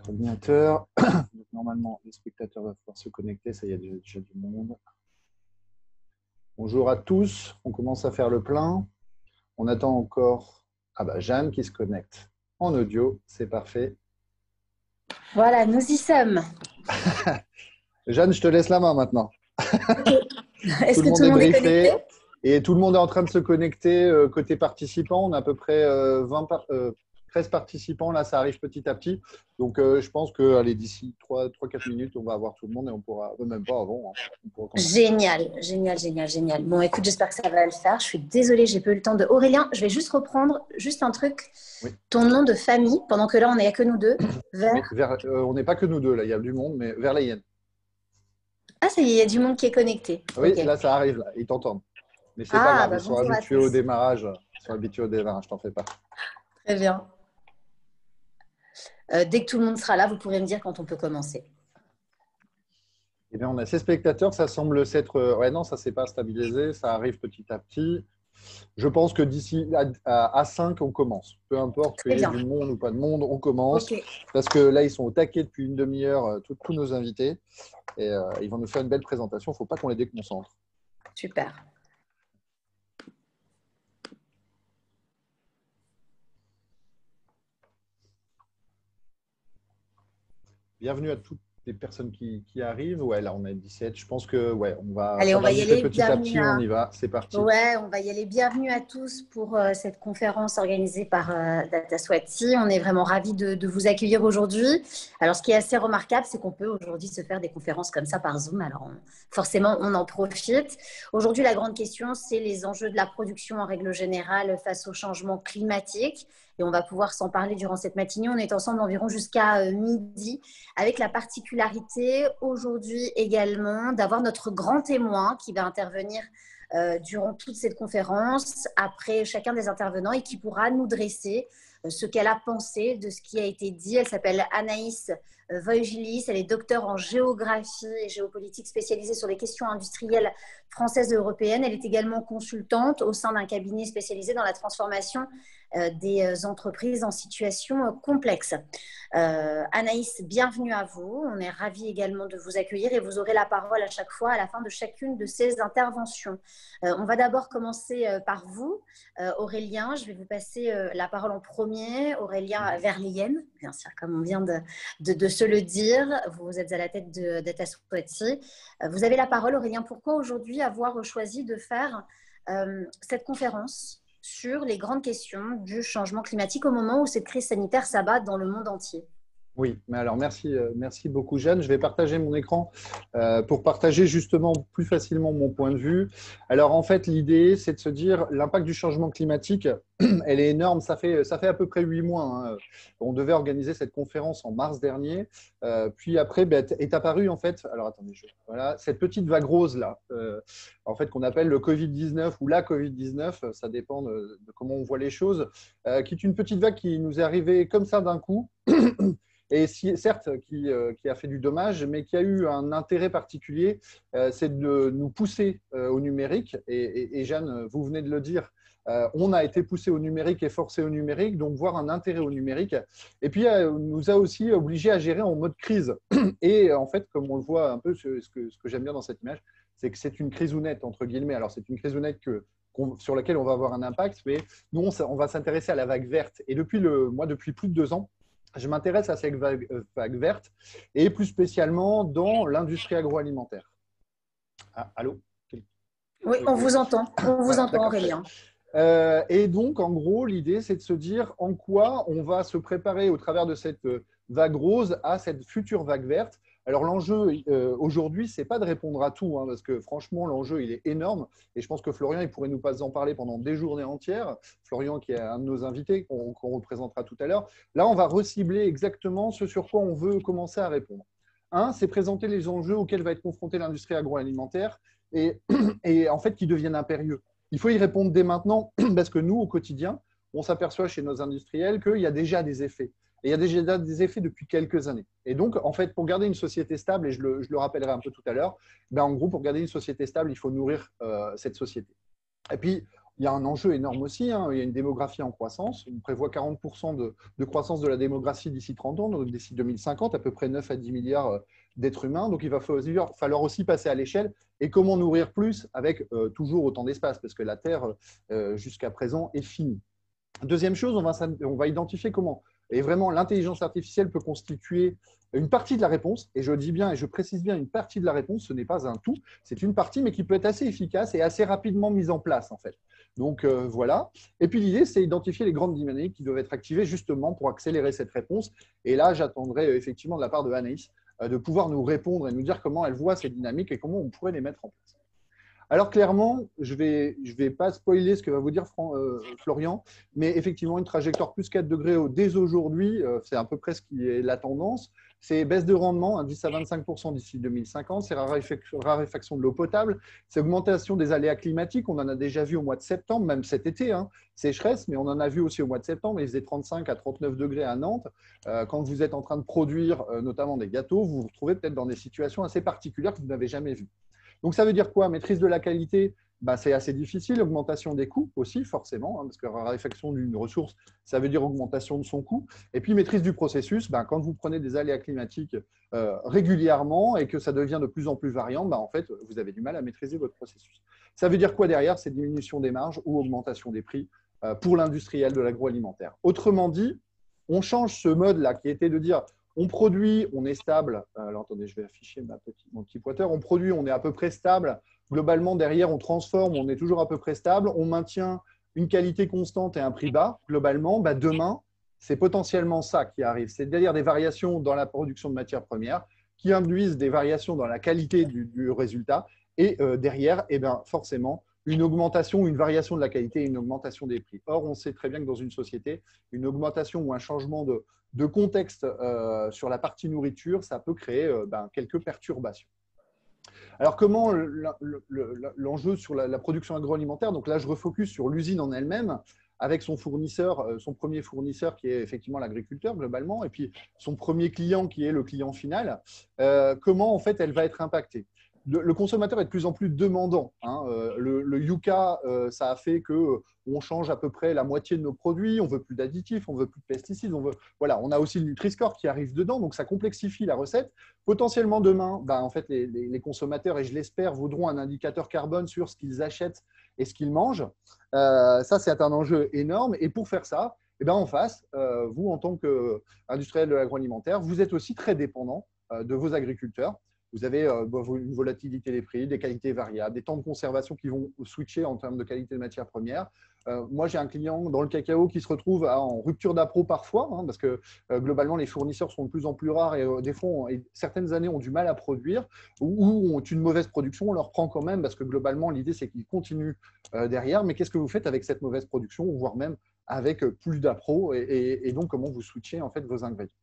Ordinateur. Donc, normalement, les spectateurs doivent pouvoir se connecter. Ça, il y a déjà du monde. Bonjour à tous. On commence à faire le plein. On attend encore Jeanne qui se connecte en audio. C'est parfait. Voilà, nous y sommes. Jeanne, je te laisse la main maintenant. Okay. Tout Est-ce le que tout monde le est monde est connecté? briefé et tout le monde est en train de se connecter côté participants. On a à peu près 13 participants. Là, ça arrive petit à petit. Donc, je pense que d'ici 3-4 minutes, on va avoir tout le monde et on pourra, même pas avant, hein, on pourra commencer. Génial, génial, génial, génial. Bon, écoute, j'espère que ça va le faire. Je suis désolée, j'ai pas eu le temps de… Aurélien, je vais juste reprendre un truc. Oui. Ton nom de famille, pendant que là, on n'est que nous deux. Oui, on n'est pas que nous deux, là. Il y a du monde, mais vers la hyène. Ah, ça y est, il y a du monde qui est connecté. Oui, Ok. là, ça arrive. Là. Ils t'entendent. Mais c'est pas Ah, grave. bah Ils sont bonjour à habitués au tous. démarrage. T'en fais pas. Très bien. Dès que tout le monde sera là, vous pourrez me dire quand on peut commencer. Eh bien, on a 6 spectateurs. Ça semble s'être… Ouais, non, ça ne s'est pas stabilisé. Ça arrive petit à petit. Je pense que d'ici à 5, on commence. Peu importe qu'il Très y ait bien. du monde ou pas de monde, on commence. Ok. Parce que là, ils sont au taquet depuis une demi-heure, tous nos invités. Et ils vont nous faire une belle présentation. Il ne faut pas qu'on les déconcentre. Super. Bienvenue à toutes les personnes qui arrivent. Ouais, là, on a 17. Je pense que Allez, ça on va va y monter aller. petit à Bienvenue petit. On à… y va. C'est parti. Ouais, on va y aller. Bienvenue à tous pour cette conférence organisée par DataSwati. On est vraiment ravis de vous accueillir aujourd'hui. Alors, ce qui est assez remarquable, c'est qu'on peut aujourd'hui se faire des conférences comme ça par Zoom. Alors, forcément, on en profite. Aujourd'hui, la grande question, c'est les enjeux de la production en règle générale face au changement climatique. Et on va pouvoir s'en parler durant cette matinée. On est ensemble environ jusqu'à midi, avec la particularité aujourd'hui également d'avoir notre grand témoin qui va intervenir durant toute cette conférence, après chacun des intervenants, et qui pourra nous dresser ce qu'elle a pensé de ce qui a été dit. Elle s'appelle Anaïs Voigilis, elle est docteure en géographie et géopolitique spécialisée sur les questions industrielles françaises et européennes. Elle est également consultante au sein d'un cabinet spécialisé dans la transformation des entreprises en situation complexe. Anaïs, bienvenue à vous. On est ravis également de vous accueillir et vous aurez la parole à chaque fois à la fin de chacune de ces interventions. On va d'abord commencer par vous, Aurélien. Je vais vous passer la parole en premier. Aurélien Verlienne, bien sûr, comme on vient de se le dire. Vous êtes à la tête de DataSwati. Vous avez la parole, Aurélien. Pourquoi aujourd'hui avoir choisi de faire cette conférence sur les grandes questions du changement climatique au moment où cette crise sanitaire s'abat dans le monde entier? Oui, mais alors merci beaucoup Jeanne. Je vais partager mon écran pour partager justement plus facilement mon point de vue. Alors en fait, l'idée, c'est de se dire l'impact du changement climatique, elle est énorme. Ça fait à peu près 8 mois. Hein. On devait organiser cette conférence en mars dernier. Puis après, est apparue en fait, alors attendez, voilà, cette petite vague rose là, en fait qu'on appelle le Covid-19 ou la Covid-19, ça dépend de comment on voit les choses, qui est une petite vague qui nous est arrivée comme ça d'un coup. Et certes, qui a fait du dommage, mais qui a eu un intérêt particulier, c'est de nous pousser au numérique. Et Jeanne, vous venez de le dire, on a été poussé au numérique et forcé au numérique, donc voir un intérêt au numérique. Et puis, nous a aussi obligés à gérer en mode crise. Et en fait, comme on le voit un peu, ce que j'aime bien dans cette image, c'est que c'est une crisounette, entre guillemets. Alors, c'est une crisounette sur laquelle on va avoir un impact, mais nous, on va s'intéresser à la vague verte. Et depuis plus de 2 ans, je m'intéresse à cette vague verte et plus spécialement dans l'industrie agroalimentaire. Ah, allô? Oui, on vous entend. On vous Voilà, entend, d'accord. Aurélien. Et donc, en gros, l'idée, c'est de se dire en quoi on va se préparer au travers de cette vague rose à cette future vague verte. Alors, l'enjeu aujourd'hui, ce n'est pas de répondre à tout, hein, parce que franchement, l'enjeu, il est énorme. Et je pense que Florian, il pourrait nous en parler pendant des journées entières. Florian, qui est un de nos invités, qu'on représentera tout à l'heure. Là, on va recibler exactement ce sur quoi on veut commencer à répondre. Un, c'est présenter les enjeux auxquels va être confrontée l'industrie agroalimentaire et en fait, qui deviennent impérieux. Il faut y répondre dès maintenant parce que nous, au quotidien, on s'aperçoit chez nos industriels qu'il y a déjà des effets. Et il y a déjà des effets depuis quelques années. Et donc, en fait, pour garder une société stable, et je le rappellerai un peu tout à l'heure, en gros, pour garder une société stable, il faut nourrir cette société. Et puis, il y a un enjeu énorme aussi, hein. Il y a une démographie en croissance. On prévoit 40% de croissance de la démographie d'ici 30 ans, donc d'ici 2050, à peu près 9 à 10 milliards d'êtres humains. Donc, il va falloir aussi passer à l'échelle. Et comment nourrir plus avec toujours autant d'espace, parce que la Terre, jusqu'à présent, est finie. Deuxième chose, on va identifier comment. Et vraiment, l'intelligence artificielle peut constituer une partie de la réponse, et je dis bien, et je précise bien, une partie de la réponse, ce n'est pas un tout, c'est une partie, mais qui peut être assez efficace et assez rapidement mise en place, en fait. Donc, voilà. Et puis, l'idée, c'est d'identifier les grandes dynamiques qui doivent être activées justement pour accélérer cette réponse. Et là, j'attendrai effectivement de la part de Anaïs de pouvoir nous répondre et nous dire comment elle voit ces dynamiques et comment on pourrait les mettre en place. Alors clairement, je vais pas spoiler ce que va vous dire Florian, mais effectivement, une trajectoire plus 4 degrés dès aujourd'hui, c'est à peu près ce qui est la tendance. C'est baisse de rendement, 10 à 25% d'ici 2050, c'est raréfaction de l'eau potable, c'est augmentation des aléas climatiques, on en a déjà vu au mois de septembre, même cet été, hein, sécheresse, mais on en a vu aussi au mois de septembre, il faisait 35 à 39 degrés à Nantes. Quand vous êtes en train de produire notamment des gâteaux, vous vous retrouvez peut-être dans des situations assez particulières que vous n'avez jamais vues. Donc, ça veut dire quoi? Maîtrise de la qualité, c'est assez difficile. Augmentation des coûts aussi, forcément, hein, parce que raréfaction d'une ressource, ça veut dire augmentation de son coût. Et puis, maîtrise du processus, quand vous prenez des aléas climatiques régulièrement et que ça devient de plus en plus variant, en fait, vous avez du mal à maîtriser votre processus. Ça veut dire quoi derrière? C'est diminution des marges ou augmentation des prix pour l'industriel de l'agroalimentaire. Autrement dit, on change ce mode-là qui était de dire on produit, on est stable. Alors, attendez, je vais afficher mon petit pointeur. On produit, on est à peu près stable. Globalement, derrière, on transforme, on est toujours à peu près stable. On maintient une qualité constante et un prix bas. Globalement, demain, c'est potentiellement ça qui arrive. C'est-à-dire des variations dans la production de matières premières qui induisent des variations dans la qualité du résultat. Et derrière, forcément, une augmentation, une variation de la qualité et une augmentation des prix. Or, on sait très bien que dans une société, une augmentation ou un changement de contexte sur la partie nourriture, ça peut créer quelques perturbations. Alors, comment l'enjeu sur la production agroalimentaire? Donc là, je refocus sur l'usine en elle-même, avec son fournisseur, son premier fournisseur qui est effectivement l'agriculteur globalement, et puis son premier client qui est le client final. Comment en fait elle va être impactée? Le consommateur est de plus en plus demandant, hein. Le Yucca, ça a fait qu'on change à peu près la moitié de nos produits, on veut plus d'additifs, on veut plus de pesticides, voilà, on a aussi le Nutri-Score qui arrive dedans, donc ça complexifie la recette. Potentiellement demain, en fait, les consommateurs, et je l'espère, voudront un indicateur carbone sur ce qu'ils achètent et ce qu'ils mangent. Ça, c'est un enjeu énorme. Et pour faire ça, en face, vous, en tant qu'industriel de l'agroalimentaire, vous êtes aussi très dépendant de vos agriculteurs. Vous avez une volatilité des prix, des qualités variables, des temps de conservation qui vont switcher en termes de qualité de matières premières. Moi, j'ai un client dans le cacao qui se retrouve en rupture d'appro parfois, hein, parce que globalement, les fournisseurs sont de plus en plus rares et des fois, certaines années, ont du mal à produire ou ont une mauvaise production. On leur prend quand même parce que globalement, l'idée, c'est qu'ils continuent derrière. Mais qu'est-ce que vous faites avec cette mauvaise production, voire même avec plus d'appro et donc comment vous switchez en fait vos ingrédients.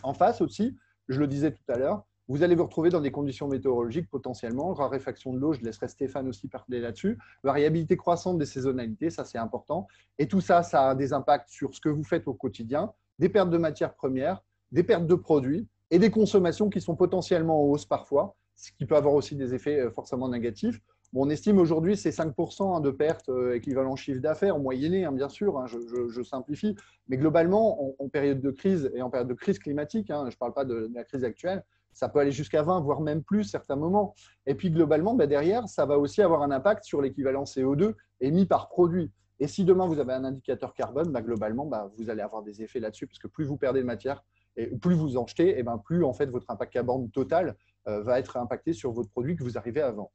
En face aussi, je le disais tout à l'heure, vous allez vous retrouver dans des conditions météorologiques potentiellement, raréfaction de l'eau, je laisserai Stéphane aussi parler là-dessus, variabilité croissante des saisonnalités, ça c'est important. Et tout ça, ça a des impacts sur ce que vous faites au quotidien, des pertes de matières premières, des pertes de produits et des consommations qui sont potentiellement en hausse parfois, ce qui peut avoir aussi des effets forcément négatifs. Bon, on estime aujourd'hui c'est 5% de pertes équivalent chiffre d'affaires, moyenné, bien sûr, hein, je simplifie, mais globalement, en période de crise et en période de crise climatique, je ne parle pas de la crise actuelle, ça peut aller jusqu'à 20, voire même plus, certains moments. Et puis, globalement, derrière, ça va aussi avoir un impact sur l'équivalent CO2 émis par produit. Et si demain, vous avez un indicateur carbone, globalement, vous allez avoir des effets là-dessus, parce que plus vous perdez de matière, et plus vous en jetez, et plus, en fait, votre impact carbone total va être impacté sur votre produit que vous arrivez à vendre.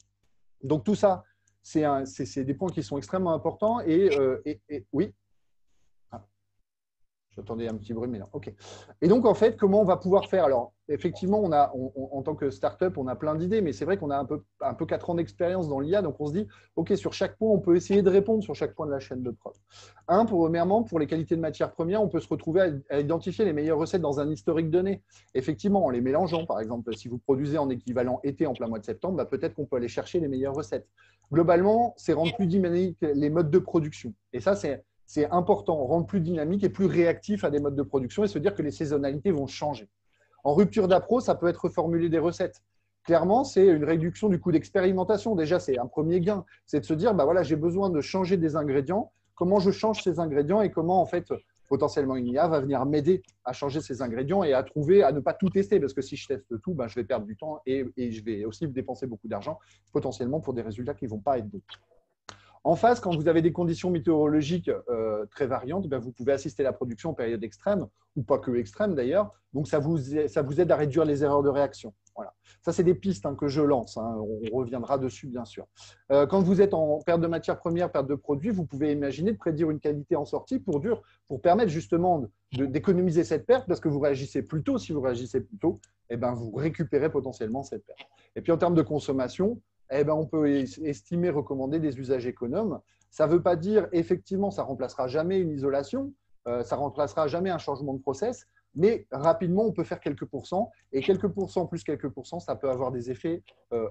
Donc, tout ça, c'est des points qui sont extrêmement importants. Et oui. J'attendais un petit bruit, mais non. OK. Et donc, en fait, comment on va pouvoir faire? Alors, effectivement, en tant que start-up, on a plein d'idées, mais c'est vrai qu'on a un peu 4 ans d'expérience dans l'IA. Donc, on se dit, OK, sur chaque point, on peut essayer de répondre sur chaque point de la chaîne de prod. Premièrement, pour les qualités de matières premières, on peut se retrouver à identifier les meilleures recettes dans un historique donné. Effectivement, en les mélangeant, par exemple, si vous produisez en équivalent été en plein mois de septembre, peut-être qu'on peut aller chercher les meilleures recettes. Globalement, c'est rendre plus dynamique les modes de production. Et ça, c'est important, rendre plus dynamique et plus réactif à des modes de production et se dire que les saisonnalités vont changer. En rupture d'appro, ça peut être reformuler des recettes. Clairement, c'est une réduction du coût d'expérimentation. Déjà, c'est un premier gain. C'est de se dire, bah voilà, j'ai besoin de changer des ingrédients. Comment je change ces ingrédients et comment, en fait, potentiellement, une IA va venir m'aider à changer ces ingrédients et à trouver, à ne pas tout tester. Parce que si je teste tout, bah, je vais perdre du temps et je vais aussi dépenser beaucoup d'argent, potentiellement pour des résultats qui ne vont pas être bons. En face, quand vous avez des conditions météorologiques très variantes, ben vous pouvez assister à la production en période extrême, ou pas que extrême d'ailleurs. Donc, ça vous aide à réduire les erreurs de réaction. Voilà. Ça, c'est des pistes que je lance. On reviendra dessus, bien sûr. Quand vous êtes en perte de matières premières, perte de produits, vous pouvez imaginer de prédire une qualité en sortie pour permettre justement d'économiser cette perte, parce que vous réagissez plus tôt. Si vous réagissez plus tôt, eh ben, vous récupérez potentiellement cette perte. Et puis, en termes de consommation, eh ben, on peut estimer, recommander des usages économes. Ça ne veut pas dire, effectivement, ça ne remplacera jamais une isolation, ça ne remplacera jamais un changement de process, mais rapidement, on peut faire quelques pourcents, et quelques pourcents plus quelques pourcents, ça peut avoir des effets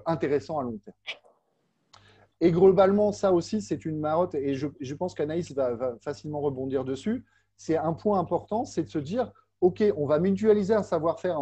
intéressants à long terme. Et globalement, ça aussi, c'est une marotte, et je pense qu'Anaïs va facilement rebondir dessus. C'est un point important, c'est de se dire, OK, on va mutualiser un savoir-faire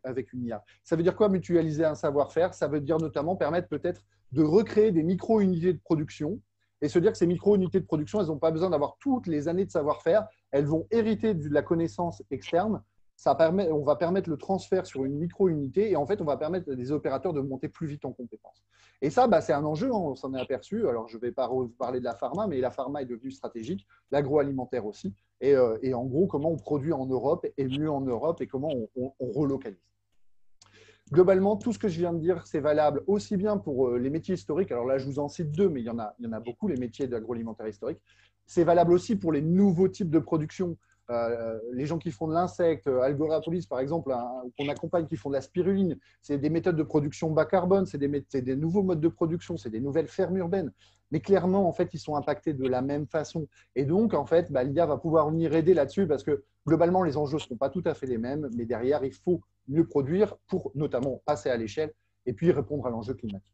avec une IA. Ça veut dire quoi, mutualiser un savoir-faire? Ça veut dire notamment permettre peut-être de recréer des micro-unités de production et se dire que ces micro-unités de production, elles n'ont pas besoin d'avoir toutes les années de savoir-faire. Elles vont hériter de la connaissance externe. On va permettre le transfert sur une micro-unité et en fait, on va permettre à des opérateurs de monter plus vite en compétences. Et ça, c'est un enjeu, on s'en est aperçu. Alors, je ne vais pas parler de la pharma, mais la pharma est devenue stratégique, l'agroalimentaire aussi. Et en gros, comment on produit en Europe et mieux en Europe et comment on relocalise. Globalement, tout ce que je viens de dire, c'est valable aussi bien pour les métiers historiques. Alors là, je vous en cite deux, mais il y en a beaucoup, les métiers de l'agroalimentaire historique. C'est valable aussi pour les nouveaux types de production. Les gens qui font de l'insecte, Algorapolis par exemple, qu'on accompagne, qui font de la spiruline, c'est des méthodes de production bas carbone, c'est des nouveaux modes de production, c'est des nouvelles fermes urbaines. Mais clairement, en fait, ils sont impactés de la même façon. Et donc, en fait, l'IA va pouvoir venir aider là-dessus parce que globalement, les enjeux ne sont pas tout à fait les mêmes, mais derrière, il faut mieux produire pour notamment passer à l'échelle et puis répondre à l'enjeu climatique.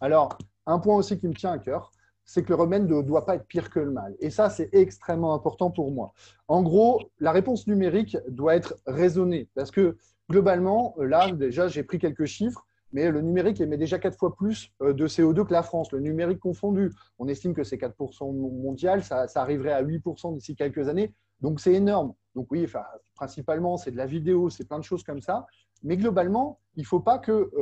Alors, un point aussi qui me tient à cœur, c'est que le remède ne doit pas être pire que le mal. Et ça, c'est extrêmement important pour moi. En gros, la réponse numérique doit être raisonnée parce que globalement, là, déjà, j'ai pris quelques chiffres, mais le numérique émet déjà 4 fois plus de CO2 que la France, le numérique confondu. On estime que c'est 4% mondial, ça arriverait à 8% d'ici quelques années. Donc, c'est énorme. Donc, oui, principalement, c'est de la vidéo, c'est plein de choses comme ça. Mais globalement, il ne faut pas que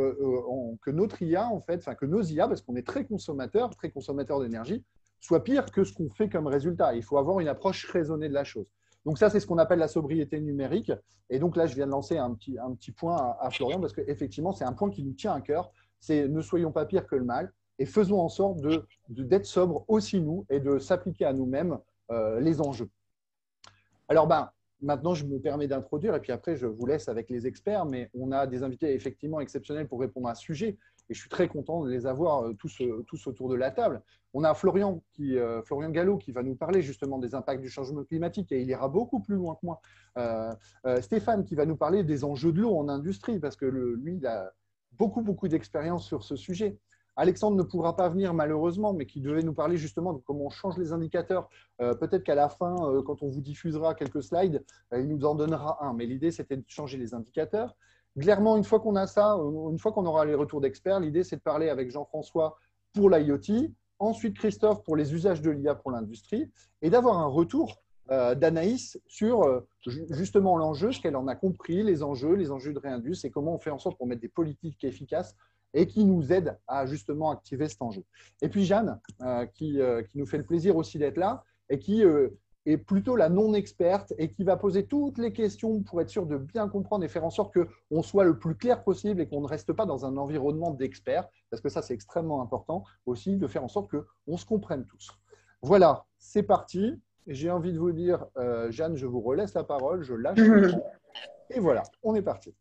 notre IA, en fait, que nos IA, parce qu'on est très consommateurs d'énergie, soient pires que ce qu'on fait comme résultat. Il faut avoir une approche raisonnée de la chose. Donc ça, c'est ce qu'on appelle la sobriété numérique. Et donc là, je viens de lancer un petit point à Florian, parce qu'effectivement, c'est un point qui nous tient à cœur. C'est ne soyons pas pires que le mal et faisons en sorte d'être sobres aussi nous et de s'appliquer à nous-mêmes les enjeux. Alors, maintenant, je me permets d'introduire et puis après, je vous laisse avec les experts, mais on a des invités effectivement exceptionnels pour répondre à ce sujet et je suis très content de les avoir tous autour de la table. On a Florian Gallo qui va nous parler justement des impacts du changement climatique et il ira beaucoup plus loin que moi. Stéphane qui va nous parler des enjeux de l'eau en industrie parce que lui, il a beaucoup d'expérience sur ce sujet. Alexandre ne pourra pas venir malheureusement, mais qui devait nous parler justement de comment on change les indicateurs. Peut-être qu'à la fin, quand on vous diffusera quelques slides, il nous en donnera un. Mais l'idée, c'était de changer les indicateurs. Clairement, une fois qu'on a ça, une fois qu'on aura les retours d'experts, l'idée, c'est de parler avec Jean-François pour l'IoT, ensuite Christophe pour les usages de l'IA pour l'industrie, et d'avoir un retour d'Anaïs sur justement l'enjeu, ce qu'elle en a compris, les enjeux de Réindus, et comment on fait en sorte pour mettre des politiques efficaces et qui nous aide à justement activer cet enjeu. Et puis Jeanne, qui nous fait le plaisir aussi d'être là et qui est plutôt la non-experte et qui va poser toutes les questions pour être sûr de bien comprendre et faire en sorte qu'on soit le plus clair possible et qu'on ne reste pas dans un environnement d'experts, parce que ça, c'est extrêmement important aussi de faire en sorte qu'on se comprenne tous. Voilà, c'est parti. J'ai envie de vous dire, Jeanne, je vous relaisse la parole, je lâche le temps. Et voilà, on est parti.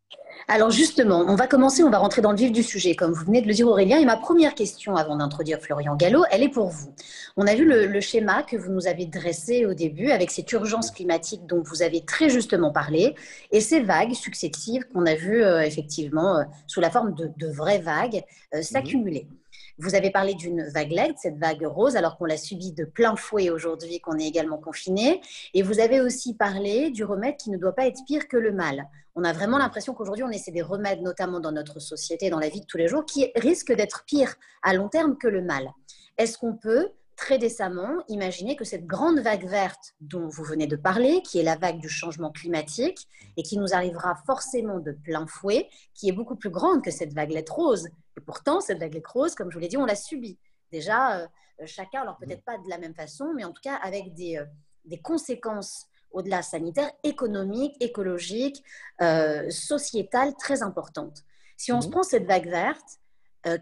Alors justement, on va commencer, on va rentrer dans le vif du sujet, comme vous venez de le dire Aurélien. Et ma première question avant d'introduire Florian Gallo, elle est pour vous. On a vu le schéma que vous nous avez dressé au début avec cette urgence climatique dont vous avez très justement parlé et ces vagues successives qu'on a vues effectivement sous la forme de vraies vagues s'accumuler. Vous avez parlé d'une vague LED, cette vague rose, alors qu'on l'a subie de plein fouet aujourd'hui, qu'on est également confiné. Et vous avez aussi parlé du remède qui ne doit pas être pire que le mal. On a vraiment l'impression qu'aujourd'hui, on essaie des remèdes, notamment dans notre société, dans la vie de tous les jours, qui risquent d'être pires à long terme que le mal. Est-ce qu'on peut très décemment imaginer que cette grande vague verte dont vous venez de parler, qui est la vague du changement climatique et qui nous arrivera forcément de plein fouet, qui est beaucoup plus grande que cette vaguelette rose. Et pourtant, cette vaguelette rose, comme je vous l'ai dit, on l'a subie. Déjà, chacun, alors peut-être pas de la même façon, mais en tout cas avec des conséquences au-delà sanitaires, économiques, écologiques, sociétales très importantes. Si on se prend cette vague verte,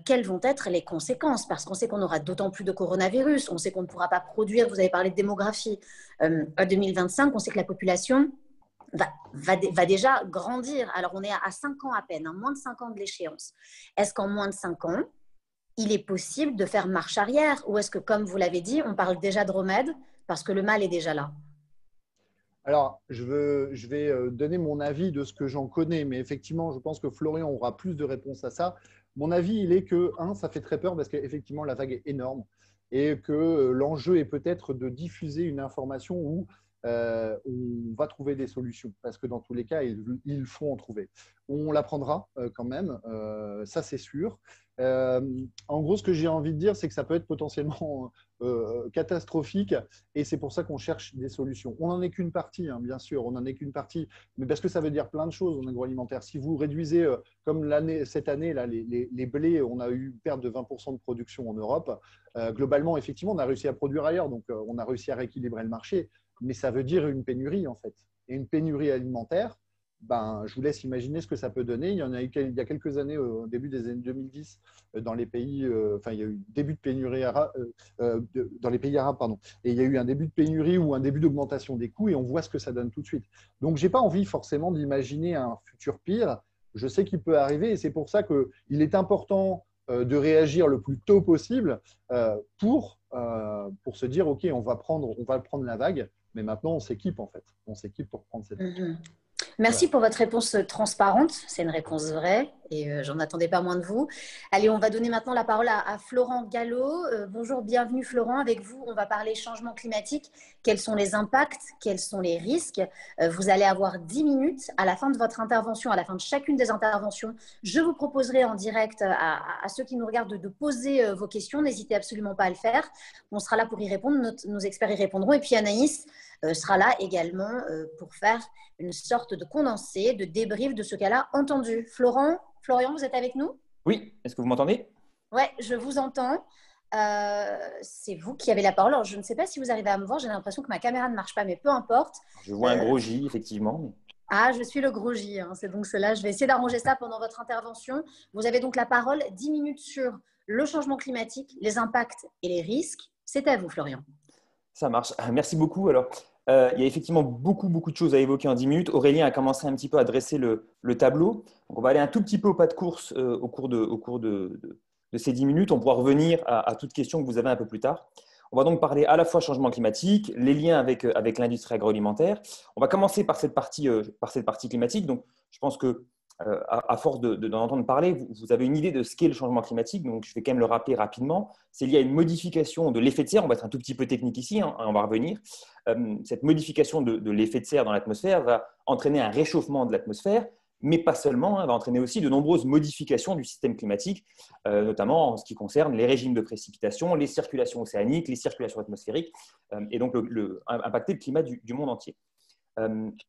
quelles vont être les conséquences? Parce qu'on sait qu'on aura d'autant plus de coronavirus, on sait qu'on ne pourra pas produire, vous avez parlé de démographie, en 2025, on sait que la population va déjà grandir. Alors, on est à 5 ans à peine, hein, moins de 5 ans de l'échéance. Est-ce qu'en moins de 5 ans, il est possible de faire marche arrière? Ou est-ce que, comme vous l'avez dit, on parle déjà de remède parce que le mal est déjà là? Alors, je vais donner mon avis de ce que j'en connais, mais effectivement, je pense que Florian aura plus de réponses à ça. Mon avis, il est que, ça fait très peur parce qu'effectivement, la vague est énorme et que l'enjeu est peut-être de diffuser une information où on va trouver des solutions parce que dans tous les cas, il faut en trouver. On l'apprendra quand même, ça c'est sûr. En gros, ce que j'ai envie de dire, c'est que ça peut être potentiellement catastrophique et c'est pour ça qu'on cherche des solutions. On n'en est qu'une partie, hein, bien sûr, on n'en est qu'une partie, mais parce que ça veut dire plein de choses en agroalimentaire. Si vous réduisez, comme cette année, là, les blés, on a eu une perte de 20% de production en Europe. Globalement, effectivement, on a réussi à produire ailleurs, donc on a réussi à rééquilibrer le marché, mais ça veut dire une pénurie en fait. Et une pénurie alimentaire, je vous laisse imaginer ce que ça peut donner. Il y en a eu il y a quelques années, au début des années 2010, dans les pays, il y a eu début de pénurie dans les pays arabes, pardon. Et il y a eu un début de pénurie ou un début d'augmentation des coûts, et on voit ce que ça donne tout de suite. Donc, j'ai pas envie forcément d'imaginer un futur pire. Je sais qu'il peut arriver, et c'est pour ça qu'il est important de réagir le plus tôt possible pour se dire, OK, on va prendre la vague, mais maintenant, on s'équipe en fait. On s'équipe pour prendre cette vague. Merci pour votre réponse transparente. C'est une réponse vraie et j'en attendais pas moins de vous. Allez, on va donner maintenant la parole à Florent Gallo. Bonjour, bienvenue Florent. Avec vous, on va parler changement climatique. Quels sont les impacts? Quels sont les risques? Vous allez avoir 10 minutes à la fin de votre intervention, à la fin de chacune des interventions. Je vous proposerai en direct à ceux qui nous regardent de poser vos questions. N'hésitez absolument pas à le faire. On sera là pour y répondre. Nos experts y répondront. Et puis Anaïs sera là également pour faire une sorte de condensé, de débrief de ce qu'elle a entendu. Florian, vous êtes avec nous? Oui, est-ce que vous m'entendez? Oui, je vous entends. C'est vous qui avez la parole. Alors, je ne sais pas si vous arrivez à me voir. J'ai l'impression que ma caméra ne marche pas, mais peu importe. Je vois un gros J, effectivement. Ah, je suis le gros J. Hein. C'est donc cela. Je vais essayer d'arranger ça pendant votre intervention. Vous avez donc la parole. 10 minutes sur le changement climatique, les impacts et les risques. C'est à vous, Florian. Ça marche. Merci beaucoup. Alors, il y a effectivement beaucoup de choses à évoquer en 10 minutes. Aurélien a commencé un petit peu à dresser le tableau. Donc, on va aller un tout petit peu au pas de course au cours de ces 10 minutes. On pourra revenir à toute question que vous avez un peu plus tard. On va donc parler à la fois changement climatique, les liens avec l'industrie agroalimentaire. On va commencer par cette partie climatique. Donc, je pense que à force d'en entendre parler, vous avez une idée de ce qu'est le changement climatique. Donc, je vais quand même le rappeler rapidement. C'est lié à une modification de l'effet de serre. On va être un tout petit peu technique ici, hein, on va revenir. Cette modification de l'effet de serre dans l'atmosphère va entraîner un réchauffement de l'atmosphère, mais pas seulement, hein, va entraîner aussi de nombreuses modifications du système climatique, notamment en ce qui concerne les régimes de précipitation, les circulations océaniques, les circulations atmosphériques, et donc impacter le climat du monde entier.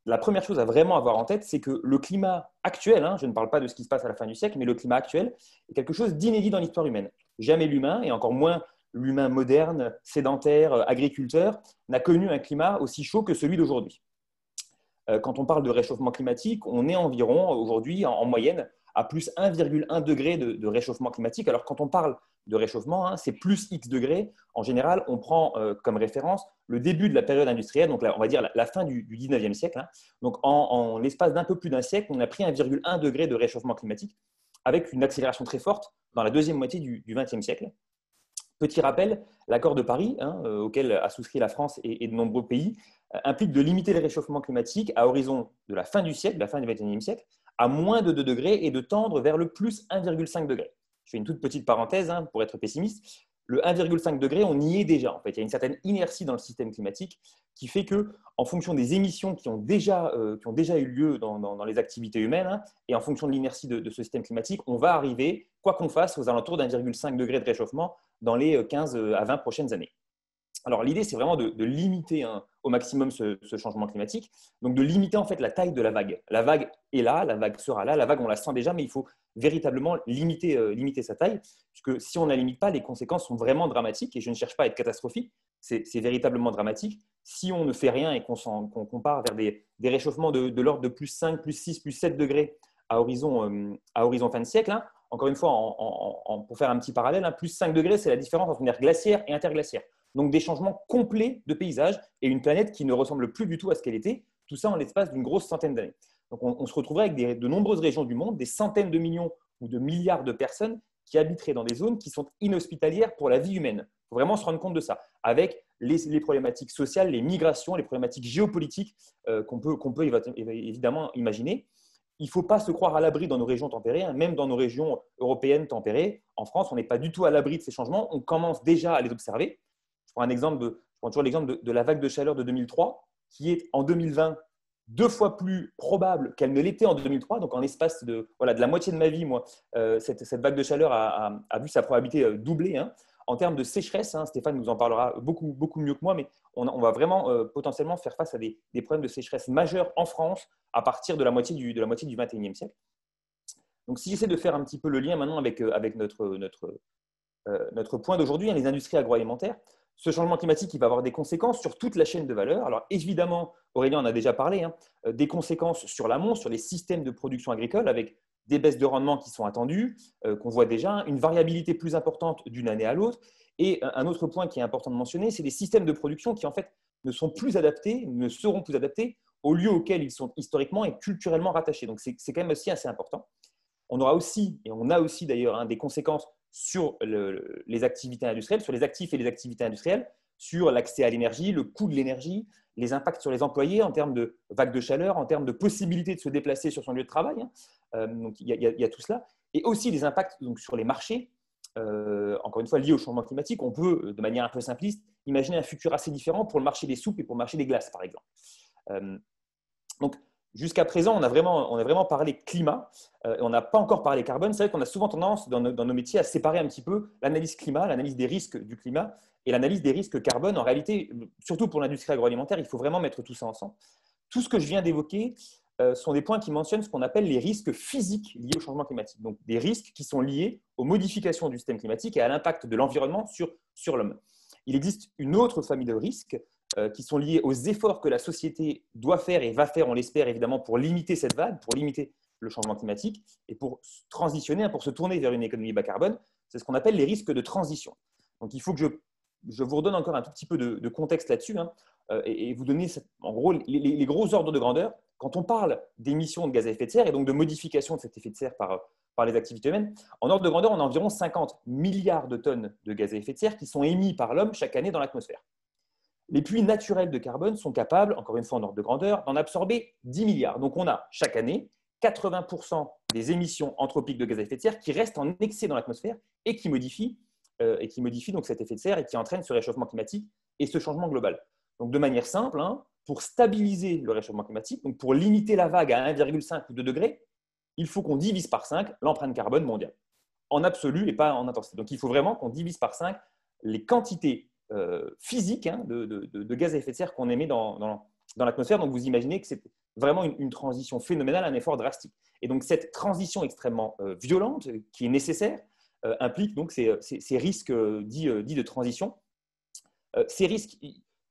La première chose à vraiment avoir en tête, c'est que le climat actuel, hein, je ne parle pas de ce qui se passe à la fin du siècle, mais le climat actuel est quelque chose d'inédit dans l'histoire humaine. Jamais l'humain, et encore moins l'humain moderne, sédentaire, agriculteur, n'a connu un climat aussi chaud que celui d'aujourd'hui. Quand on parle de réchauffement climatique, on est environ aujourd'hui en moyenne à plus 1,1 degré de réchauffement climatique. Alors quand on parle de réchauffement, hein, c'est plus X degrés. En général, on prend comme référence le début de la période industrielle, donc là, on va dire la fin du 19e siècle. Hein. Donc en l'espace d'un peu plus d'un siècle, on a pris 1,1 degré de réchauffement climatique avec une accélération très forte dans la deuxième moitié du 20e siècle. Petit rappel, l'accord de Paris, hein, auquel a souscrit la France et de nombreux pays, implique de limiter le réchauffement climatique à horizon de la fin du siècle, la fin du 21e siècle, à moins de 2 degrés et de tendre vers le plus 1,5 degré. Je fais une toute petite parenthèse hein, pour être pessimiste. le 1,5 degré, on y est déjà. En fait, il y a une certaine inertie dans le système climatique qui fait que, en fonction des émissions qui ont déjà eu lieu dans les activités humaines, hein, et en fonction de l'inertie de ce système climatique, on va arriver, quoi qu'on fasse, aux alentours d'1,5 degré de réchauffement dans les 15 à 20 prochaines années. Alors, l'idée, c'est vraiment de limiter au maximum ce changement climatique, donc de limiter en fait la taille de la vague. La vague est là, la vague sera là, la vague, on la sent déjà, mais il faut véritablement limiter sa taille, puisque si on ne la limite pas, les conséquences sont vraiment dramatiques, et je ne cherche pas à être catastrophique, c'est véritablement dramatique. Si on ne fait rien et qu'on part vers des réchauffements de l'ordre de plus 5, plus 6, plus 7 degrés à horizon fin de siècle, hein, encore une fois, pour faire un petit parallèle, hein, plus 5 degrés, c'est la différence entre une ère glaciaire et interglaciaire. Donc des changements complets de paysage et une planète qui ne ressemble plus du tout à ce qu'elle était, tout ça en l'espace d'une grosse centaine d'années. Donc on se retrouverait avec de nombreuses régions du monde, des centaines de millions ou de milliards de personnes qui habiteraient dans des zones qui sont inhospitalières pour la vie humaine. Il faut vraiment se rendre compte de ça, avec les problématiques sociales, les migrations, les problématiques géopolitiques qu'on peut évidemment imaginer. Il ne faut pas se croire à l'abri dans nos régions tempérées, hein, même dans nos régions européennes tempérées. En France, on n'est pas du tout à l'abri de ces changements. On commence déjà à les observer. Je prends toujours l'exemple de la vague de chaleur de 2003, qui est en 2020 2 fois plus probable qu'elle ne l'était en 2003. Donc, en l'espace de la moitié de ma vie, moi, cette vague de chaleur a vu sa probabilité doubler. Hein. En termes de sécheresse, hein, Stéphane nous en parlera beaucoup, beaucoup mieux que moi, mais on va vraiment potentiellement faire face à des problèmes de sécheresse majeurs en France à partir de la moitié du 21e siècle. Donc, si j'essaie de faire un petit peu le lien maintenant avec notre point d'aujourd'hui, hein, les industries agroalimentaires, ce changement climatique il va avoir des conséquences sur toute la chaîne de valeur. Alors évidemment, Aurélien en a déjà parlé, hein, des conséquences sur l'amont, sur les systèmes de production agricole, avec des baisses de rendement qui sont attendues, qu'on voit déjà, une variabilité plus importante d'une année à l'autre. Et un autre point qui est important de mentionner, c'est les systèmes de production qui en fait ne sont plus adaptés, ne seront plus adaptés aux lieux auxquels ils sont historiquement et culturellement rattachés. Donc c'est quand même aussi assez important. On aura aussi, et on a aussi d'ailleurs, hein, des conséquences sur les activités industrielles, sur les actifs et les activités industrielles, sur l'accès à l'énergie, le coût de l'énergie, les impacts sur les employés en termes de vagues de chaleur, en termes de possibilité de se déplacer sur son lieu de travail. Hein. Donc, il y a tout cela. Et aussi des impacts donc, sur les marchés, encore une fois liés au changement climatique. On peut, de manière un peu simpliste, imaginer un futur assez différent pour le marché des soupes et pour le marché des glaces, par exemple. Donc, jusqu'à présent, on a vraiment parlé climat et on n'a pas encore parlé carbone. C'est vrai qu'on a souvent tendance dans nos métiers à séparer un petit peu l'analyse climat, l'analyse des risques du climat et l'analyse des risques carbone. En réalité, surtout pour l'industrie agroalimentaire, il faut vraiment mettre tout ça ensemble. Tout ce que je viens d'évoquer sont des points qui mentionnent ce qu'on appelle les risques physiques liés au changement climatique. Donc, des risques qui sont liés aux modifications du système climatique et à l'impact de l'environnement sur l'homme. Il existe une autre famille de risques qui sont liés aux efforts que la société doit faire et va faire, on l'espère évidemment, pour limiter cette vague, pour limiter le changement climatique et pour transitionner, pour se tourner vers une économie bas carbone. C'est ce qu'on appelle les risques de transition. Donc, il faut que je vous redonne encore un tout petit peu de contexte là-dessus hein, et vous donner en gros les gros ordres de grandeur. Quand on parle d'émissions de gaz à effet de serre et donc de modification de cet effet de serre par les activités humaines, en ordre de grandeur, on a environ 50 milliards de tonnes de gaz à effet de serre qui sont émis par l'homme chaque année dans l'atmosphère. Les puits naturels de carbone sont capables, encore une fois en ordre de grandeur, d'en absorber 10 milliards. Donc on a chaque année 80% des émissions anthropiques de gaz à effet de serre qui restent en excès dans l'atmosphère et qui modifient donc cet effet de serre et qui entraînent ce réchauffement climatique et ce changement global. Donc de manière simple, hein, pour stabiliser le réchauffement climatique, donc pour limiter la vague à 1,5 ou 2 degrés, il faut qu'on divise par 5 l'empreinte carbone mondiale, en absolu et pas en intensité. Donc il faut vraiment qu'on divise par 5 les quantités physiques hein, de gaz à effet de serre qu'on émet dans l'atmosphère. Donc vous imaginez que c'est vraiment une transition phénoménale, un effort drastique. Et donc cette transition extrêmement violente qui est nécessaire implique donc ces risques dits de transition. Ces risques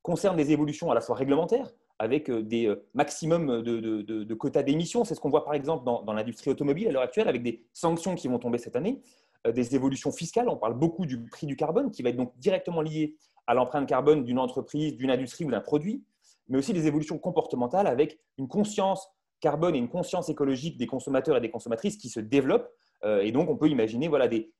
concernent des évolutions à la fois réglementaires, avec des maximums de quotas d'émissions. C'est ce qu'on voit par exemple dans l'industrie automobile à l'heure actuelle, avec des sanctions qui vont tomber cette année, des évolutions fiscales. On parle beaucoup du prix du carbone, qui va être donc directement lié à l'empreinte carbone d'une entreprise, d'une industrie ou d'un produit, mais aussi des évolutions comportementales avec une conscience carbone et une conscience écologique des consommateurs et des consommatrices qui se développent. Et donc, on peut imaginer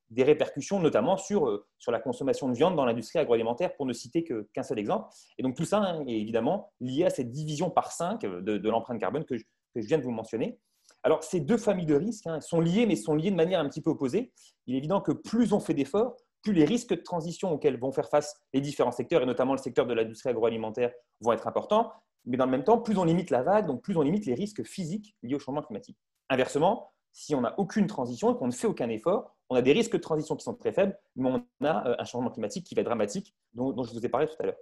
des répercussions, notamment sur la consommation de viande dans l'industrie agroalimentaire, pour ne citer qu'un seul exemple. Et donc, tout ça hein, est évidemment lié à cette division par 5 de l'empreinte carbone que je viens de vous mentionner. Alors, ces deux familles de risques hein, sont liées, mais sont liées de manière un petit peu opposée. Il est évident que plus on fait d'efforts, plus les risques de transition auxquels vont faire face les différents secteurs, et notamment le secteur de l'industrie agroalimentaire, vont être importants. Mais dans le même temps, plus on limite la vague, donc plus on limite les risques physiques liés au changement climatique. Inversement, si on n'a aucune transition et qu'on ne fait aucun effort, on a des risques de transition qui sont très faibles, mais on a un changement climatique qui va être dramatique, dont je vous ai parlé tout à l'heure.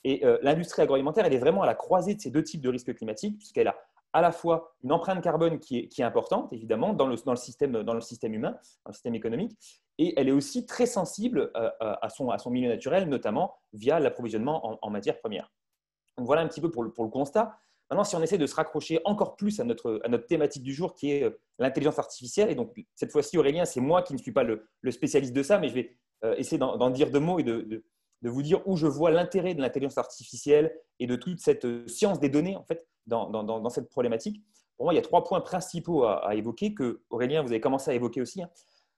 Et l'industrie agroalimentaire, elle est vraiment à la croisée de ces deux types de risques climatiques, puisqu'elle a à la fois une empreinte carbone qui est importante, évidemment, dans le système humain, dans le système économique, et elle est aussi très sensible à son milieu naturel, notamment via l'approvisionnement en matières premières. Donc voilà un petit peu pour le constat. Maintenant, si on essaie de se raccrocher encore plus à notre thématique du jour, qui est l'intelligence artificielle, et donc cette fois-ci, Aurélien, c'est moi qui ne suis pas le spécialiste de ça, mais je vais essayer d'en dire deux mots et de vous dire où je vois l'intérêt de l'intelligence artificielle et de toute cette science des données, en fait, dans cette problématique. Pour moi, il y a 3 points principaux à évoquer, que Aurélien, vous avez commencé à évoquer aussi.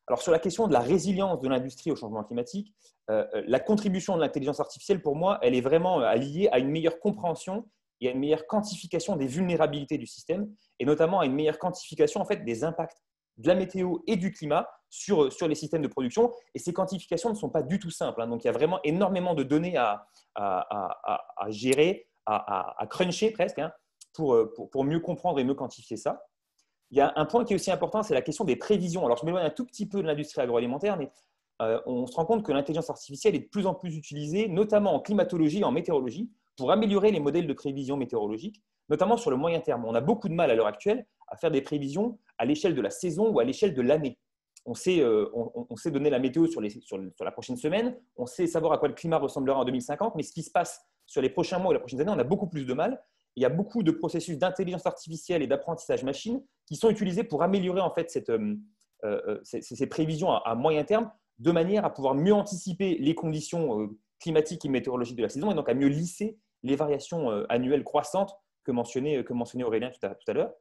Alors, sur la question de la résilience de l'industrie au changement climatique, la contribution de l'intelligence artificielle, pour moi, elle est vraiment liée à une meilleure compréhension et à une meilleure quantification des vulnérabilités du système, et notamment à une meilleure quantification en fait, des impacts de la météo et du climat sur les systèmes de production. Et ces quantifications ne sont pas du tout simples. Donc, il y a vraiment énormément de données à gérer, à cruncher presque, pour mieux comprendre et mieux quantifier ça. Il y a un point qui est aussi important, c'est la question des prévisions. Alors, je m'éloigne un tout petit peu de l'industrie agroalimentaire, mais on se rend compte que l'intelligence artificielle est de plus en plus utilisée, notamment en climatologie et en météorologie, pour améliorer les modèles de prévision météorologique, notamment sur le moyen terme. On a beaucoup de mal à l'heure actuelle à faire des prévisions à l'échelle de la saison ou à l'échelle de l'année. On sait donner la météo sur la prochaine semaine, on sait savoir à quoi le climat ressemblera en 2050, mais ce qui se passe sur les prochains mois ou les prochaines années, on a beaucoup plus de mal. Il y a beaucoup de processus d'intelligence artificielle et d'apprentissage machine qui sont utilisés pour améliorer en fait ces prévisions à moyen terme, de manière à pouvoir mieux anticiper les conditions climatiques et météorologiques de la saison, et donc à mieux lisser les variations annuelles croissantes que mentionnait Aurélien tout à l'heure.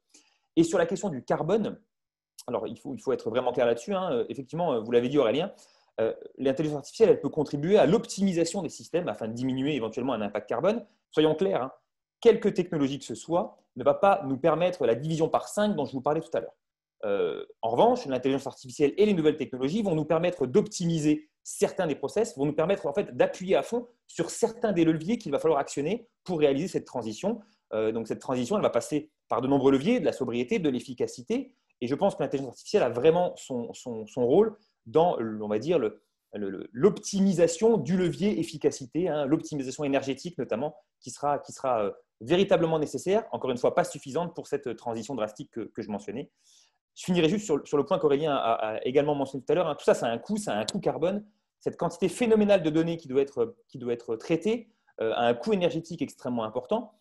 Et sur la question du carbone, alors il faut être vraiment clair là-dessus. Effectivement, vous l'avez dit Aurélien, l'intelligence artificielle elle peut contribuer à l'optimisation des systèmes afin de diminuer éventuellement un impact carbone. Soyons clairs, quelque technologie que ce soit ne va pas nous permettre la division par 5 dont je vous parlais tout à l'heure. En revanche, l'intelligence artificielle et les nouvelles technologies vont nous permettre d'optimiser certains des process, vont nous permettre en fait, d'appuyer à fond sur certains des leviers qu'il va falloir actionner pour réaliser cette transition. Donc cette transition, elle va passer par de nombreux leviers, de la sobriété, de l'efficacité. Et je pense que l'intelligence artificielle a vraiment son rôle dans, on va dire, l'optimisation du levier efficacité, l'optimisation énergétique notamment, qui sera véritablement nécessaire, encore une fois pas suffisante pour cette transition drastique que je mentionnais. Je finirai juste sur le point qu'Aurélien a également mentionné tout à l'heure. Tout ça, ça a un coût carbone. Cette quantité phénoménale de données qui doit être traitée a un coût énergétique extrêmement important.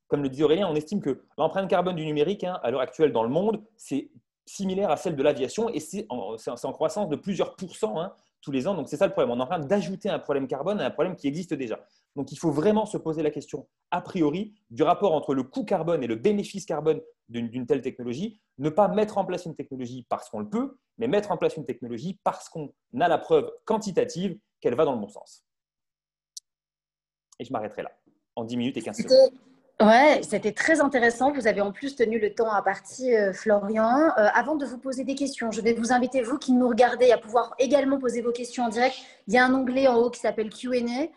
Comme le disait Aurélien, on estime que l'empreinte carbone du numérique à l'heure actuelle dans le monde, c'est similaire à celle de l'aviation et c'est en croissance de plusieurs pourcents tous les ans. Donc, c'est ça le problème. On est en train d'ajouter un problème carbone à un problème qui existe déjà. Donc, il faut vraiment se poser la question a priori du rapport entre le coût carbone et le bénéfice carbone d'une telle technologie. Ne pas mettre en place une technologie parce qu'on le peut, mais mettre en place une technologie parce qu'on a la preuve quantitative qu'elle va dans le bon sens. Et je m'arrêterai là, en 10 minutes et 15 secondes. Ouais, c'était très intéressant. Vous avez en plus tenu le temps à partie, Florian. Avant de vous poser des questions, je vais vous inviter, vous qui nous regardez, à pouvoir également poser vos questions en direct. Il y a un onglet en haut qui s'appelle Q&A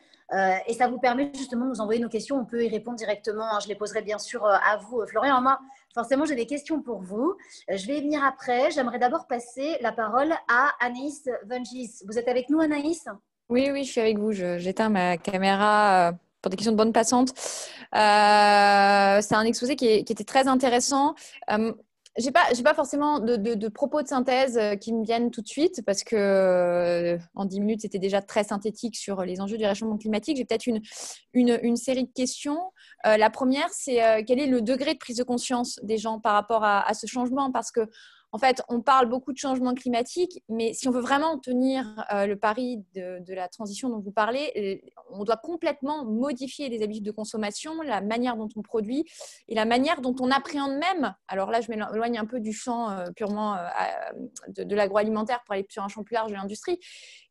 et ça vous permet justement de nous envoyer nos questions. On peut y répondre directement. Je les poserai bien sûr à vous, Florian. Moi, forcément, j'ai des questions pour vous. Je vais y venir après. J'aimerais d'abord passer la parole à Anaïs Vangis. Vous êtes avec nous, Anaïs ? Oui, je suis avec vous. J'éteins ma caméra pour des questions de bande passante. C'est un exposé qui était très intéressant. J'ai pas forcément de propos de synthèse qui me viennent tout de suite parce que en 10 minutes, c'était déjà très synthétique sur les enjeux du réchauffement climatique. J'ai peut-être une série de questions. La première, c'est quel est le degré de prise de conscience des gens par rapport à ce changement ? Parce que en fait, on parle beaucoup de changement climatique, mais si on veut vraiment tenir le pari de la transition dont vous parlez, on doit complètement modifier les habitudes de consommation, la manière dont on produit et la manière dont on appréhende même. Alors là, je m'éloigne un peu du champ purement de l'agroalimentaire pour aller sur un champ plus large de l'industrie.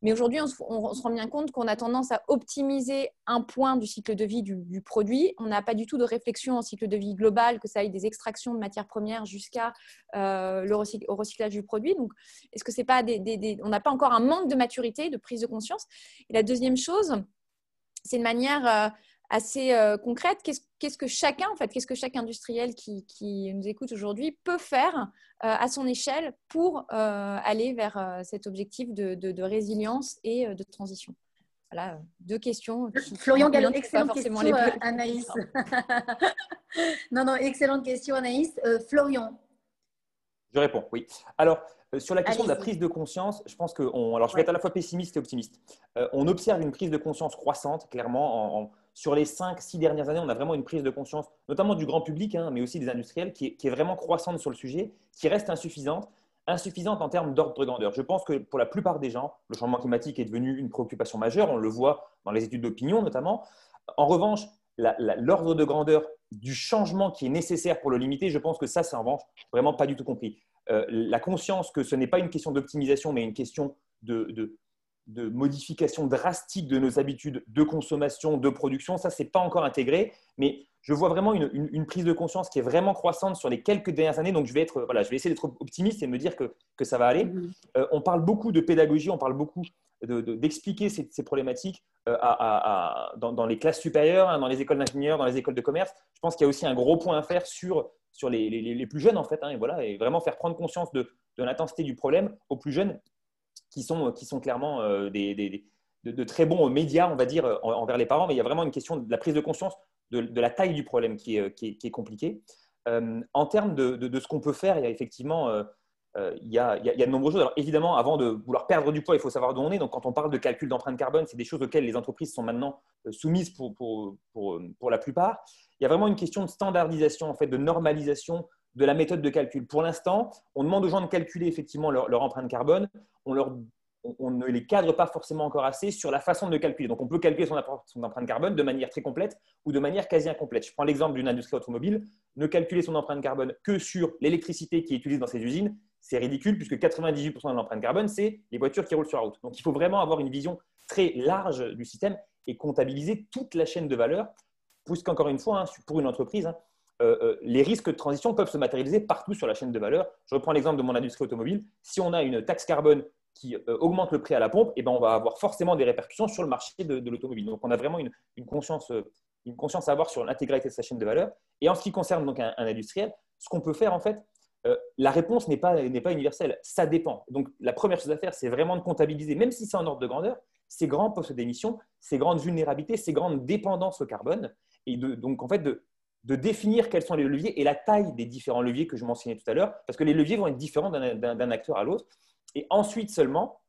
Mais aujourd'hui, on se rend bien compte qu'on a tendance à optimiser un point du cycle de vie du produit. On n'a pas du tout de réflexion en cycle de vie global, que ça aille des extractions de matières premières jusqu'à le recyclage au recyclage du produit. Donc, est-ce que c'est pas on n'a pas encore un manque de maturité, de prise de conscience? Et la deuxième chose, c'est une manière assez concrète. Qu'est-ce que chacun, en fait, qu'est-ce que chaque industriel qui nous écoute aujourd'hui peut faire à son échelle pour aller vers cet objectif de résilience et de transition? Voilà, deux questions. Florian Gallo, excellente question, Anaïs. Non, excellente question, Anaïs. Florian. Je réponds, oui. Alors, sur la question de la prise de conscience, je pense que alors je vais être à la fois pessimiste et optimiste. On observe une prise de conscience croissante, clairement. Sur les 5-6 dernières années, on a vraiment une prise de conscience, notamment du grand public, mais aussi des industriels, qui est vraiment croissante sur le sujet, qui reste insuffisante en termes d'ordre de grandeur. Je pense que pour la plupart des gens, le changement climatique est devenu une préoccupation majeure. On le voit dans les études d'opinion notamment. En revanche, l'ordre de grandeur du changement qui est nécessaire pour le limiter, je pense que ça, c'est en revanche vraiment pas du tout compris. La conscience que ce n'est pas une question d'optimisation, mais une question de modification drastique de nos habitudes de consommation, de production, ça, ce n'est pas encore intégré. Mais je vois vraiment une prise de conscience qui est vraiment croissante sur les quelques dernières années. Donc, je vais essayer d'être optimiste et me dire que ça va aller. On parle beaucoup de pédagogie, on parle beaucoup d'expliquer ces problématiques dans les classes supérieures, dans les écoles d'ingénieurs, dans les écoles de commerce. Je pense qu'il y a aussi un gros point à faire sur les plus jeunes, en fait, et vraiment faire prendre conscience de l'intensité du problème aux plus jeunes qui sont clairement de très bons médias, on va dire, envers les parents. Mais il y a vraiment une question de la prise de conscience de la taille du problème qui est compliquée. En termes de ce qu'on peut faire, il y a effectivement il y a de nombreuses choses. Alors évidemment, avant de vouloir perdre du poids, il faut savoir d'où on est. Donc, quand on parle de calcul d'empreinte carbone, c'est des choses auxquelles les entreprises sont maintenant soumises pour la plupart. Il y a vraiment une question de standardisation, en fait, de normalisation de la méthode de calcul. Pour l'instant, on demande aux gens de calculer effectivement leur empreinte carbone. On ne les cadre pas forcément encore assez sur la façon de calculer. Donc, on peut calculer son empreinte carbone de manière très complète ou de manière quasi incomplète. Je prends l'exemple d'une industrie automobile. Ne calculer son empreinte carbone que sur l'électricité qui est utilisée dans ses usines, c'est ridicule puisque 98% de l'empreinte carbone, c'est les voitures qui roulent sur la route. Donc, il faut vraiment avoir une vision très large du système et comptabiliser toute la chaîne de valeur, puisqu'encore une fois, pour une entreprise, les risques de transition peuvent se matérialiser partout sur la chaîne de valeur. Je reprends l'exemple de mon industrie automobile. Si on a une taxe carbone qui augmente le prix à la pompe, on va avoir forcément des répercussions sur le marché de l'automobile. Donc, on a vraiment une conscience à avoir sur l'intégralité de sa chaîne de valeur. Et en ce qui concerne donc un industriel, ce qu'on peut faire, en fait, la réponse n'est pas universelle. Ça dépend. Donc, la première chose à faire, c'est vraiment de comptabiliser, même si c'est en ordre de grandeur, ces grands postes d'émission, ces grandes vulnérabilités, ces grandes dépendances au carbone. Et donc, en fait, de définir quels sont les leviers et la taille des différents leviers que je mentionnais tout à l'heure, parce que les leviers vont être différents d'un acteur à l'autre. Et ensuite seulement,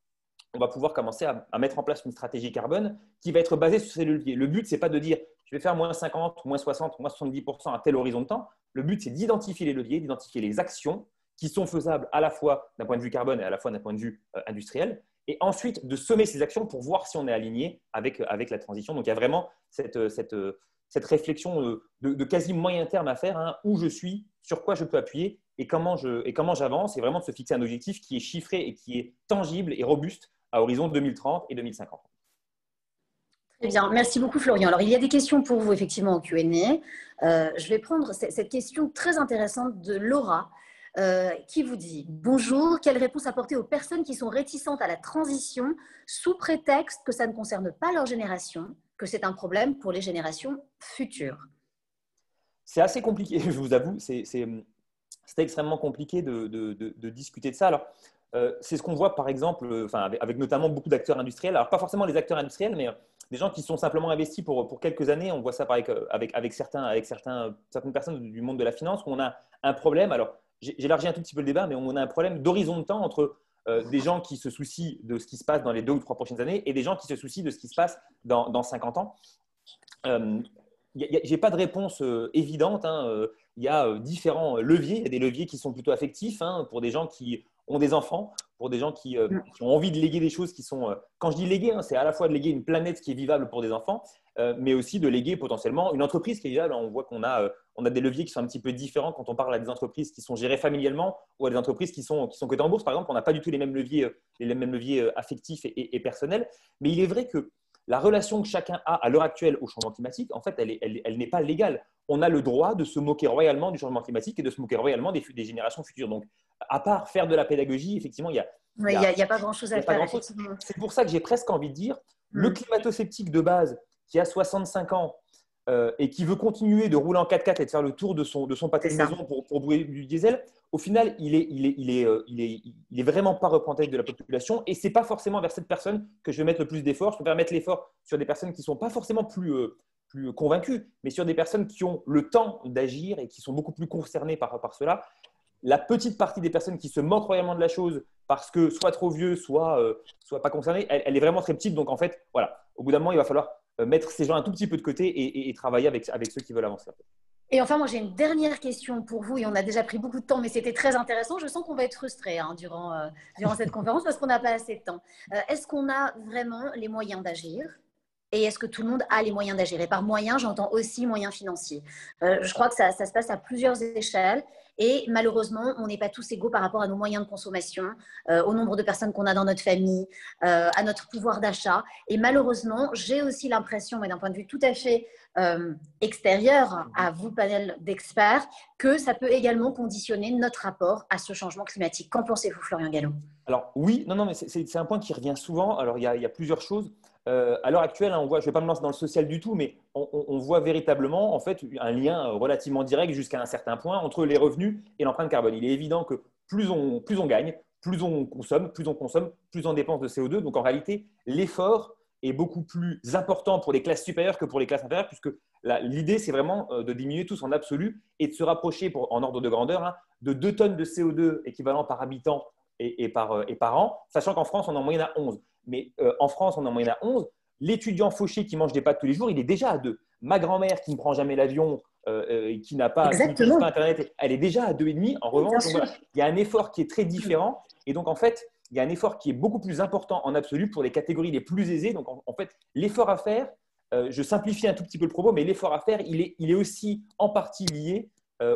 on va pouvoir commencer à mettre en place une stratégie carbone qui va être basée sur ces leviers. Le but, ce n'est pas de dire je vais faire moins 50, moins 60, moins 70% à tel horizon de temps. Le but, c'est d'identifier les leviers, d'identifier les actions qui sont faisables à la fois d'un point de vue carbone et à la fois d'un point de vue industriel. Et ensuite, de sommer ces actions pour voir si on est aligné avec la transition. Donc, il y a vraiment cette réflexion de quasi moyen terme à faire, où je suis, sur quoi je peux appuyer et comment j'avance, et vraiment de se fixer un objectif qui est chiffré et qui est tangible et robuste à horizon 2030 et 2050. Très bien, merci beaucoup Florian. Alors, il y a des questions pour vous effectivement au Q&A. Je vais prendre cette question très intéressante de Laura qui vous dit « Bonjour, quelle réponse apporter aux personnes qui sont réticentes à la transition sous prétexte que ça ne concerne pas leur génération, que c'est un problème pour les générations futures ?» C'est assez compliqué, je vous avoue. C'est extrêmement compliqué de discuter de ça. Alors, c'est ce qu'on voit par exemple avec notamment beaucoup d'acteurs industriels. Alors, pas forcément les acteurs industriels, mais des gens qui sont simplement investis pour quelques années. On voit ça avec certaines personnes du monde de la finance où on a un problème. Alors, j'élargis un tout petit peu le débat, mais on a un problème d'horizon de temps entre des gens qui se soucient de ce qui se passe dans les 2 ou 3 prochaines années et des gens qui se soucient de ce qui se passe dans 50 ans. Je n'ai pas de réponse évidente. Il y a différents leviers. Il y a des leviers qui sont plutôt affectifs pour des gens qui ont des enfants, pour des gens qui ont envie de léguer des choses qui sont… quand je dis léguer, c'est à la fois de léguer une planète qui est vivable pour des enfants, mais aussi de léguer potentiellement une entreprise qui est vivable. On voit qu'on a des leviers qui sont un petit peu différents quand on parle à des entreprises qui sont gérées familialement ou à des entreprises qui sont cotées en bourse. Par exemple, on n'a pas du tout les mêmes leviers affectifs et personnels. Mais il est vrai que la relation que chacun a à l'heure actuelle au changement climatique, en fait, elle n'est pas légale. On a le droit de se moquer royalement du changement climatique et de se moquer royalement des générations futures. Donc, à part faire de la pédagogie, effectivement, Oui, il n'y a pas grand-chose à faire, effectivement. C'est pour ça que j'ai presque envie de dire, le climato-sceptique de base qui a 65 ans et qui veut continuer de rouler en 4x4 et de faire le tour de son pâté de maison pour brûler du diesel, au final, il est vraiment pas représentatif de la population et c'est pas forcément vers cette personne que je vais mettre le plus d'efforts. Je préfère mettre l'effort sur des personnes qui sont pas forcément plus convaincues, mais sur des personnes qui ont le temps d'agir et qui sont beaucoup plus concernées par cela. La petite partie des personnes qui se moquent royalement de la chose parce que soit trop vieux, soit pas concernées, elle est vraiment très petite. Donc, en fait, voilà, au bout d'un moment, il va falloir mettre ces gens un tout petit peu de côté et travailler avec ceux qui veulent avancer. Et enfin, moi, j'ai une dernière question pour vous, et on a déjà pris beaucoup de temps, mais c'était très intéressant. Je sens qu'on va être frustrés durant cette conférence parce qu'on n'a pas assez de temps. Est-ce qu'on a vraiment les moyens d'agir? Et est-ce que tout le monde a les moyens d'agir? Et par moyens, j'entends aussi moyens financiers. Je crois que ça se passe à plusieurs échelles. Et malheureusement, on n'est pas tous égaux par rapport à nos moyens de consommation, au nombre de personnes qu'on a dans notre famille, à notre pouvoir d'achat. Et malheureusement, j'ai aussi l'impression, mais d'un point de vue tout à fait extérieur à vous, panel d'experts, que ça peut également conditionner notre rapport à ce changement climatique. Qu'en pensez-vous, Florian Gallo? Alors oui, non, mais c'est un point qui revient souvent. Alors il y a plusieurs choses. À l'heure actuelle, on voit, je ne vais pas me lancer dans le social du tout, mais on voit véritablement en fait un lien relativement direct jusqu'à un certain point entre les revenus et l'empreinte carbone. Il est évident que plus on gagne, plus on consomme, plus on dépense de CO2. Donc en réalité, l'effort est beaucoup plus important pour les classes supérieures que pour les classes inférieures, puisque l'idée, c'est vraiment de diminuer tous en absolu et de se rapprocher en ordre de grandeur de 2 tonnes de CO2 équivalent par habitant et par an, sachant qu'en France, on est en moyenne à 11. Mais en France, on est en moyenne à 11. L'étudiant fauché qui mange des pâtes tous les jours, il est déjà à 2. Ma grand-mère qui ne prend jamais l'avion et qui n'a pas Internet, elle est déjà à 2,5. En revanche, donc, voilà, il y a un effort qui est très différent. Et donc, en fait, il y a un effort qui est beaucoup plus important en absolu pour les catégories les plus aisées. Donc, en fait, l'effort à faire, je simplifie un tout petit peu le propos, mais l'effort à faire, il est aussi en partie lié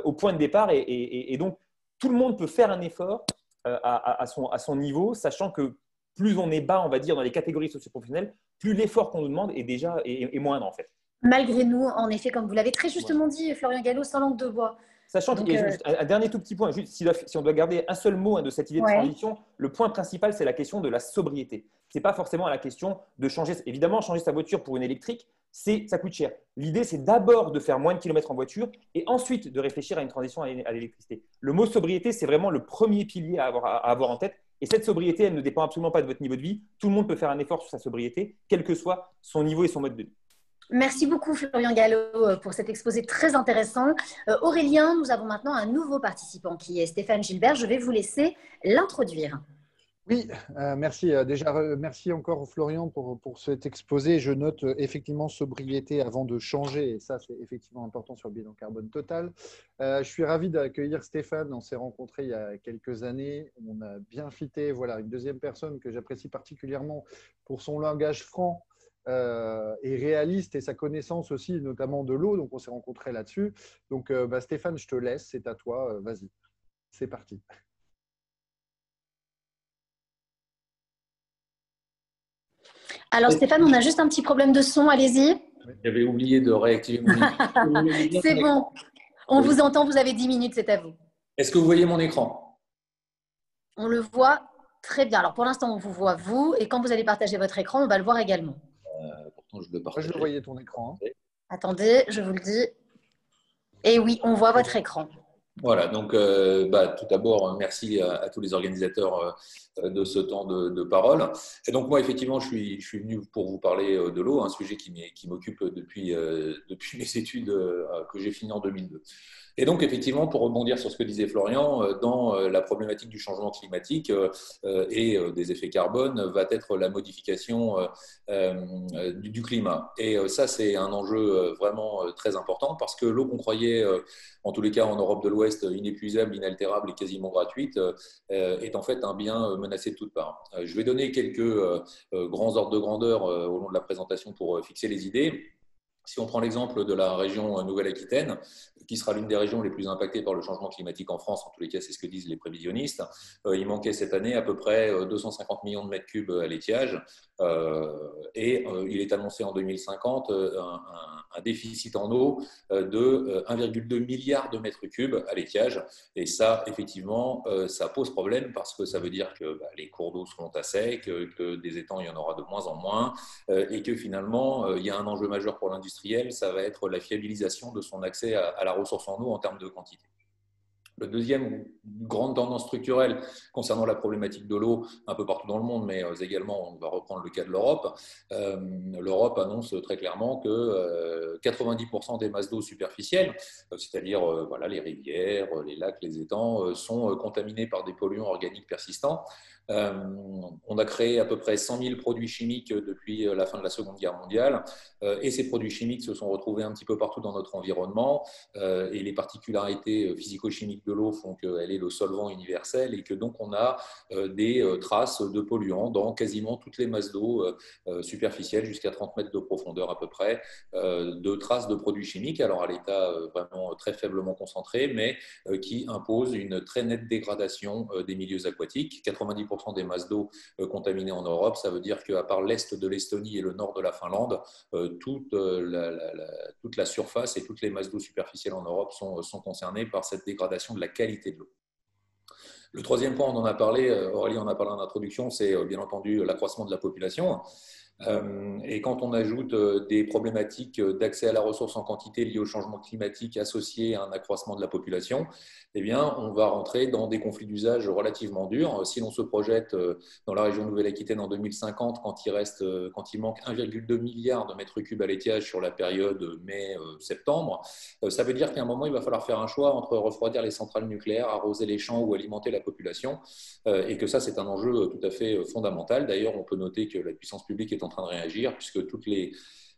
au point de départ. Et donc, tout le monde peut faire un effort à son niveau, sachant que plus on est bas, on va dire, dans les catégories socio-professionnelles, plus l'effort qu'on nous demande est moindre, en fait. Malgré nous, en effet, comme vous l'avez très justement dit, Florian Gallo, sans langue de bois. Sachant qu'il y a juste un dernier tout petit point, juste, si on doit garder un seul mot de cette idée de transition, le point principal, c'est la question de la sobriété. Ce n'est pas forcément la question de changer. Évidemment, changer sa voiture pour une électrique, ça coûte cher. L'idée, c'est d'abord de faire moins de kilomètres en voiture et ensuite de réfléchir à une transition à l'électricité. Le mot sobriété, c'est vraiment le premier pilier à avoir en tête. Et cette sobriété, elle ne dépend absolument pas de votre niveau de vie. Tout le monde peut faire un effort sur sa sobriété, quel que soit son niveau et son mode de vie. Merci beaucoup, Florian Gallo, pour cet exposé très intéressant. Aurélien, nous avons maintenant un nouveau participant qui est Stéphane Gilbert. Je vais vous laisser l'introduire. Oui, merci. Déjà, merci encore Florian pour cet exposé. Je note effectivement sobriété avant de changer, et ça, c'est effectivement important sur le bilan carbone total. Je suis ravi d'accueillir Stéphane. On s'est rencontrés il y a quelques années. On a bien fité. Voilà, une deuxième personne que j'apprécie particulièrement pour son langage franc et réaliste et sa connaissance aussi, notamment de l'eau. Donc, on s'est rencontrés là-dessus. Donc, Stéphane, je te laisse. C'est à toi. Vas-y. C'est parti. Alors Stéphane, on a juste un petit problème de son, allez-y. J'avais oublié de réactiver mon micro. C'est bon, on vous entend, vous avez 10 minutes, c'est à vous. Est-ce que vous voyez mon écran? On le voit très bien. Alors pour l'instant, on vous voit vous, et quand vous allez partager votre écran, on va le voir également. Pourtant, je le partage. Moi, je le voyais ton écran. Attendez, je vous le dis. Et oui, on voit votre écran. Voilà, donc tout d'abord, merci à tous les organisateurs de ce temps de parole. Et donc moi, effectivement, je suis venu pour vous parler de l'eau, un sujet qui m'occupe depuis mes études que j'ai finies en 2002. Et donc, effectivement, pour rebondir sur ce que disait Florian, dans la problématique du changement climatique et des effets carbone, va être la modification du climat. Et ça, c'est un enjeu vraiment très important parce que l'eau qu'on croyait, en tous les cas en Europe de l'Ouest, inépuisable, inaltérable et quasiment gratuite, est en fait un bien menacé de toutes parts. Je vais donner quelques grands ordres de grandeur au long de la présentation pour fixer les idées. Si on prend l'exemple de la région Nouvelle-Aquitaine, qui sera l'une des régions les plus impactées par le changement climatique en France, en tous les cas, c'est ce que disent les prévisionnistes, il manquait cette année à peu près 250 millions de mètres cubes à l'étiage, et il est annoncé en 2050 un déficit en eau de 1,2 milliard de mètres cubes à l'étiage. Et ça, effectivement, ça pose problème parce que ça veut dire que les cours d'eau seront à sec, que des étangs, il y en aura de moins en moins, et que finalement, il y a un enjeu majeur pour l'industrie, ça va être la fiabilisation de son accès à la ressource en eau en termes de quantité. La deuxième grande tendance structurelle concernant la problématique de l'eau un peu partout dans le monde, mais également, on va reprendre le cas de l'Europe. L'Europe annonce très clairement que 90% des masses d'eau superficielles, c'est-à-dire voilà, les rivières, les lacs, les étangs, sont contaminés par des polluants organiques persistants. On a créé à peu près 100 000 produits chimiques depuis la fin de la Seconde Guerre mondiale, et ces produits chimiques se sont retrouvés un petit peu partout dans notre environnement, et les particularités physico-chimiques de l'eau font qu'elle est le solvant universel, et que donc on a des traces de polluants dans quasiment toutes les masses d'eau superficielles, jusqu'à 30 mètres de profondeur à peu près, de traces de produits chimiques, alors à l'état vraiment très faiblement concentré, mais qui imposent une très nette dégradation des milieux aquatiques. 90% des masses d'eau contaminées en Europe, ça veut dire qu'à part l'est de l'Estonie et le nord de la Finlande, toute la surface et toutes les masses d'eau superficielles en Europe sont concernées par cette dégradation de la qualité de l'eau. Le troisième point, on en a parlé, Aurélie en a parlé en introduction, c'est bien entendu l'accroissement de la population. Et quand on ajoute des problématiques d'accès à la ressource en quantité liées au changement climatique associées à un accroissement de la population, eh bien, on va rentrer dans des conflits d'usage relativement durs. Si l'on se projette dans la région Nouvelle-Aquitaine en 2050, quand il manque 1,2 milliard de mètres cubes à l'étiage sur la période mai-septembre, ça veut dire qu'à un moment, il va falloir faire un choix entre refroidir les centrales nucléaires, arroser les champs ou alimenter la population, et que ça, c'est un enjeu tout à fait fondamental. D'ailleurs, on peut noter que la puissance publique est en train de réagir, puisque toutes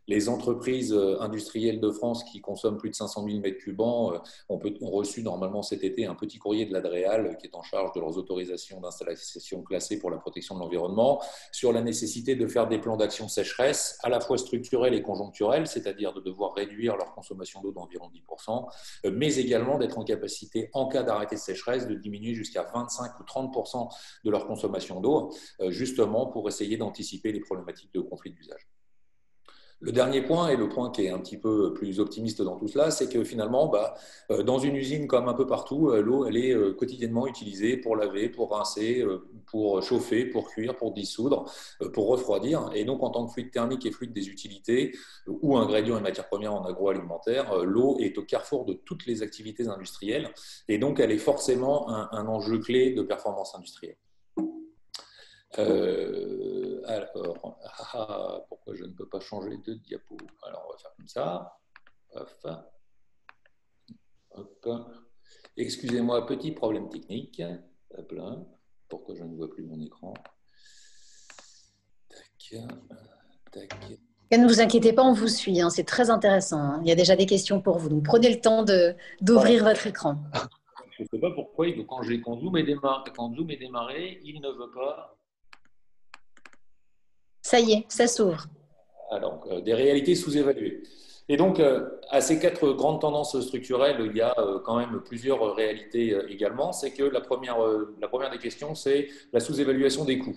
les entreprises industrielles de France qui consomment plus de 500 000 mètres cubes ont reçu normalement cet été un petit courrier de l'Adréal, qui est en charge de leurs autorisations d'installation classées pour la protection de l'environnement, sur la nécessité de faire des plans d'action sécheresse, à la fois structurels et conjoncturels, c'est-à-dire de devoir réduire leur consommation d'eau d'environ 10%, mais également d'être en capacité, en cas d'arrêté de sécheresse, de diminuer jusqu'à 25 ou 30% de leur consommation d'eau, justement pour essayer d'anticiper les problématiques de conflit d'usage. Le dernier point, et le point qui est un petit peu plus optimiste dans tout cela, c'est que finalement, dans une usine comme un peu partout, l'eau, elle est quotidiennement utilisée pour laver, pour rincer, pour chauffer, pour cuire, pour dissoudre, pour refroidir. Et donc, en tant que fluide thermique et fluide des utilités, ou ingrédient et matière première en agroalimentaire, l'eau est au carrefour de toutes les activités industrielles. Et donc, elle est forcément un enjeu clé de performance industrielle. Alors, pourquoi je ne peux pas changer de diapo? Alors, on va faire comme ça. Hop. Excusez-moi, petit problème technique. Hop là. Pourquoi je ne vois plus mon écran? Tac. Et ne vous inquiétez pas, on vous suit. Hein, c'est très intéressant. Hein. Il y a déjà des questions pour vous. Donc, prenez le temps d'ouvrir votre écran. Je ne sais pas pourquoi, quand Zoom est démarré, il ne veut pas. Ça y est, ça s'ouvre. Alors, des réalités sous-évaluées. Et donc, à ces quatre grandes tendances structurelles, il y a quand même plusieurs réalités également. C'est que la première des questions, c'est la sous-évaluation des coûts.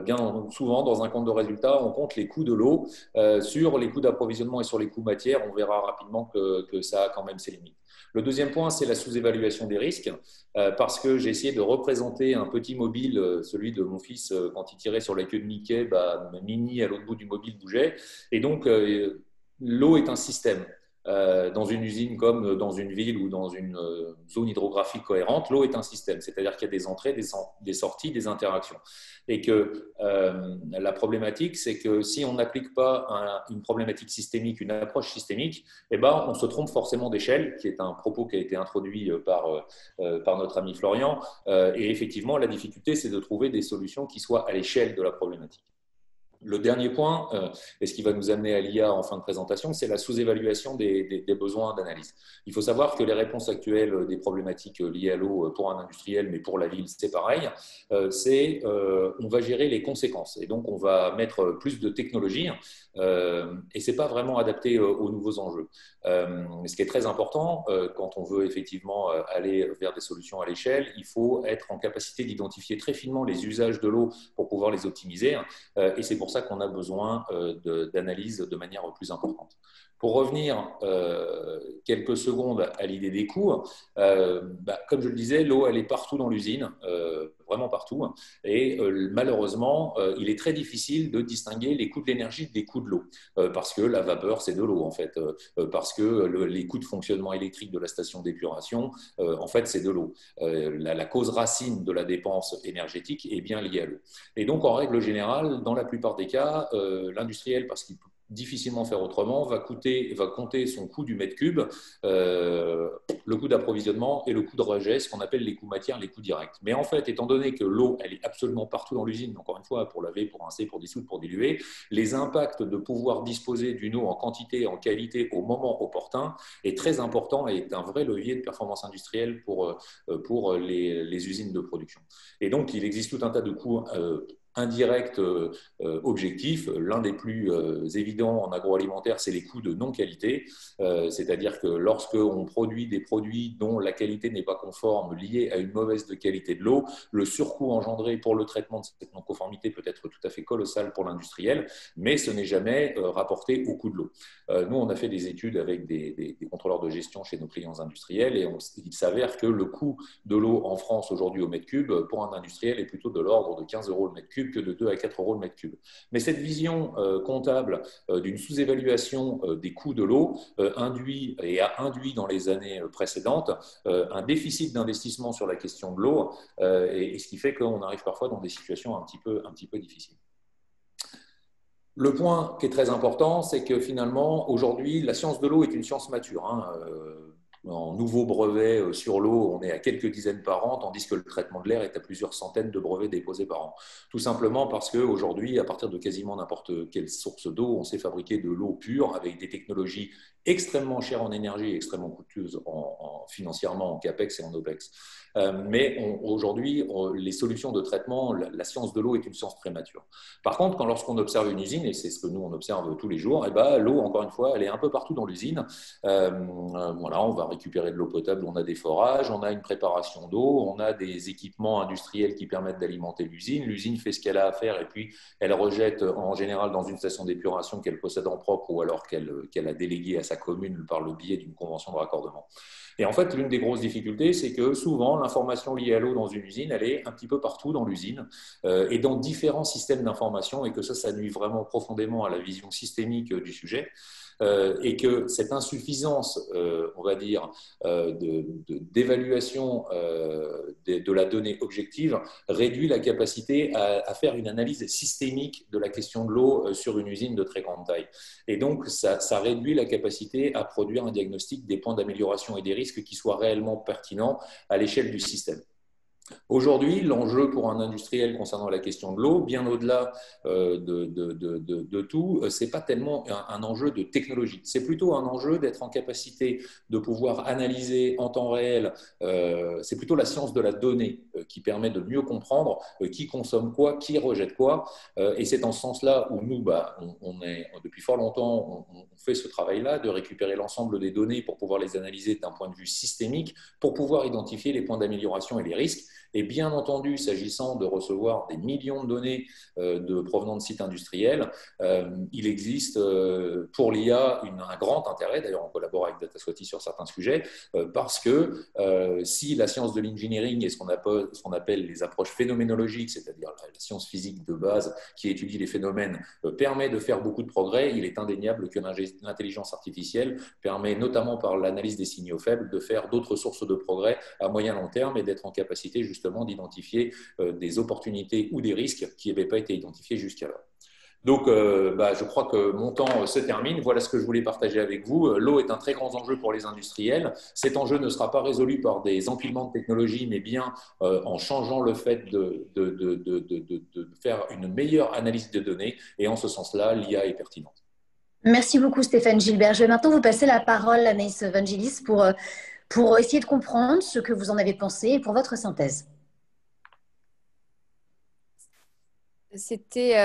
Bien souvent, dans un compte de résultats, on compte les coûts de l'eau. Sur les coûts d'approvisionnement et sur les coûts matières, on verra rapidement que ça a quand même ses limites. Le deuxième point, c'est la sous-évaluation des risques, parce que j'ai essayé de représenter un petit mobile, celui de mon fils, quand il tirait sur la queue de Mickey, Minnie à l'autre bout du mobile bougeait. Et donc, l'eau est un système. Dans une usine comme dans une ville ou dans une zone hydrographique cohérente, l'eau est un système, c'est-à-dire qu'il y a des entrées, des sorties, des interactions. Et que la problématique, c'est que si on n'applique pas une problématique systémique, une approche systémique, on se trompe forcément d'échelle, qui est un propos qui a été introduit par notre ami Florian. Et effectivement, la difficulté, c'est de trouver des solutions qui soient à l'échelle de la problématique. Le dernier point, et ce qui va nous amener à l'IA en fin de présentation, c'est la sous-évaluation des besoins d'analyse. Il faut savoir que les réponses actuelles des problématiques liées à l'eau pour un industriel, mais pour la ville, c'est pareil, on va gérer les conséquences. Et donc, on va mettre plus de technologie et ce n'est pas vraiment adapté aux nouveaux enjeux. Ce qui est très important, quand on veut effectivement aller vers des solutions à l'échelle, il faut être en capacité d'identifier très finement les usages de l'eau pour pouvoir les optimiser. Et c'est pour ça qu'on a besoin d'analyse de manière plus importante. Pour revenir quelques secondes à l'idée des coûts, comme je le disais, l'eau, elle est partout dans l'usine, vraiment partout. Et malheureusement, il est très difficile de distinguer les coûts de l'énergie des coûts de l'eau, parce que la vapeur, c'est de l'eau, en fait, parce que les coûts de fonctionnement électrique de la station d'épuration, en fait, c'est de l'eau. La cause racine de la dépense énergétique est bien liée à l'eau. Et donc, en règle générale, dans la plupart des cas, l'industriel, parce qu'il peut difficilement faire autrement, va compter son coût du mètre cube, le coût d'approvisionnement et le coût de rejet, ce qu'on appelle les coûts matières, les coûts directs. Mais en fait, étant donné que l'eau, elle est absolument partout dans l'usine, encore une fois, pour laver, pour rincer, pour dissoudre, pour diluer, les impacts de pouvoir disposer d'une eau en quantité et en qualité au moment opportun est très important et est un vrai levier de performance industrielle pour les usines de production. Et donc, il existe tout un tas de coûts indirect objectif. L'un des plus évidents en agroalimentaire, c'est les coûts de non-qualité. C'est-à-dire que lorsqu'on produit des produits dont la qualité n'est pas conforme liée à une mauvaise qualité de l'eau, le surcoût engendré pour le traitement de cette non-conformité peut être tout à fait colossal pour l'industriel, mais ce n'est jamais rapporté au coût de l'eau. Nous, on a fait des études avec des contrôleurs de gestion chez nos clients industriels et il s'avère que le coût de l'eau en France aujourd'hui au mètre cube pour un industriel est plutôt de l'ordre de 15 € le mètre cube que de 2 à 4 € le mètre cube. Mais cette vision comptable d'une sous-évaluation des coûts de l'eau a induit dans les années précédentes un déficit d'investissement sur la question de l'eau et ce qui fait qu'on arrive parfois dans des situations un petit peu difficiles. Le point qui est très important, c'est que finalement, aujourd'hui, la science de l'eau est une science mature. En nouveaux brevets sur l'eau, on est à quelques dizaines par an, tandis que le traitement de l'air est à plusieurs centaines de brevets déposés par an. Tout simplement parce qu'aujourd'hui, à partir de quasiment n'importe quelle source d'eau, on sait fabriquer de l'eau pure avec des technologies extrêmement chères en énergie et extrêmement coûteuses financièrement en CAPEX et en OPEX. Mais aujourd'hui, les solutions de traitement, la science de l'eau est une science prémature. Par contre, lorsqu'on observe une usine, et c'est ce que nous on observe tous les jours, l'eau, encore une fois, elle est un peu partout dans l'usine. Voilà, on va récupérer de l'eau potable, on a des forages, on a une préparation d'eau, on a des équipements industriels qui permettent d'alimenter l'usine. L'usine fait ce qu'elle a à faire et puis elle rejette en général dans une station d'épuration qu'elle possède en propre ou alors qu'elle a déléguée à sa commune par le biais d'une convention de raccordement. Et en fait, l'une des grosses difficultés, c'est que souvent, l'information liée à l'eau dans une usine, elle est un petit peu partout dans l'usine et dans différents systèmes d'information et que ça nuit vraiment profondément à la vision systémique du sujet. Et que cette insuffisance, on va dire, d'évaluation de la donnée objective réduit la capacité à faire une analyse systémique de la question de l'eau sur une usine de très grande taille. Et donc, ça réduit la capacité à produire un diagnostic des points d'amélioration et des risques qui soient réellement pertinents à l'échelle du système. Aujourd'hui, l'enjeu pour un industriel concernant la question de l'eau, bien au-delà de tout, ce n'est pas tellement un enjeu de technologie. C'est plutôt un enjeu d'être en capacité de pouvoir analyser en temps réel. C'est plutôt la science de la donnée qui permet de mieux comprendre qui consomme quoi, qui rejette quoi. Et c'est en ce sens-là où nous, depuis fort longtemps, on fait ce travail-là de récupérer l'ensemble des données pour pouvoir les analyser d'un point de vue systémique, pour pouvoir identifier les points d'amélioration et les risques. Et bien entendu, s'agissant de recevoir des millions de données provenant de sites industriels, il existe pour l'IA un grand intérêt, d'ailleurs on collabore avec Dataswati sur certains sujets, parce que si la science de l'engineering et ce qu'on appelle les approches phénoménologiques, c'est-à-dire la science physique de base qui étudie les phénomènes, permet de faire beaucoup de progrès, il est indéniable que l'intelligence artificielle permet, notamment par l'analyse des signaux faibles, de faire d'autres sources de progrès à moyen long terme et d'être en capacité justement d'identifier des opportunités ou des risques qui n'avaient pas été identifiés jusqu'alors. Donc, je crois que mon temps se termine. Voilà ce que je voulais partager avec vous. L'eau est un très grand enjeu pour les industriels. Cet enjeu ne sera pas résolu par des empilements de technologies, mais bien en changeant le fait de faire une meilleure analyse de données. Et en ce sens-là, l'IA est pertinente. Merci beaucoup Stéphane Gilbert. Je vais maintenant vous passer la parole, Anaïs Vangelis, pour essayer de comprendre ce que vous en avez pensé et pour votre synthèse. C'était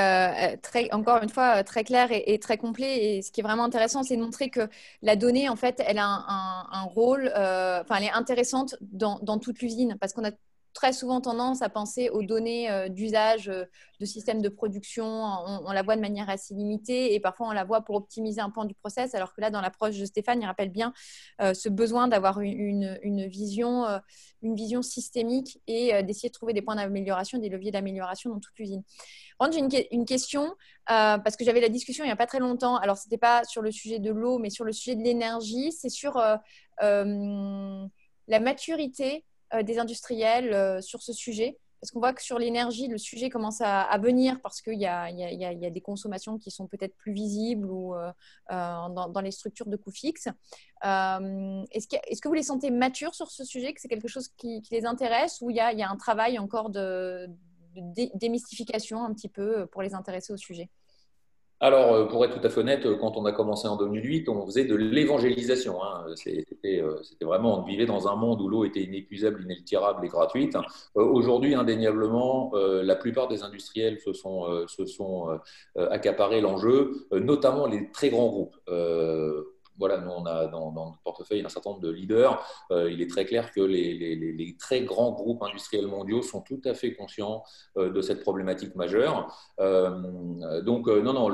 encore une fois très clair et très complet. Et ce qui est vraiment intéressant, c'est de montrer que la donnée, en fait, elle a un rôle, elle est intéressante dans toute l'usine parce qu'on a très souvent tendance à penser aux données d'usage de systèmes de production. On la voit de manière assez limitée et parfois on la voit pour optimiser un pan du process, alors que là, dans l'approche de Stéphane, il rappelle bien ce besoin d'avoir une vision systémique et d'essayer de trouver des points d'amélioration, des leviers d'amélioration dans toute l'usine. J'ai une question parce que j'avais la discussion il n'y a pas très longtemps. Alors, ce n'était pas sur le sujet de l'eau, mais sur le sujet de l'énergie. C'est sur la maturité des industriels sur ce sujet. Parce qu'on voit que sur l'énergie, le sujet commence à venir parce qu'il y a des consommations qui sont peut-être plus visibles ou dans les structures de coûts fixes. Est-ce que vous les sentez matures sur ce sujet, que c'est quelque chose qui les intéresse ou il y a un travail encore de démystification un petit peu pour les intéresser au sujet? Alors, pour être tout à fait honnête, quand on a commencé en 2008, on faisait de l'évangélisation. C'était vraiment, on vivait dans un monde où l'eau était inépuisable, inétirable et gratuite. Aujourd'hui, indéniablement, la plupart des industriels se sont accaparés l'enjeu, notamment les très grands groupes. Voilà, nous, on a dans notre portefeuille un certain nombre de leaders. Il est très clair que les très grands groupes industriels mondiaux sont tout à fait conscients de cette problématique majeure. Non,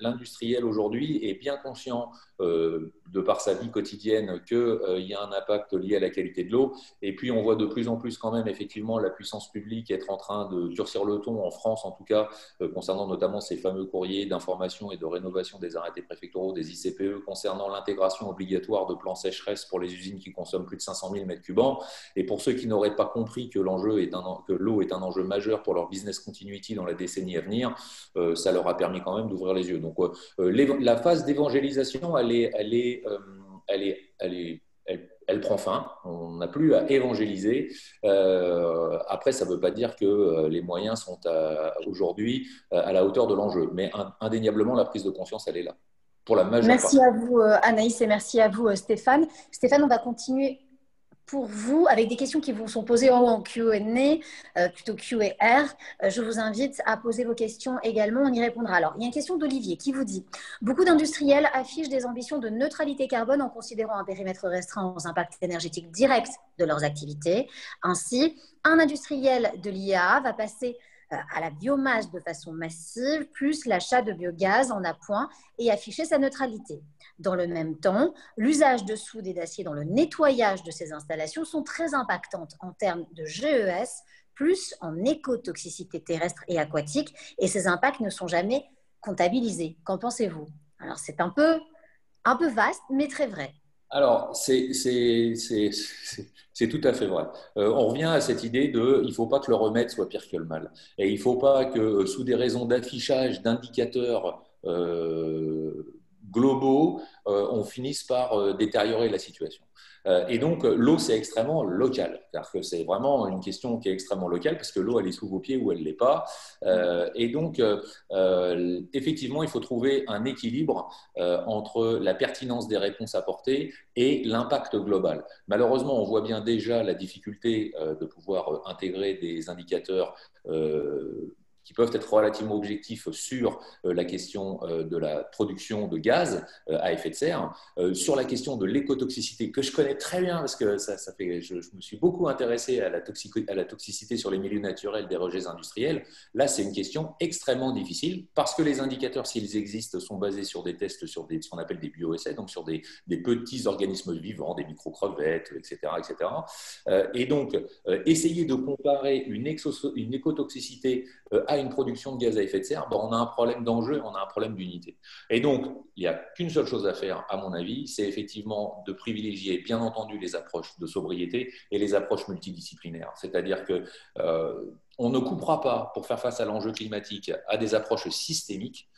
l'industriel aujourd'hui est bien conscient, de par sa vie quotidienne, qu'il y a un impact lié à la qualité de l'eau. Et puis, on voit de plus en plus quand même, effectivement, la puissance publique être en train de durcir le ton, en France en tout cas, concernant notamment ces fameux courriers d'information et de rénovation des arrêtés préfectoraux, des ICPE, concernant l'intégration obligatoire de plans sécheresse pour les usines qui consomment plus de 500 000 m3. Et pour ceux qui n'auraient pas compris que l'eau est un enjeu majeur pour leur business continuity dans la décennie à venir, ça leur a permis quand même d'ouvrir les yeux. Donc, la phase d'évangélisation, elle prend fin. On n'a plus à évangéliser. Après, ça ne veut pas dire que les moyens sont aujourd'hui à la hauteur de l'enjeu. Mais indéniablement, la prise de conscience, elle est là. Pour la majeure Merci partie. à vous, Anaïs, et merci à vous, Stéphane. Stéphane, on va continuer pour vous avec des questions qui vous sont posées en Q&A, plutôt Q&R. Je vous invite à poser vos questions également, on y répondra. Alors, il y a une question d'Olivier qui vous dit « Beaucoup d'industriels affichent des ambitions de neutralité carbone en considérant un périmètre restreint aux impacts énergétiques directs de leurs activités. Ainsi, un industriel de l'IA va passer à la biomasse de façon massive, plus l'achat de biogaz en appoint et afficher sa neutralité. Dans le même temps, l'usage de soude et d'acier dans le nettoyage de ces installations sont très impactantes en termes de GES, plus en écotoxicité terrestre et aquatique, et ces impacts ne sont jamais comptabilisés. Qu'en pensez-vous? Alors, c'est un peu vaste, mais très vrai. Alors, c'est tout à fait vrai. On revient à cette idée de il ne faut pas que le remède soit pire que le mal. Et il ne faut pas que, sous des raisons d'affichage, d'indicateurs globaux, on finisse par détériorer la situation. Et donc, l'eau, c'est extrêmement local. C'est-à-dire que c'est vraiment une question qui est extrêmement locale parce que l'eau, elle est sous vos pieds ou elle ne l'est pas. Et donc, effectivement, il faut trouver un équilibre entre la pertinence des réponses apportées et l'impact global. Malheureusement, on voit bien déjà la difficulté de pouvoir intégrer des indicateurs qui peuvent être relativement objectifs sur la question de la production de gaz à effet de serre, sur la question de l'écotoxicité, que je connais très bien parce que je me suis beaucoup intéressé à la toxicité sur les milieux naturels des rejets industriels. Là, c'est une question extrêmement difficile parce que les indicateurs, s'ils existent, sont basés sur des tests sur ce qu'on appelle des bioessais, donc sur des petits organismes vivants, des micro-crevettes, etc. Et donc, essayer de comparer une écotoxicité à une production de gaz à effet de serre, on a un problème d'enjeu, on a un problème d'unité. Et donc, il n'y a qu'une seule chose à faire, à mon avis, c'est effectivement de privilégier, bien entendu, les approches de sobriété et les approches multidisciplinaires. C'est-à-dire que on ne coupera pas, pour faire face à l'enjeu climatique, à des approches systémiques.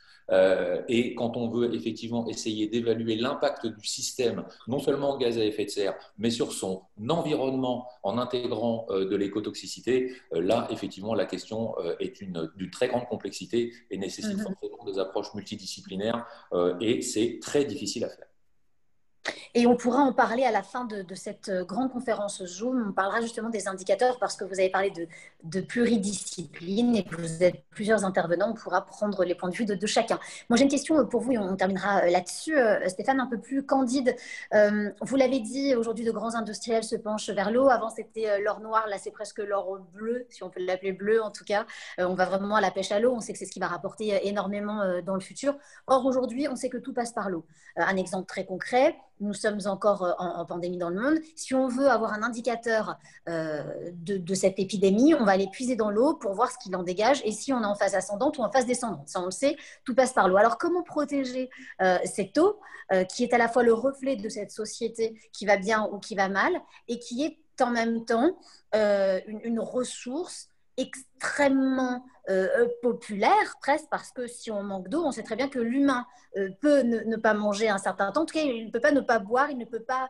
Et quand on veut effectivement essayer d'évaluer l'impact du système, non seulement en gaz à effet de serre, mais sur son environnement en intégrant de l'écotoxicité, là, effectivement, la question est d'une très grande complexité et nécessite forcément des approches multidisciplinaires et c'est très difficile à faire. Et on pourra en parler à la fin de cette grande conférence Zoom. On parlera justement des indicateurs parce que vous avez parlé de pluridiscipline et que vous êtes plusieurs intervenants. On pourra prendre les points de vue de chacun. Moi, j'ai une question pour vous et on terminera là-dessus. Stéphane, un peu plus candide. Vous l'avez dit, aujourd'hui, de grands industriels se penchent vers l'eau. Avant, c'était l'or noir. Là, c'est presque l'or bleu, si on peut l'appeler bleu en tout cas. On va vraiment à la pêche à l'eau. On sait que c'est ce qui va rapporter énormément dans le futur. Or, aujourd'hui, on sait que tout passe par l'eau. Un exemple très concret. Nous sommes encore en pandémie dans le monde. Si on veut avoir un indicateur de cette épidémie, on va aller puiser dans l'eau pour voir ce qu'il en dégage et si on est en phase ascendante ou en phase descendante. Ça, on le sait, tout passe par l'eau. Alors, comment protéger cette eau qui est à la fois le reflet de cette société qui va bien ou qui va mal et qui est en même temps une ressource extrêmement populaire presque parce que si on manque d'eau, on sait très bien que l'humain peut ne pas manger un certain temps. En tout cas, il ne peut pas ne pas boire, il ne peut pas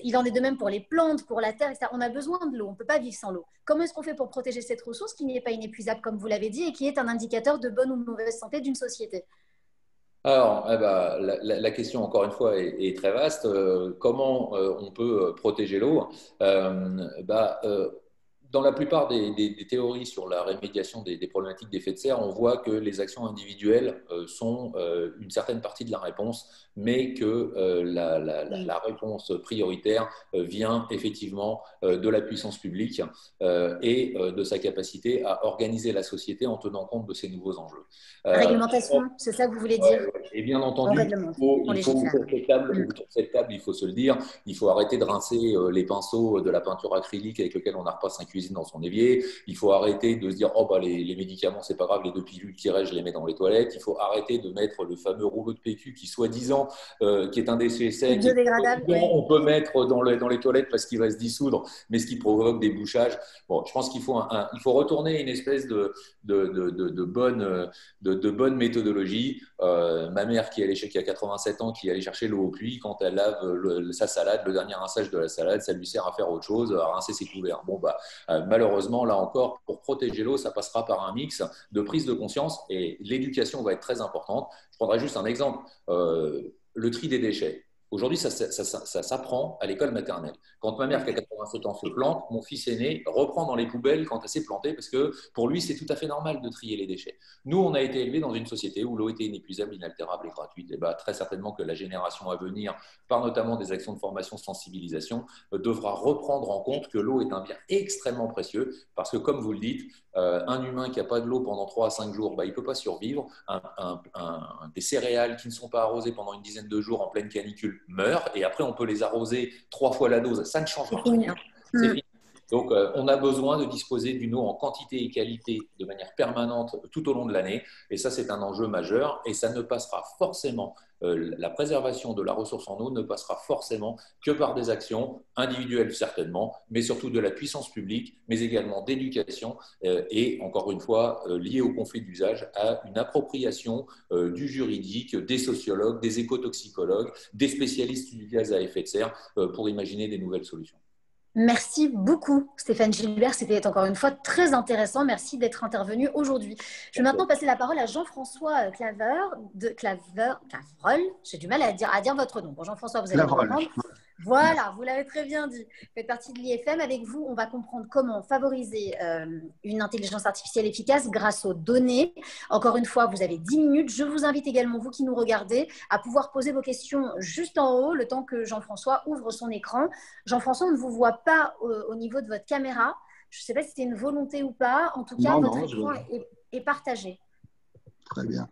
il en est de même pour les plantes, pour la terre, etc. On a besoin de l'eau, on ne peut pas vivre sans l'eau. Comment est-ce qu'on fait pour protéger cette ressource qui n'est pas inépuisable, comme vous l'avez dit, et qui est un indicateur de bonne ou de mauvaise santé d'une société? Alors, la question, encore une fois, est très vaste. Comment on peut protéger l'eau? Dans la plupart des théories sur la rémédiation des problématiques d'effet de serre, on voit que les actions individuelles sont une certaine partie de la réponse, mais que la réponse prioritaire vient effectivement de la puissance publique et de sa capacité à organiser la société en tenant compte de ces nouveaux enjeux. Réglementation, c'est ça que vous voulez dire? Et bien entendu, autour de cette table, il faut se le dire, il faut arrêter de rincer les pinceaux de la peinture acrylique avec lequel on repasse sa cuisine dans son évier. Il faut arrêter de se dire oh les médicaments c'est pas grave, les 2 pilules qui restent je les mets dans les toilettes. Il faut arrêter de mettre le fameux rouleau de PQ qui soi-disant qui est un déchet sec, on peut mettre dans les toilettes parce qu'il va se dissoudre, mais ce qui provoque des bouchages. Bon, je pense qu'il faut retourner une espèce de bonne méthodologie. Ma mère qui a 87 ans, qui allait chercher l'eau au puits, quand elle lave sa salade, le dernier rinçage de la salade, ça lui sert à faire autre chose, à rincer ses couverts. Bon, malheureusement, là encore, pour protéger l'eau, ça passera par un mix de prise de conscience et l'éducation va être très importante. Je prendrai juste un exemple, le tri des déchets. Aujourd'hui, ça s'apprend à l'école maternelle. Quand ma mère qui a 87 ans se plante, mon fils aîné reprend dans les poubelles quand elle s'est plantée parce que pour lui, c'est tout à fait normal de trier les déchets. Nous, on a été élevés dans une société où l'eau était inépuisable, inaltérable et gratuite. Et très certainement que la génération à venir, par notamment des actions de formation, sensibilisation, devra reprendre en compte que l'eau est un bien extrêmement précieux parce que, comme vous le dites, un humain qui n'a pas de l'eau pendant 3 à 5 jours, il ne peut pas survivre. Des céréales qui ne sont pas arrosées pendant une dizaine de jours en pleine canicule meurent et après on peut les arroser 3 fois la dose, ça ne change rien. C'est fini. Donc on a besoin de disposer d'une eau en quantité et qualité de manière permanente tout au long de l'année et ça c'est un enjeu majeur et ça ne passera forcément, la préservation de la ressource en eau ne passera forcément que par des actions individuelles certainement, mais surtout de la puissance publique, mais également d'éducation et encore une fois lié au conflit d'usage à une appropriation du juridique, des sociologues, des écotoxicologues, des spécialistes du gaz à effet de serre pour imaginer des nouvelles solutions. Merci beaucoup Stéphane Gilbert, c'était encore une fois très intéressant. Merci d'être intervenu aujourd'hui. Je vais maintenant passer la parole à Jean-François Clavreul. J'ai du mal à dire votre nom. Bon, Jean-François, vous allez comprendre. Voilà, vous l'avez très bien dit. Vous faites partie de l'IFM. Avec vous, on va comprendre comment favoriser une intelligence artificielle efficace grâce aux données. Encore une fois, vous avez 10 minutes. Je vous invite également, vous qui nous regardez, à pouvoir poser vos questions juste en haut, le temps que Jean-François ouvre son écran. Jean-François, on ne vous voit pas au niveau de votre caméra. Je ne sais pas si c'était une volonté ou pas. En tout cas, votre écran est partagé. Très bien.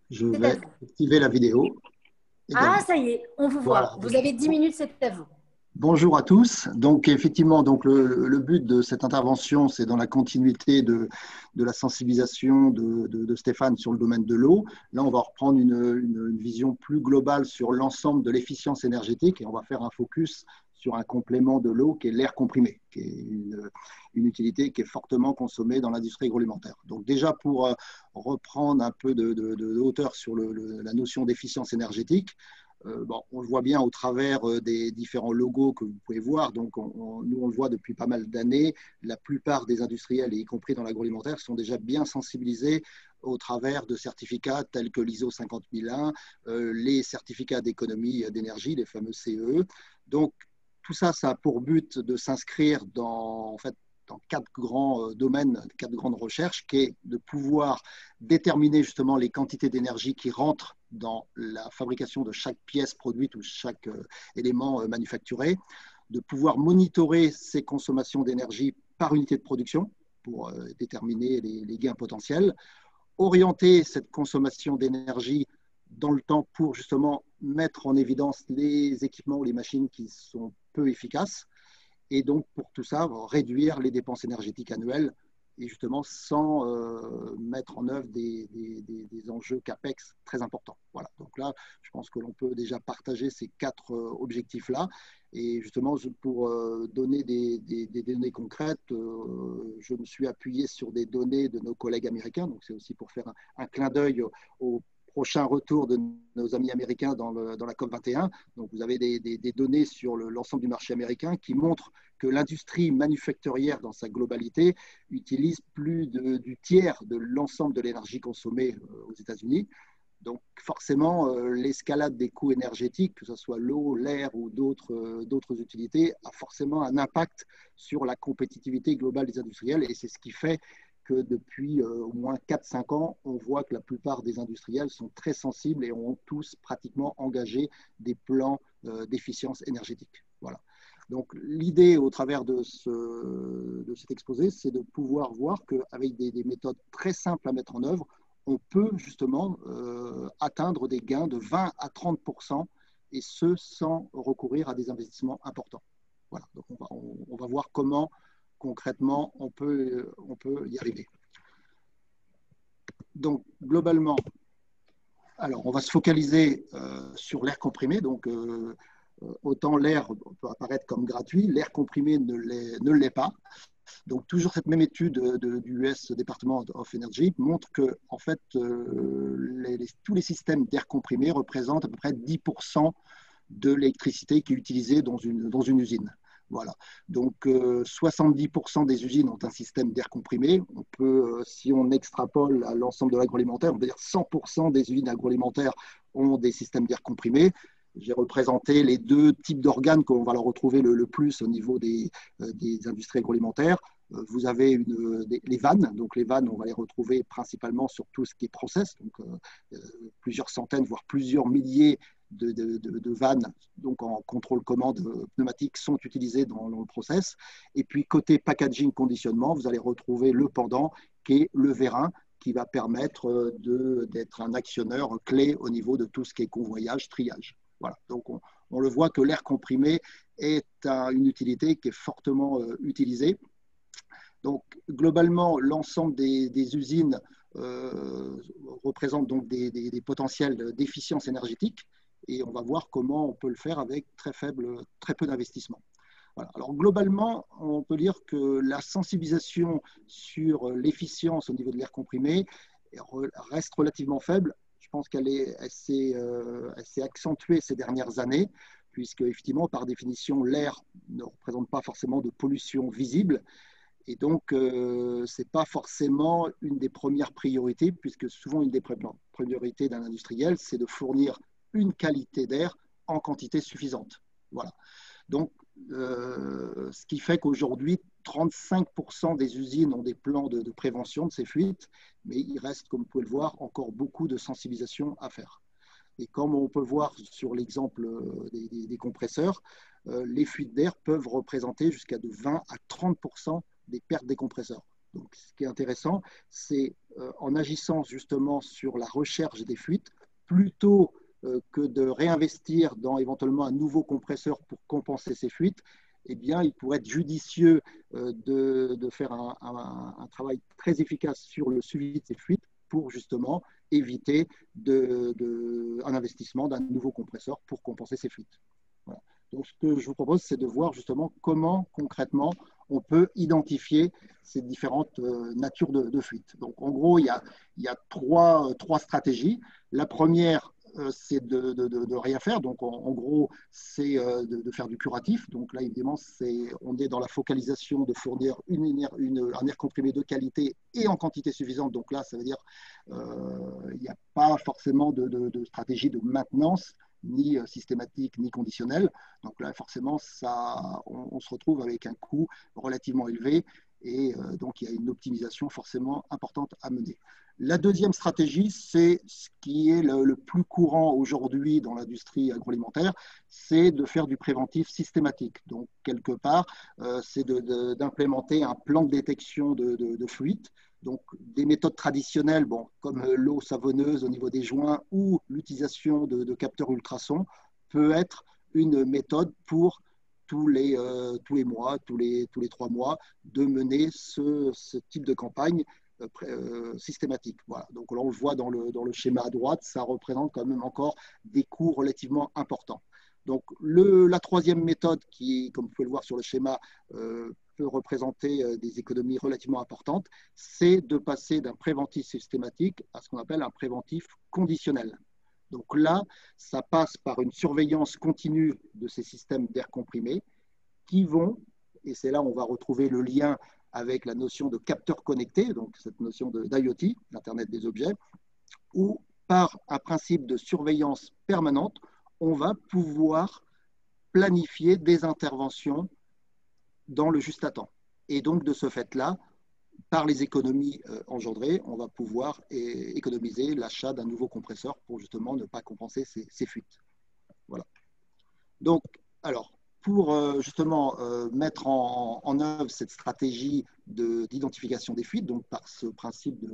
Je vais activer la vidéo. Ah, ça y est, on vous voit. Vous avez 10 minutes, c'est à vous. Bonjour à tous. Donc, effectivement, le but de cette intervention, c'est dans la continuité de la sensibilisation de Stéphane sur le domaine de l'eau. Là, on va reprendre une vision plus globale sur l'ensemble de l'efficience énergétique et on va faire un focus sur un complément de l'eau qui est l'air comprimé, qui est une utilité qui est fortement consommée dans l'industrie agroalimentaire. Donc déjà, pour reprendre un peu de hauteur sur la notion d'efficience énergétique, bon, on le voit bien au travers des différents logos que vous pouvez voir. Donc, nous, on le voit depuis pas mal d'années. La plupart des industriels, y compris dans l'agroalimentaire, sont déjà bien sensibilisés au travers de certificats tels que l'ISO 50001, les certificats d'économie d'énergie, les fameux CE. Donc, tout ça, ça a pour but de s'inscrire dans 4 grands domaines, 4 grandes recherches, qui est de pouvoir déterminer justement les quantités d'énergie qui rentrent dans la fabrication de chaque pièce produite ou chaque élément manufacturé, de pouvoir monitorer ces consommations d'énergie par unité de production pour déterminer les gains potentiels, orienter cette consommation d'énergie dans le temps pour justement mettre en évidence les équipements ou les machines qui sont peu efficaces, et donc pour tout ça, réduire les dépenses énergétiques annuelles et justement sans mettre en œuvre des enjeux CAPEX très importants. Voilà, donc là, je pense que l'on peut déjà partager ces 4 objectifs-là. Et justement, pour donner des données concrètes, je me suis appuyé sur des données de nos collègues américains. Donc c'est aussi pour faire un clin d'œil au prochain retour de nos amis américains dans la COP21. Donc, vous avez des données sur l'ensemble du marché américain qui montrent que l'industrie manufacturière dans sa globalité utilise plus du tiers de l'ensemble de l'énergie consommée aux États-Unis. Donc, forcément, l'escalade des coûts énergétiques, que ce soit l'eau, l'air ou d'autres utilités, a forcément un impact sur la compétitivité globale des industriels. Et c'est ce qui fait que depuis au moins 4-5 ans, on voit que la plupart des industriels sont très sensibles et ont tous pratiquement engagé des plans d'efficience énergétique. Voilà. Donc l'idée au travers de cet exposé, c'est de pouvoir voir qu'avec des méthodes très simples à mettre en œuvre, on peut justement atteindre des gains de 20 à 30%, et ce sans recourir à des investissements importants. Voilà. Donc on va voir comment concrètement, on peut y arriver. Donc, globalement, alors, on va se focaliser sur l'air comprimé. Donc, autant l'air peut apparaître comme gratuit, l'air comprimé ne l'est pas. Donc, toujours cette même étude du US Department of Energy montre que, en fait, tous les systèmes d'air comprimé représentent à peu près 10% de l'électricité qui est utilisée dans une usine. Voilà. Donc, 70% des usines ont un système d'air comprimé. On peut, si on extrapole à l'ensemble de l'agroalimentaire, on peut dire 100% des usines agroalimentaires ont des systèmes d'air comprimé. J'ai représenté les 2 types d'organes qu'on va retrouver le plus au niveau des industries agroalimentaires. Vous avez les vannes. Donc, les vannes, on va les retrouver principalement sur tout ce qui est process. Donc, plusieurs centaines, voire plusieurs milliers de vannes, donc en contrôle commande pneumatique, sont utilisées dans le process. Et puis, côté packaging conditionnement, vous allez retrouver le pendant qui est le vérin, qui va permettre d'être un actionneur clé au niveau de tout ce qui est convoyage, triage. Voilà. Donc, on le voit que l'air comprimé est une utilité qui est fortement utilisée. Donc, globalement, l'ensemble des usines représentent donc des potentiels d'efficience énergétique. Et on va voir comment on peut le faire avec très peu d'investissement. Voilà. Alors globalement, on peut dire que la sensibilisation sur l'efficience au niveau de l'air comprimé reste relativement faible. Je pense qu'elle s'est accentuée ces dernières années, puisque effectivement, par définition, l'air ne représente pas forcément de pollution visible. Et donc, ce n'est pas forcément une des premières priorités, puisque souvent une des priorités d'un industriel, c'est de fournir une qualité d'air en quantité suffisante. Voilà. Donc, ce qui fait qu'aujourd'hui, 35% des usines ont des plans de prévention de ces fuites, mais il reste, comme vous pouvez le voir, encore beaucoup de sensibilisation à faire. Et comme on peut le voir sur l'exemple des compresseurs, les fuites d'air peuvent représenter jusqu'à de 20 à 30% des pertes des compresseurs. Donc, ce qui est intéressant, c'est en agissant justement sur la recherche des fuites, plutôt que de réinvestir dans éventuellement un nouveau compresseur pour compenser ces fuites, eh bien, il pourrait être judicieux de faire un travail très efficace sur le suivi de ces fuites pour justement éviter un investissement d'un nouveau compresseur pour compenser ces fuites. Voilà. Donc, ce que je vous propose, c'est de voir justement comment concrètement on peut identifier ces différentes natures de fuite. Donc, en gros, il y a trois stratégies. La première, c'est de rien faire. Donc, en gros, c'est de faire du curatif. Donc là, évidemment, on est dans la focalisation de fournir un air comprimé de qualité et en quantité suffisante. Donc là, ça veut dire il n'y a pas forcément de stratégie de maintenance, ni systématique, ni conditionnelle. Donc là, forcément, on se retrouve avec un coût relativement élevé et donc il y a une optimisation forcément importante à mener. La deuxième stratégie, c'est ce qui est le plus courant aujourd'hui dans l'industrie agroalimentaire, c'est de faire du préventif systématique. Donc, quelque part, c'est d'implémenter un plan de détection de fuite. Donc, des méthodes traditionnelles, comme l'eau savonneuse au niveau des joints ou l'utilisation de capteurs ultrasons, peut être une méthode pour tous les mois, tous les 3 mois, de mener ce type de campagne systématique. Voilà. Donc là, on le voit dans le schéma à droite, ça représente quand même encore des coûts relativement importants. Donc la troisième méthode qui, comme vous pouvez le voir sur le schéma, peut représenter des économies relativement importantes, c'est de passer d'un préventif systématique à ce qu'on appelle un préventif conditionnel. Donc là, ça passe par une surveillance continue de ces systèmes d'air comprimé qui vont, et c'est là où on va retrouver le lien avec la notion de capteur connecté, donc cette notion d'IoT, l'Internet des objets, où par un principe de surveillance permanente, on va pouvoir planifier des interventions dans le juste à temps. Et donc, de ce fait-là, par les économies engendrées, on va pouvoir économiser l'achat d'un nouveau compresseur pour justement ne pas compenser ces fuites. Voilà. Donc, alors, pour justement mettre en œuvre cette stratégie d'identification des fuites, donc par ce principe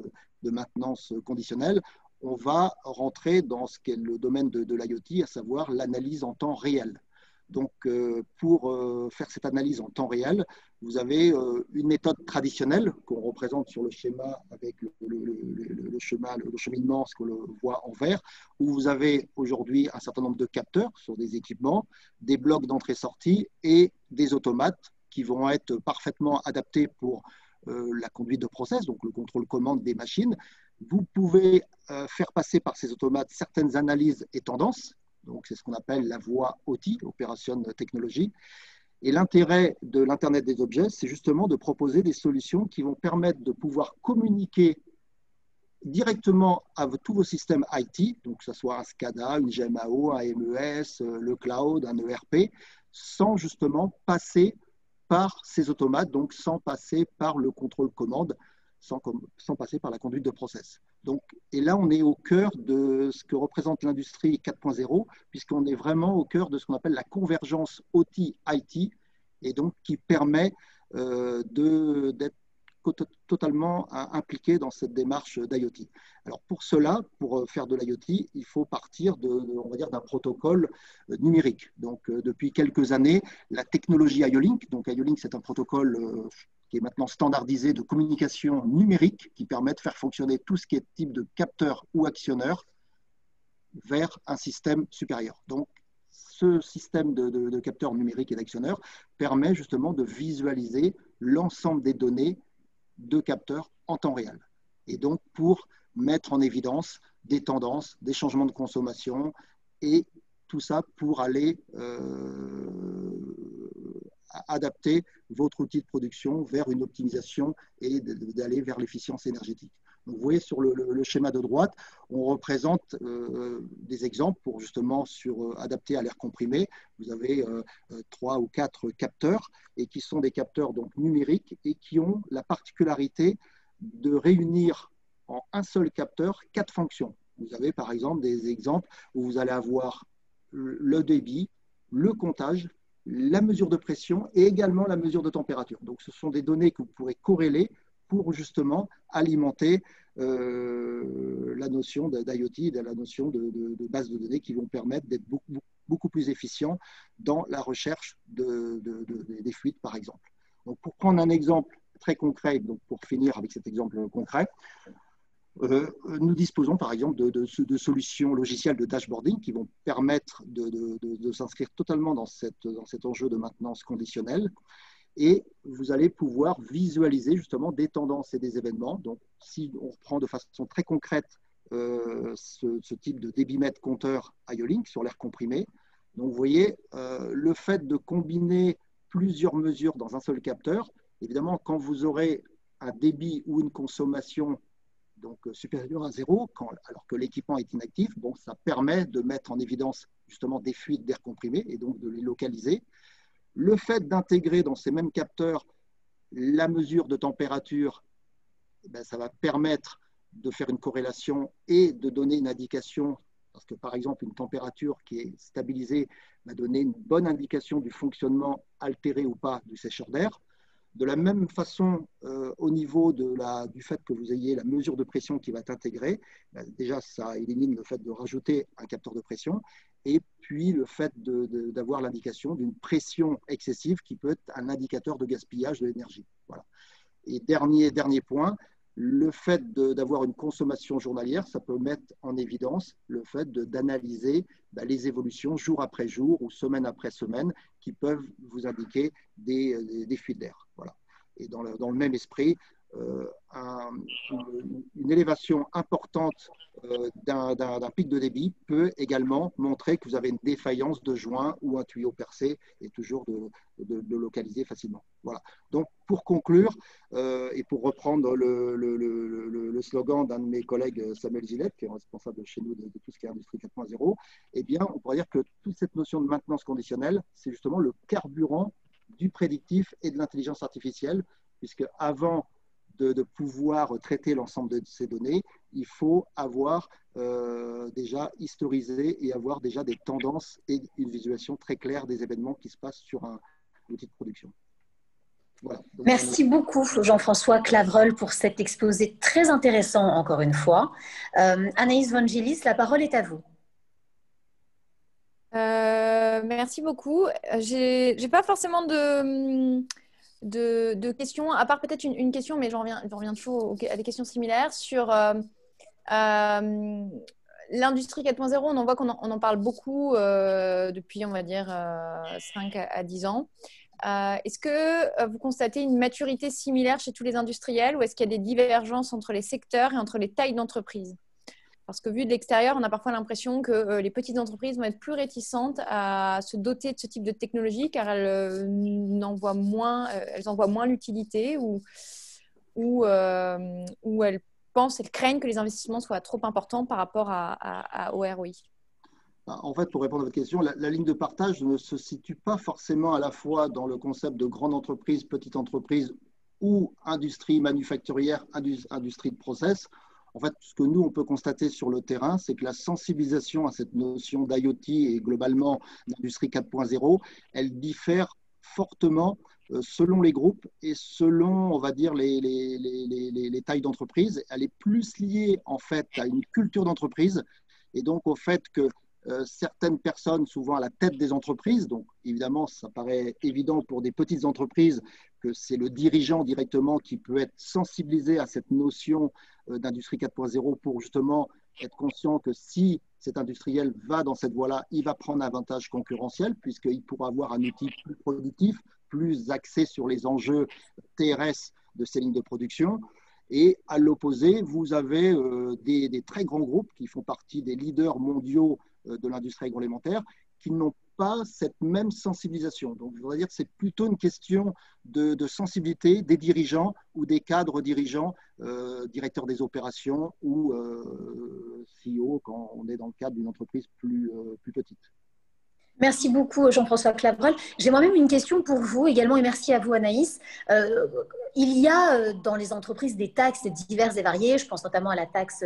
de maintenance conditionnelle, on va rentrer dans ce qu'est le domaine de l'IoT, à savoir l'analyse en temps réel. Donc, pour faire cette analyse en temps réel, vous avez une méthode traditionnelle qu'on représente sur le schéma avec le cheminement, ce qu'on le voit en vert, où vous avez aujourd'hui un certain nombre de capteurs sur des équipements, des blocs d'entrée-sortie et des automates qui vont être parfaitement adaptés pour la conduite de process, donc le contrôle-commande des machines. Vous pouvez faire passer par ces automates certaines analyses et tendances. Donc, c'est ce qu'on appelle la voie OT, Operation Technology. Et l'intérêt de l'Internet des objets, c'est justement de proposer des solutions qui vont permettre de pouvoir communiquer directement à tous vos systèmes IT, donc que ce soit un SCADA, une GMAO, un MES, le cloud, un ERP, sans justement passer par ces automates, donc sans passer par le contrôle-commande, sans passer par la conduite de process. Donc, et là, on est au cœur de ce que représente l'industrie 4.0, puisqu'on est vraiment au cœur de ce qu'on appelle la convergence OT-IT, et donc qui permet d'être totalement impliqué dans cette démarche d'IoT. Alors pour cela, pour faire de l'IoT, il faut partir on va dire, d'un protocole numérique. Donc depuis quelques années, la technologie IO-Link, donc IO-Link c'est un protocole qui est maintenant standardisé de communication numérique qui permet de faire fonctionner tout ce qui est type de capteur ou actionneur vers un système supérieur. Donc ce système de capteurs numériques et d'actionneurs permet justement de visualiser l'ensemble des données de capteurs en temps réel. Et donc, pour mettre en évidence des tendances, des changements de consommation et tout ça pour aller adapter votre outil de production vers une optimisation et d'aller vers l'efficience énergétique. Donc, vous voyez sur le schéma de droite, on représente des exemples pour justement adapter à l'air comprimé. Vous avez 3 ou 4 capteurs et qui sont des capteurs donc numériques et qui ont la particularité de réunir en un seul capteur 4 fonctions. Vous avez par exemple des exemples où vous allez avoir le débit, le comptage, la mesure de pression et également la mesure de température. Donc ce sont des données que vous pourrez corréler pour justement alimenter la notion d'IoT, la notion de base de données qui vont permettre d'être beaucoup plus efficients dans la recherche des fuites, par exemple. Donc, pour prendre un exemple très concret, donc pour finir avec cet exemple concret, Nous disposons par exemple de solutions logicielles de dashboarding qui vont permettre de s'inscrire totalement dans cet enjeu de maintenance conditionnelle. Et vous allez pouvoir visualiser justement des tendances et des événements. Donc, si on reprend de façon très concrète ce type de débitmètre compteur IO-Link sur l'air comprimé, donc vous voyez, le fait de combiner plusieurs mesures dans un seul capteur, évidemment, quand vous aurez un débit ou une consommation donc supérieure à 0, alors que l'équipement est inactif, bon, ça permet de mettre en évidence justement des fuites d'air comprimé et donc de les localiser. Le fait d'intégrer dans ces mêmes capteurs la mesure de température, ben, ça va permettre de faire une corrélation et de donner une indication, parce que par exemple une température qui est stabilisée va donner une bonne indication du fonctionnement altéré ou pas du sécheur d'air. De la même façon, au niveau du fait que vous ayez la mesure de pression qui va être intégrée, ben déjà ça élimine le fait de rajouter un capteur de pression, et puis le fait d'avoir l'indication d'une pression excessive qui peut être un indicateur de gaspillage de l'énergie. Voilà. Et dernier point, le fait d'avoir une consommation journalière, ça peut mettre en évidence le fait d'analyser les évolutions jour après jour ou semaine après semaine qui peuvent vous indiquer des fuites d'air. Voilà. Et dans le même esprit, une élévation importante d'un pic de débit peut également montrer que vous avez une défaillance de joint ou un tuyau percé et toujours de localiser facilement. Voilà. Donc, pour conclure, et pour reprendre le slogan d'un de mes collègues, Samuel Gillette, qui est responsable chez nous de tout ce qui est Industrie 4.0, eh bien, on pourrait dire que toute cette notion de maintenance conditionnelle, c'est justement le carburant du prédictif et de l'intelligence artificielle, puisque avant de pouvoir traiter l'ensemble de ces données, il faut avoir déjà historisé et avoir déjà des tendances et une visualisation très claire des événements qui se passent sur un outil de production. Voilà. Merci beaucoup Jean-François Clavreul pour cet exposé très intéressant encore une fois. Anaïs Vangelis, la parole est à vous. Merci beaucoup. J'ai pas forcément de questions, à part peut-être une question, mais j'en reviens toujours à des questions similaires sur l'industrie 4.0. On en voit qu'on en parle beaucoup depuis, on va dire, 5 à 10 ans. Est-ce que vous constatez une maturité similaire chez tous les industriels ou est-ce qu'il y a des divergences entre les secteurs et entre les tailles d'entreprise? Parce que vu de l'extérieur, on a parfois l'impression que les petites entreprises vont être plus réticentes à se doter de ce type de technologie car elles en voient moins l'utilité ou elles craignent que les investissements soient trop importants par rapport au ROI. En fait, pour répondre à votre question, la ligne de partage ne se situe pas forcément à la fois dans le concept de grande entreprise, petite entreprise ou industrie manufacturière, industrie de process. En fait, ce que nous, on peut constater sur le terrain, c'est que la sensibilisation à cette notion d'IoT et globalement d'industrie 4.0, elle diffère fortement selon les groupes et selon, on va dire, les tailles d'entreprise. Elle est plus liée, en fait, à une culture d'entreprise et donc au fait que certaines personnes, souvent à la tête des entreprises, donc évidemment, ça paraît évident pour des petites entreprises que c'est le dirigeant directement qui peut être sensibilisé à cette notion d'industrie 4.0 pour justement être conscient que si cet industriel va dans cette voie-là, il va prendre un avantage concurrentiel puisqu'il pourra avoir un outil plus productif, plus axé sur les enjeux TRS de ces lignes de production. Et à l'opposé, vous avez des très grands groupes qui font partie des leaders mondiaux de l'industrie agroalimentaire qui n'ont pas cette même sensibilisation. Donc, je voudrais dire que c'est plutôt une question de sensibilité des dirigeants ou des cadres dirigeants, directeurs des opérations ou CEO quand on est dans le cadre d'une entreprise plus petite. Merci beaucoup Jean-François Clavreul. J'ai moi-même une question pour vous également et merci à vous Anaïs. Il y a dans les entreprises des taxes diverses et variées, je pense notamment à la taxe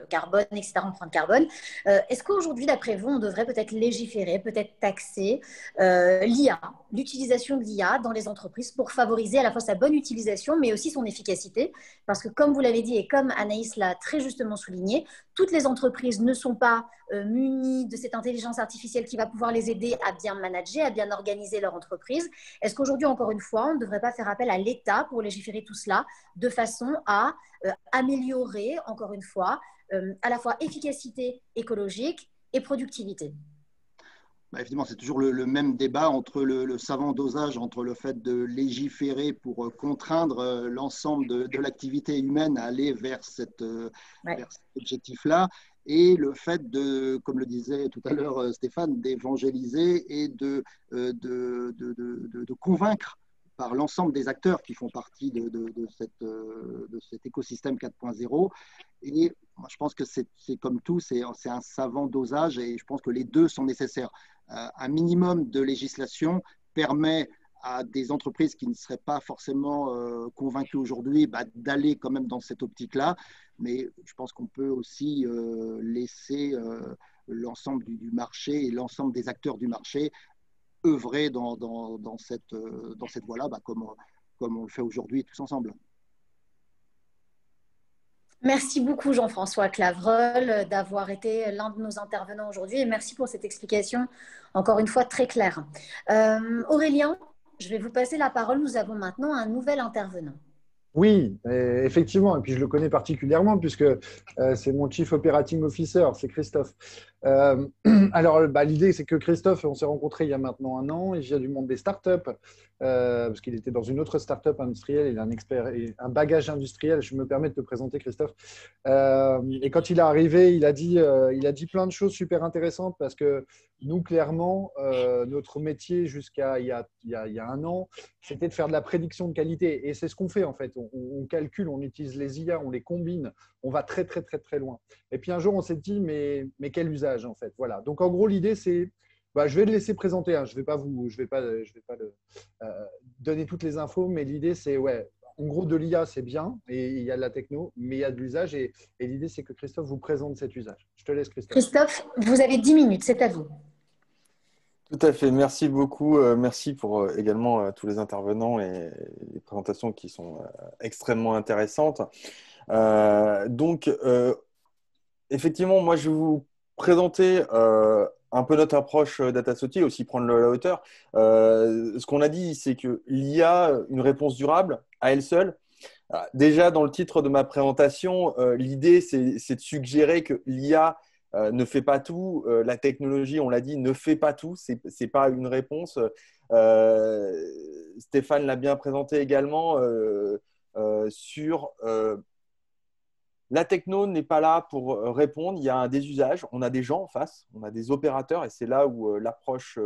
carbone, etc., empreinte carbone. Est-ce qu'aujourd'hui, d'après vous, on devrait peut-être légiférer, peut-être taxer l'IA, l'utilisation de l'IA dans les entreprises pour favoriser à la fois sa bonne utilisation mais aussi son efficacité? Parce que comme vous l'avez dit et comme Anaïs l'a très justement souligné, toutes les entreprises ne sont pas munies de cette intelligence artificielle qui va pouvoir les les aider à bien manager, à bien organiser leur entreprise. Est-ce qu'aujourd'hui, encore une fois, on ne devrait pas faire appel à l'État pour légiférer tout cela de façon à améliorer, encore une fois, à la fois efficacité écologique et productivité? Évidemment, c'est toujours le même débat entre le savant dosage, entre le fait de légiférer pour contraindre l'ensemble de l'activité humaine à aller vers cet objectif-là, et le fait de, comme le disait tout à l'heure Stéphane, d'évangéliser et de convaincre par l'ensemble des acteurs qui font partie de cet écosystème 4.0. Et moi, je pense que c'est comme tout, c'est un savant dosage, et je pense que les deux sont nécessaires. Un minimum de législation permet à des entreprises qui ne seraient pas forcément convaincues aujourd'hui d'aller quand même dans cette optique-là. Mais je pense qu'on peut aussi laisser l'ensemble du marché et l'ensemble des acteurs du marché œuvrer dans cette voie-là, comme on le fait aujourd'hui tous ensemble. Merci beaucoup Jean-François Clavreul d'avoir été l'un de nos intervenants aujourd'hui, et merci pour cette explication, encore une fois, très claire. Aurélien, je vais vous passer la parole. Nous avons maintenant un nouvel intervenant. Oui, effectivement, et puis je le connais particulièrement puisque c'est mon Chief Operating Officer, c'est Christophe. Alors, l'idée, c'est que Christophe, on s'est rencontrés il y a maintenant 1 an, il vient du monde des startups, parce qu'il était dans une autre startup industrielle, il a un expert, un bagage industriel. Je me permets de te présenter, Christophe. Et quand il est arrivé, il a dit plein de choses super intéressantes, parce que nous, clairement, notre métier jusqu'à il y a 1 an, c'était de faire de la prédiction de qualité. Et c'est ce qu'on fait, en fait. On calcule, on utilise les IA, on les combine, on va très, très, très, très loin. Et puis un jour, on s'est dit, mais quel usage, en fait. Voilà. Donc, en gros, l'idée, c'est… je vais le laisser présenter. Hein. Je vais pas donner toutes les infos, mais l'idée, c'est, en gros, de l'IA, c'est bien, et il y a de la techno, mais il y a de l'usage. Et l'idée, c'est que Christophe vous présente cet usage. Je te laisse, Christophe. Christophe, vous avez 10 minutes, c'est à vous. Tout à fait, merci beaucoup. Merci pour également tous les intervenants et les présentations qui sont extrêmement intéressantes. Effectivement, moi, je vais vous présenter un peu notre approche DataSoti et aussi prendre la hauteur. Ce qu'on a dit, c'est que l'IA, une réponse durable à elle seule. Déjà, dans le titre de ma présentation, l'idée, c'est de suggérer que l'IA ne fait pas tout. La technologie, on l'a dit, ne fait pas tout. Ce n'est pas une réponse. Stéphane l'a bien présenté également sur… La techno n'est pas là pour répondre. Il y a des usages. On a des gens en face. On a des opérateurs. Et c'est là où l'approche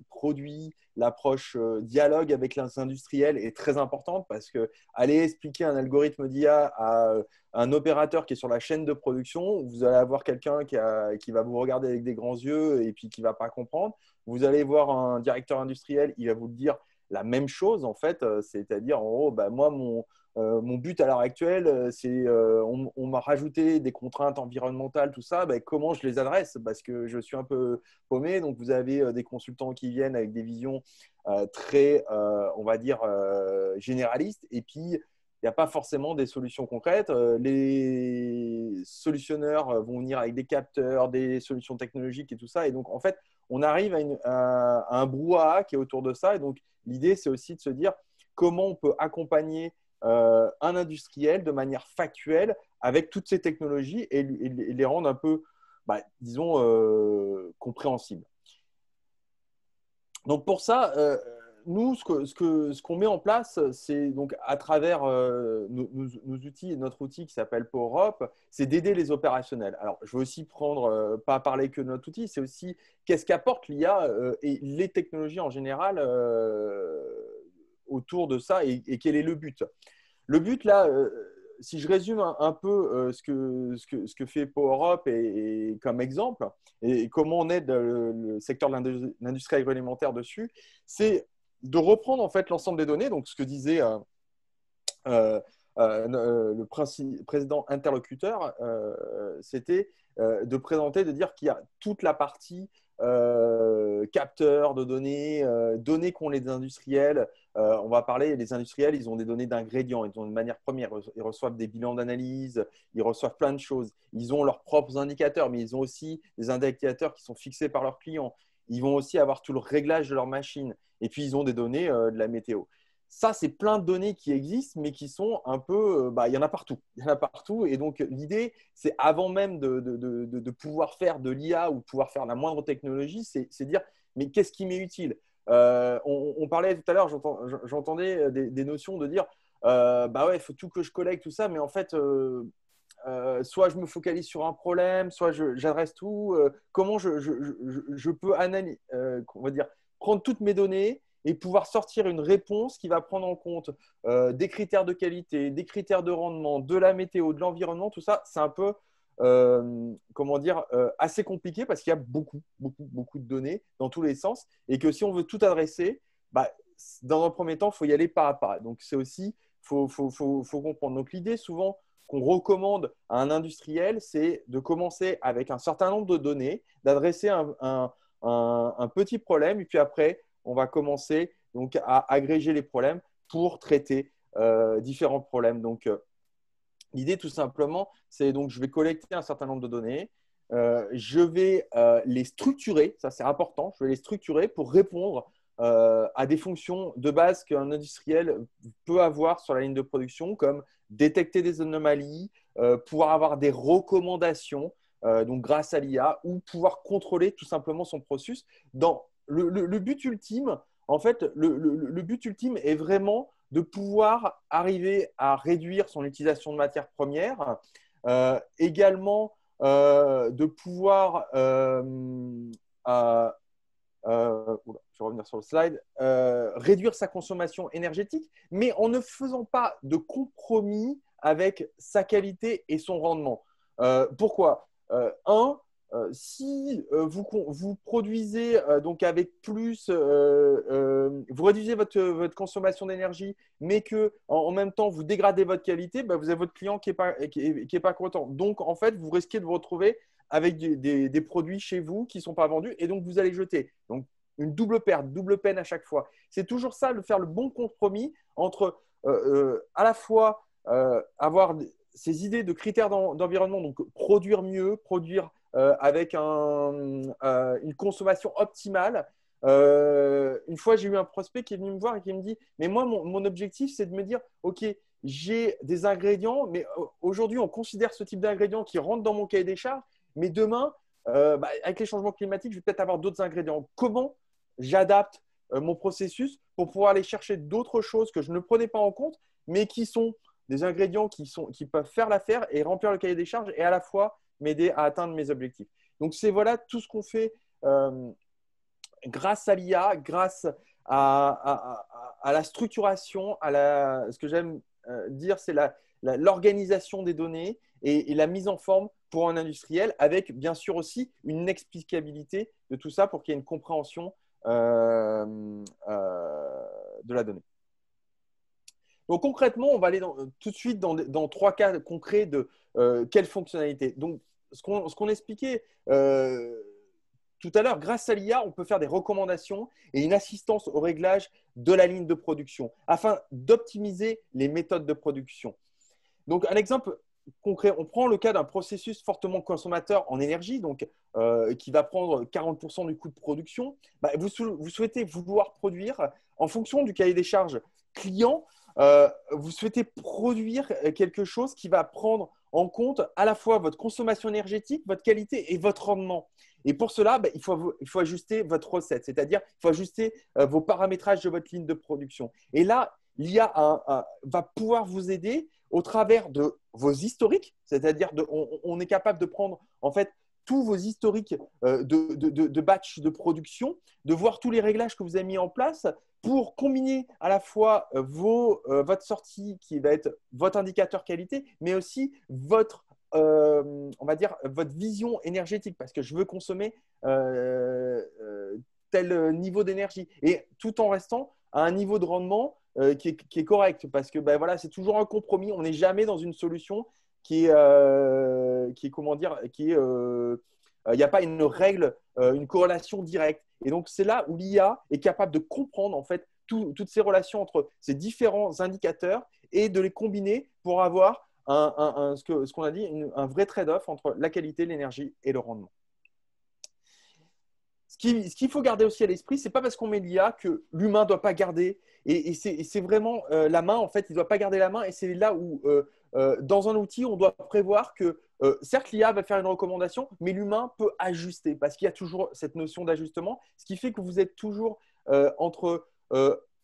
produit, l'approche dialogue avec les industriels est très importante, parce que aller expliquer un algorithme d'IA à un opérateur qui est sur la chaîne de production, vous allez avoir quelqu'un qui va vous regarder avec des grands yeux et puis qui ne va pas comprendre. Vous allez voir un directeur industriel, il va vous dire la même chose, en fait. C'est-à-dire, en gros, moi, mon but à l'heure actuelle, c'est on m'a rajouté des contraintes environnementales, tout ça. Comment je les adresse? Parce que je suis un peu paumé. Donc, vous avez des consultants qui viennent avec des visions très, on va dire, généralistes. Et puis, il n'y a pas forcément des solutions concrètes. Les solutionneurs vont venir avec des capteurs, des solutions technologiques et tout ça. Et donc, en fait, on arrive à un brouhaha qui est autour de ça. Et donc, l'idée, c'est aussi de se dire comment on peut accompagner un industriel de manière factuelle avec toutes ces technologies et les rendre un peu, disons, compréhensibles. Donc, pour ça, nous, ce qu'on met en place, c'est donc à travers nos outils, notre outil qui s'appelle PowerUp, c'est d'aider les opérationnels. Alors, je veux aussi pas parler que de notre outil, c'est aussi qu'est-ce qu'apporte l'IA et les technologies en général autour de ça, et quel est le but. Le but, là, si je résume un peu ce que fait PowerUp et comme exemple, et comment on aide le secteur de l'industrie agroalimentaire dessus, c'est de reprendre en fait l'ensemble des données. Donc, ce que disait le président interlocuteur, c'était de présenter, de dire qu'il y a toute la partie capteurs de données, données qu'ont les industriels. On va parler, les industriels, ils ont des données d'ingrédients, ils ont une matière première, ils reçoivent des bilans d'analyse, ils reçoivent plein de choses. Ils ont leurs propres indicateurs, mais ils ont aussi des indicateurs qui sont fixés par leurs clients. Ils vont aussi avoir tout le réglage de leur machine. Et puis, ils ont des données de la météo. Ça, c'est plein de données qui existent, mais qui sont un peu… il y en a partout. Il y en a partout. Et donc, l'idée, c'est avant même de pouvoir faire de l'IA ou de pouvoir faire la moindre technologie, c'est dire, mais qu'est-ce qui m'est utile? On parlait tout à l'heure, j'entendais des notions de dire, il faut tout que je collecte, tout ça, mais en fait… soit je me focalise sur un problème, soit j'adresse tout. Comment je peux analyser, on va dire, prendre toutes mes données et pouvoir sortir une réponse qui va prendre en compte des critères de qualité, des critères de rendement, de la météo, de l'environnement, tout ça, c'est un peu assez compliqué parce qu'il y a beaucoup de données dans tous les sens et que si on veut tout adresser, dans un premier temps, il faut y aller pas à pas. Donc, c'est aussi, faut comprendre. Donc, l'idée souvent qu'on recommande à un industriel, c'est de commencer avec un certain nombre de données, d'adresser un petit problème et puis après, on va commencer donc, à agréger les problèmes pour traiter différents problèmes. Donc, l'idée, tout simplement, c'est donc je vais collecter un certain nombre de données, je vais les structurer, ça c'est important, je vais les structurer pour répondre à des fonctions de base qu'un industriel peut avoir sur la ligne de production, comme détecter des anomalies, pouvoir avoir des recommandations, donc grâce à l'IA, ou pouvoir contrôler tout simplement son processus. Dans le but ultime, en fait, le but ultime est vraiment de pouvoir arriver à réduire son utilisation de matières premières, également de pouvoir je vais revenir sur le slide, réduire sa consommation énergétique, mais en ne faisant pas de compromis avec sa qualité et son rendement. Pourquoi? Si vous produisez donc avec plus, vous réduisez votre consommation d'énergie, mais que en même temps vous dégradez votre qualité, vous avez votre client qui est pas content. Donc en fait, vous risquez de vous retrouver avec des produits chez vous qui ne sont pas vendus et donc vous allez jeter. Donc une double perte, double peine à chaque fois. C'est toujours ça, de faire le bon compromis entre à la fois avoir ces idées de critères d'environnement, donc produire mieux, produire avec une consommation optimale. Une fois, j'ai eu un prospect qui est venu me voir et qui me dit, mais moi, mon objectif, c'est de me dire, OK, j'ai des ingrédients, mais aujourd'hui, on considère ce type d'ingrédients qui rentrent dans mon cahier des charges, mais demain, avec les changements climatiques, je vais peut-être avoir d'autres ingrédients. Comment j'adapte mon processus pour pouvoir aller chercher d'autres choses que je ne prenais pas en compte, mais qui sont des ingrédients qui peuvent faire l'affaire et remplir le cahier des charges et à la fois m'aider à atteindre mes objectifs. Donc, c'est voilà tout ce qu'on fait grâce à l'IA, grâce à la structuration, ce que j'aime dire, c'est l'organisation des données et la mise en forme pour un industriel, avec bien sûr aussi une explicabilité de tout ça pour qu'il y ait une compréhension de la donnée. Donc concrètement, on va aller tout de suite dans 3 cas concrets de quelles fonctionnalités. Donc, ce qu'on expliquait tout à l'heure, grâce à l'IA, on peut faire des recommandations et une assistance au réglage de la ligne de production afin d'optimiser les méthodes de production. Donc, un exemple concret, on prend le cas d'un processus fortement consommateur en énergie, donc qui va prendre 40% du coût de production. Vous souhaitez vouloir produire en fonction du cahier des charges client. Vous souhaitez produire quelque chose qui va prendre en compte à la fois votre consommation énergétique, votre qualité et votre rendement. Et pour cela, il faut ajuster votre recette, c'est-à-dire il faut ajuster vos paramétrages de votre ligne de production. Et là, l'IA va pouvoir vous aider au travers de vos historiques, c'est-à-dire on est capable de prendre en fait tous vos historiques de batch de production, de voir tous les réglages que vous avez mis en place pour combiner à la fois votre sortie qui va être votre indicateur qualité, mais aussi votre vision énergétique, parce que je veux consommer tel niveau d'énergie, et tout en restant à un niveau de rendement qui est correct, parce que c'est toujours un compromis. On n'est jamais dans une solution il n'y a pas une règle, une corrélation directe. Et donc, c'est là où l'IA est capable de comprendre en fait toutes ces relations entre ces différents indicateurs et de les combiner pour avoir ce qu'on a dit, un vrai trade-off entre la qualité, l'énergie et le rendement. Ce qu'il faut garder aussi à l'esprit, c'est pas parce qu'on met l'IA que l'humain ne doit pas garder. Et c'est vraiment la main, en fait, il ne doit pas garder la main. Et c'est là où, dans un outil, on doit prévoir que, certes, l'IA va faire une recommandation, mais l'humain peut ajuster parce qu'il y a toujours cette notion d'ajustement, ce qui fait que vous êtes toujours entre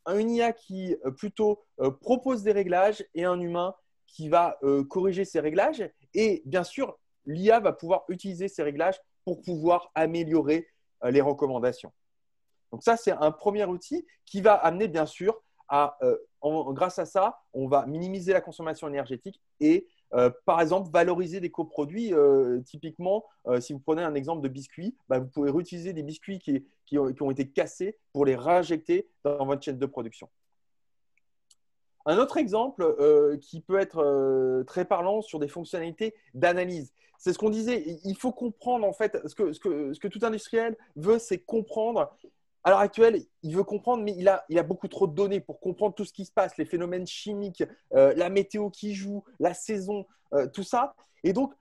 une IA qui plutôt propose des réglages et un humain qui va corriger ces réglages. Et bien sûr, l'IA va pouvoir utiliser ces réglages pour pouvoir améliorer les recommandations. Donc ça, c'est un premier outil qui va amener bien sûr grâce à ça, on va minimiser la consommation énergétique et par exemple valoriser des coproduits. Typiquement, si vous prenez un exemple de biscuits, vous pouvez réutiliser des biscuits qui ont été cassés pour les réinjecter dans votre chaîne de production. Un autre exemple qui peut être très parlant sur des fonctionnalités d'analyse. C'est ce qu'on disait, il faut comprendre en fait, ce que tout industriel veut, c'est comprendre. À l'heure actuelle, il veut comprendre, mais il a beaucoup trop de données pour comprendre tout ce qui se passe, les phénomènes chimiques, la météo qui joue, la saison, tout ça. Et donc,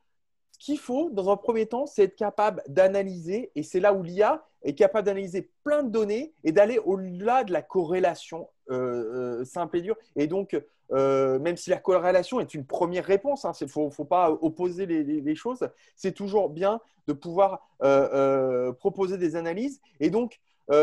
ce qu'il faut, dans un premier temps, c'est être capable d'analyser, et c'est là où l'IA est capable d'analyser plein de données et d'aller au-delà de la corrélation simple et dure. Et donc, même si la corrélation est une première réponse, il ne faut pas opposer les choses, c'est toujours bien de pouvoir proposer des analyses. Et donc,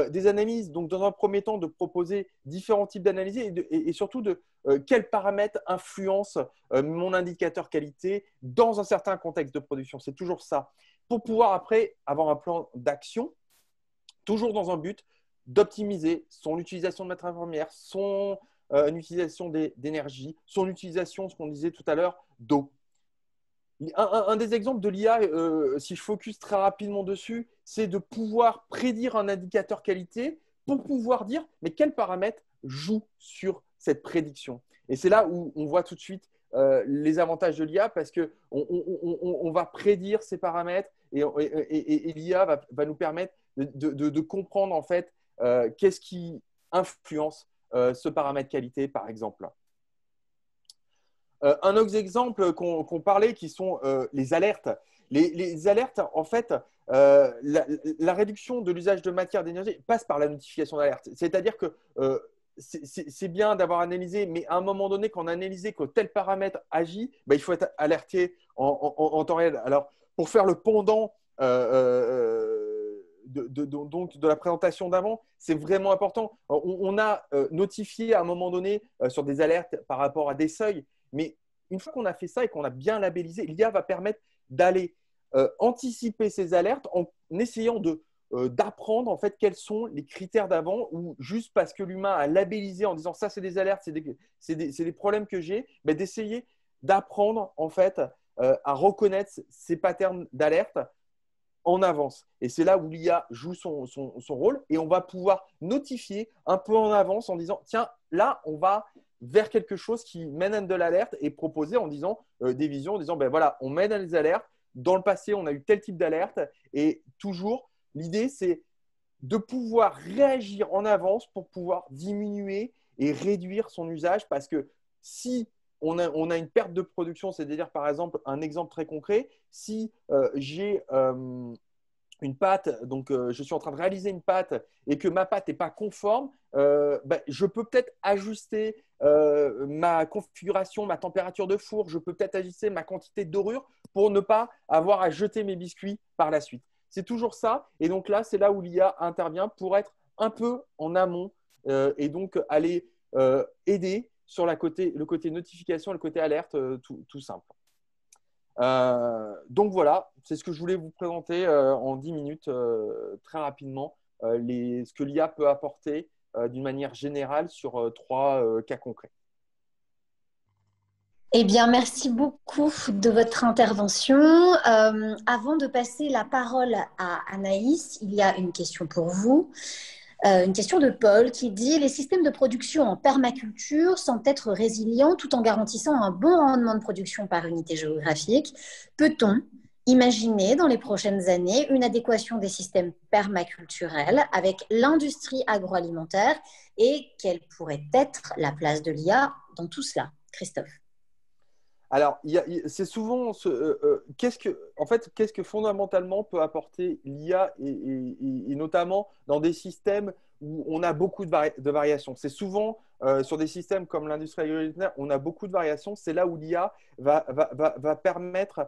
des analyses, donc dans un premier temps, de proposer différents types d'analyses et surtout de quels paramètres influencent mon indicateur qualité dans un certain contexte de production. C'est toujours ça. Pour pouvoir après avoir un plan d'action, toujours dans un but d'optimiser son utilisation de matières premières, son utilisation d'énergie, son utilisation, ce qu'on disait tout à l'heure, d'eau. Un des exemples de l'IA, si je focus très rapidement dessus, c'est de pouvoir prédire un indicateur qualité pour pouvoir dire mais quels paramètres jouent sur cette prédiction. Et c'est là où on voit tout de suite les avantages de l'IA parce qu'on va prédire ces paramètres et l'IA va nous permettre de comprendre en fait qu'est-ce qui influence ce paramètre qualité par exemple. Un autre exemple qu'on parlait qui sont les alertes. Les alertes, en fait, la réduction de l'usage de matière d'énergie passe par la notification d'alerte. C'est-à-dire que c'est bien d'avoir analysé, mais à un moment donné, quand on a analysé que tel paramètre agit, il faut être alerté en temps réel. Alors, pour faire le pendant de la présentation d'avant, c'est vraiment important. On a notifié à un moment donné sur des alertes par rapport à des seuils. Mais une fois qu'on a fait ça et qu'on a bien labellisé, l'IA va permettre d'aller anticiper ces alertes en essayant d'apprendre en fait quels sont les critères d'avant ou juste parce que l'humain a labellisé en disant ça c'est des alertes, c'est des problèmes que j'ai, d'essayer d'apprendre en fait à reconnaître ces patterns d'alerte en avance. Et c'est là où l'IA joue son rôle et on va pouvoir notifier un peu en avance en disant tiens, là on va vers quelque chose qui mène à de l'alerte et proposer en disant des visions, en disant voilà, on mène à des alertes. Dans le passé, on a eu tel type d'alerte et toujours, l'idée, c'est de pouvoir réagir en avance pour pouvoir diminuer et réduire son usage parce que si on a une perte de production, c'est-à-dire par exemple, un exemple très concret, si j'ai une pâte, donc je suis en train de réaliser une pâte et que ma pâte n'est pas conforme, je peux peut-être ajuster ma configuration, ma température de four, je peux peut-être ajuster ma quantité de dorure pour ne pas avoir à jeter mes biscuits par la suite. C'est toujours ça. Et donc là, c'est là où l'IA intervient pour être un peu en amont et donc aller aider sur le côté notification et le côté alerte tout simple. Donc voilà, c'est ce que je voulais vous présenter en 10 minutes très rapidement, ce que l'IA peut apporter d'une manière générale sur 3 cas concrets. Eh bien, merci beaucoup de votre intervention. Avant de passer la parole à Anaïs, il y a une question pour vous. Une question de Paul qui dit « Les systèmes de production en permaculture semblent être résilients tout en garantissant un bon rendement de production par unité géographique. Peut-on imaginer dans les prochaines années une adéquation des systèmes permaculturels avec l'industrie agroalimentaire et quelle pourrait être la place de l'IA dans tout cela ?» Christophe. Alors, c'est souvent qu'est-ce que fondamentalement peut apporter l'IA et notamment dans des systèmes où on a beaucoup de variations. C'est souvent sur des systèmes comme l'industrie agroalimentaire, on a beaucoup de variations. C'est là où l'IA va permettre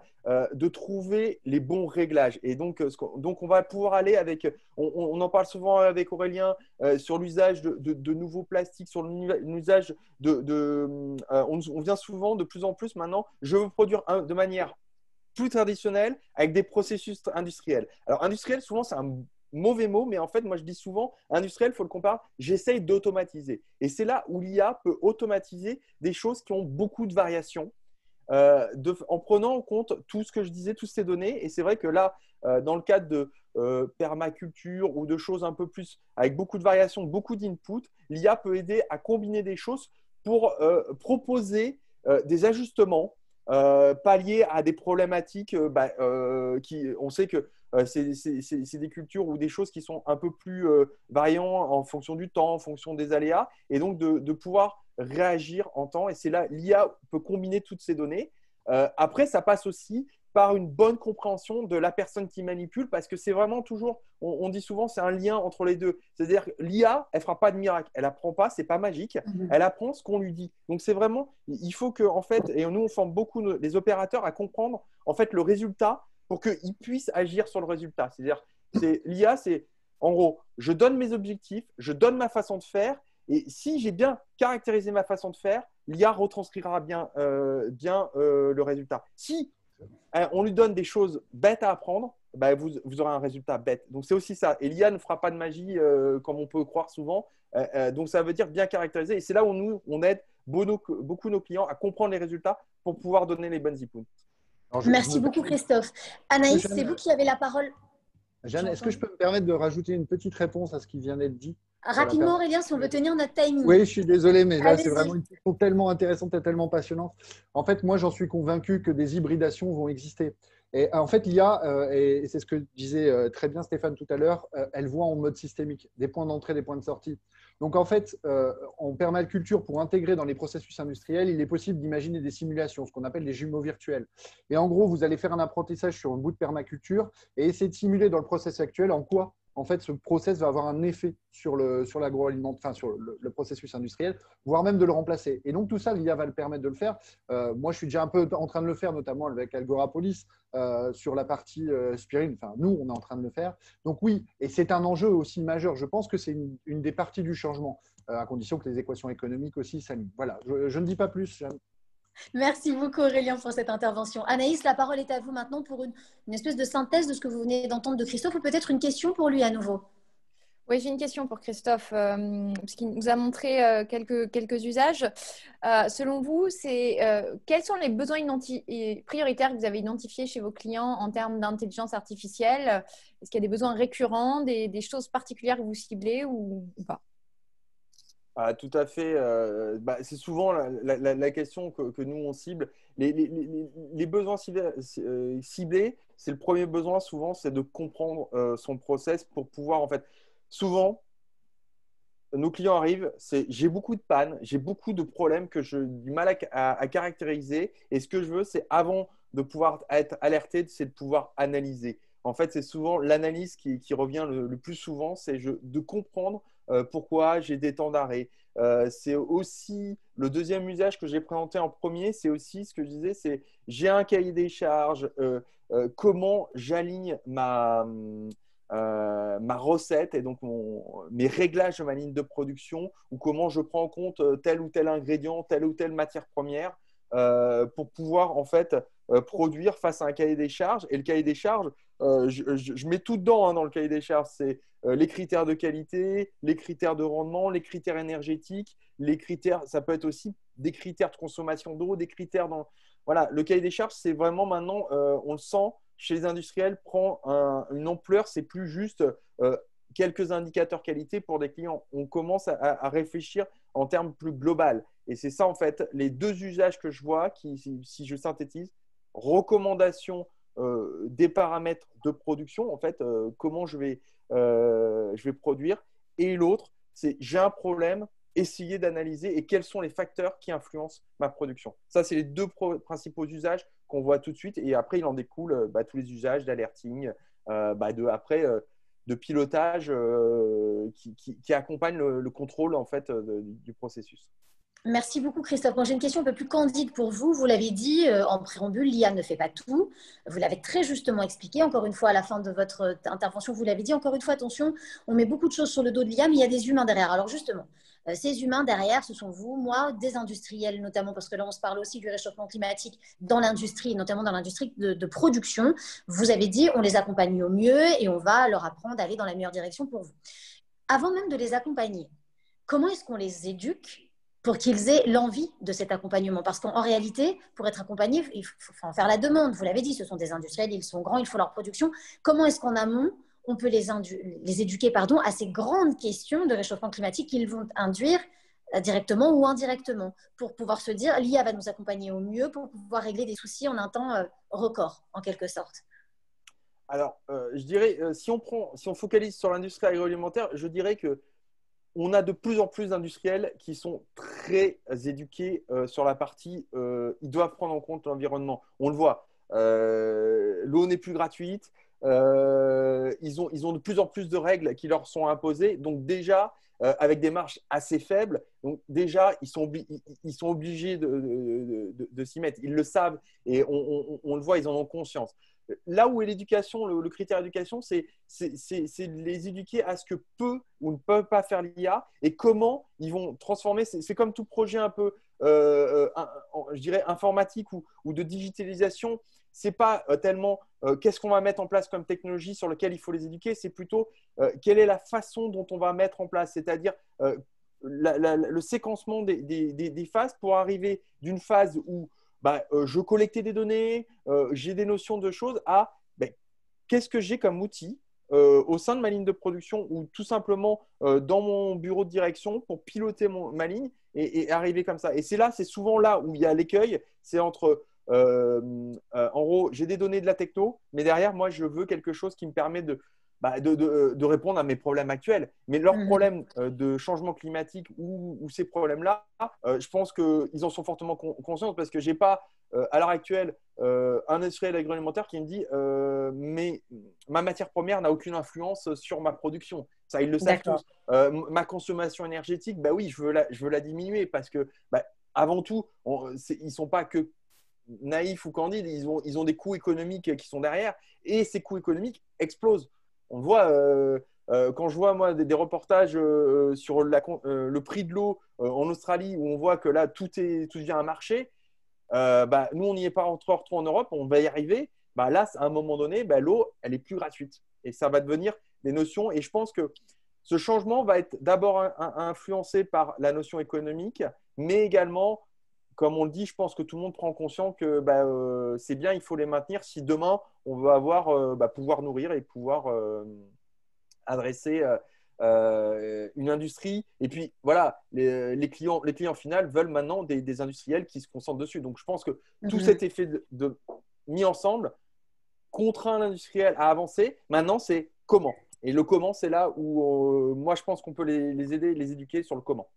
de trouver les bons réglages. Et donc on va pouvoir aller avec, on en parle souvent avec Aurélien sur l'usage de nouveaux plastiques, sur l'usage on vient souvent de plus en plus maintenant, je veux produire de manière plus traditionnelle avec des processus industriels. Alors, industriel, souvent, c'est un mauvais mot, mais en fait, moi, je dis souvent, industriel, il faut le comparer, j'essaye d'automatiser. Et c'est là où l'IA peut automatiser des choses qui ont beaucoup de variations en prenant en compte tout ce que je disais, toutes ces données. Et c'est vrai que là, dans le cadre de permaculture ou de choses un peu plus avec beaucoup de variations, beaucoup d'input, l'IA peut aider à combiner des choses pour proposer des ajustements palliés à des problématiques on sait que c'est des cultures ou des choses qui sont un peu plus variantes en fonction du temps, en fonction des aléas, et donc de pouvoir réagir en temps. Et c'est là, l'IA peut combiner toutes ces données. Après, ça passe aussi par une bonne compréhension de la personne qui manipule, parce que c'est vraiment toujours, on dit souvent, c'est un lien entre les deux. C'est-à-dire que l'IA, elle ne fera pas de miracle, elle n'apprend pas, ce n'est pas magique, elle apprend ce qu'on lui dit. Donc c'est vraiment, il faut que, en fait, et nous on forme beaucoup les opérateurs à comprendre en fait le résultat pour qu'ils puissent agir sur le résultat. C'est-à-dire, l'IA, c'est en gros, je donne mes objectifs, je donne ma façon de faire, et si j'ai bien caractérisé ma façon de faire, l'IA retranscrira bien le résultat. Si on lui donne des choses bêtes à apprendre, bah, vous aurez un résultat bête. Donc, c'est aussi ça. Et l'IA ne fera pas de magie comme on peut croire souvent. Donc, ça veut dire bien caractériser. Et c'est là où on aide beaucoup nos clients à comprendre les résultats pour pouvoir donner les bonnes inputs. Merci beaucoup, Christophe. Anaïs, c'est vous qui avez la parole. Jeanne, est-ce que je peux me permettre de rajouter une petite réponse à ce qui vient d'être dit? Rapidement, Aurélien, si on veut tenir notre timing. Oui, je suis désolé, mais là, c'est vraiment une question tellement intéressante et tellement passionnante. En fait, moi, j'en suis convaincu que des hybridations vont exister. Et en fait, l'IA, et c'est ce que disait très bien Stéphane tout à l'heure, elle voit en mode systémique, des points d'entrée, des points de sortie. Donc, en fait, en permaculture, pour intégrer dans les processus industriels, il est possible d'imaginer des simulations, ce qu'on appelle des jumeaux virtuels. Et en gros, vous allez faire un apprentissage sur un bout de permaculture et essayer de simuler dans le process actuel en quoi en fait, ce process va avoir un effet sur l'agroalimentaire, enfin, sur le processus industriel, voire même de le remplacer. Et donc, tout ça, l'IA va le permettre de le faire. Moi, je suis déjà un peu en train de le faire, notamment avec Algorapolis, sur la partie spiruline. Enfin, nous, on est en train de le faire. Donc, oui, et c'est un enjeu aussi majeur. Je pense que c'est une des parties du changement, à condition que les équations économiques aussi s'alignent. Voilà, je ne dis pas plus. Merci beaucoup Aurélien pour cette intervention. Anaïs, la parole est à vous maintenant pour une espèce de synthèse de ce que vous venez d'entendre de Christophe, ou peut-être une question pour lui à nouveau. Oui, j'ai une question pour Christophe, parce qu'il nous a montré quelques usages. Selon vous, quels sont les besoins prioritaires que vous avez identifiés chez vos clients en termes d'intelligence artificielle? Est-ce qu'il y a des besoins récurrents, des choses particulières que vous ciblez ou pas? Tout à fait. C'est souvent la question que nous, on cible. Les besoins ciblés, c'est le premier besoin souvent, c'est de comprendre son process pour pouvoir, en fait, souvent, nos clients arrivent, j'ai beaucoup de pannes, j'ai beaucoup de problèmes que j'ai du mal à caractériser. Et ce que je veux, c'est avant de pouvoir être alerté, c'est de pouvoir analyser. En fait, c'est souvent l'analyse qui revient le plus souvent, c'est de comprendre pourquoi j'ai des temps d'arrêt. C'est aussi le deuxième usage que j'ai présenté en premier, c'est aussi ce que je disais, c'est j'ai un cahier des charges, comment j'aligne ma recette et donc mes réglages de ma ligne de production, ou comment je prends en compte tel ou tel ingrédient, telle ou telle matière première pour pouvoir en fait produire face à un cahier des charges. Et le cahier des charges, je mets tout dedans dans le cahier des charges. C'est les critères de qualité, les critères de rendement, les critères énergétiques, les critères, ça peut être aussi des critères de consommation d'eau, des critères dans… Voilà, le cahier des charges, c'est vraiment maintenant, on le sent, chez les industriels, prend une ampleur. C'est plus juste quelques indicateurs qualité pour des clients. On commence à réfléchir en termes plus global. Et c'est ça, en fait, les deux usages que je vois, si je synthétise, recommandation des paramètres de production, en fait, comment je vais produire. Et l'autre, c'est j'ai un problème essayer d'analyser et quels sont les facteurs qui influencent ma production. Ça, c'est les deux principaux usages qu'on voit tout de suite. Et après, il en découle tous les usages d'alerting, de pilotage qui accompagnent le contrôle en fait, du processus. Merci beaucoup, Christophe. Moi, j'ai une question un peu plus candide pour vous. Vous l'avez dit en préambule, l'IA ne fait pas tout. Vous l'avez très justement expliqué. Encore une fois, à la fin de votre intervention, vous l'avez dit. Encore une fois, attention, on met beaucoup de choses sur le dos de l'IA, mais il y a des humains derrière. Alors justement, ces humains derrière, ce sont vous, moi, des industriels notamment, parce que là, on se parle aussi du réchauffement climatique dans l'industrie, notamment dans l'industrie de production. Vous avez dit, on les accompagne au mieux et on va leur apprendre à aller dans la meilleure direction pour vous. Avant même de les accompagner, comment est-ce qu'on les éduque pour qu'ils aient l'envie de cet accompagnement? Parce qu'en réalité, pour être accompagné, il faut en faire la demande. Vous l'avez dit, ce sont des industriels, ils sont grands, il faut leur production. Comment est-ce qu'en amont, on peut les éduquer à ces grandes questions de réchauffement climatique qu'ils vont induire directement ou indirectement, pour pouvoir se dire, l'IA va nous accompagner au mieux pour pouvoir régler des soucis en un temps record, en quelque sorte? Alors, je dirais, si on focalise sur l'industrie agroalimentaire, je dirais que on a de plus en plus d'industriels qui sont très éduqués sur la partie ils doivent prendre en compte l'environnement. On le voit, l'eau n'est plus gratuite, ils ont de plus en plus de règles qui leur sont imposées. Donc déjà, avec des marges assez faibles, donc déjà, ils sont obligés de s'y mettre. Ils le savent et on le voit, ils en ont conscience. Là où est l'éducation, le critère d'éducation, c'est de les éduquer à ce que peut ou ne peuvent pas faire l'IA et comment ils vont transformer. C'est comme tout projet un peu, je dirais, informatique ou de digitalisation. Ce n'est pas tellement qu'est-ce qu'on va mettre en place comme technologie sur lequel il faut les éduquer, c'est plutôt quelle est la façon dont on va mettre en place, c'est-à-dire le séquencement des phases pour arriver d'une phase où je collectais des données, j'ai des notions de choses à qu'est-ce que j'ai comme outil au sein de ma ligne de production ou tout simplement dans mon bureau de direction pour piloter ma ligne et arriver comme ça. Et c'est souvent là où il y a l'écueil, c'est entre en gros, j'ai des données de la techno, mais derrière, moi, je veux quelque chose qui me permet de répondre à mes problèmes actuels. Mais leurs problèmes de changement climatique ou ces problèmes-là, je pense qu'ils en sont fortement conscients parce que je n'ai pas, à l'heure actuelle, un industriel agroalimentaire qui me dit mais ma matière première n'a aucune influence sur ma production. Ça, ils le savent tous. Ma consommation énergétique, oui, je veux la diminuer parce que, avant tout, ils ne sont pas que naïfs ou candides, ils ont des coûts économiques qui sont derrière et ces coûts économiques explosent. On voit, quand je vois moi des reportages sur le prix de l'eau en Australie où on voit que là tout devient un marché, nous on n'y est pas encore trop en Europe, on va y arriver. Là, à un moment donné, l'eau, elle est plus gratuite et ça va devenir des notions. Et je pense que ce changement va être d'abord influencé par la notion économique, mais également, comme on le dit, je pense que tout le monde prend conscience que c'est bien, il faut les maintenir si demain, on veut pouvoir nourrir et pouvoir adresser une industrie. Et puis, voilà, les clients finaux veulent maintenant des industriels qui se concentrent dessus. Donc, je pense que tout cet effet mis ensemble contraint l'industriel à avancer. Maintenant, c'est comment. Et le comment, c'est là où moi, je pense qu'on peut les aider, les éduquer sur le comment.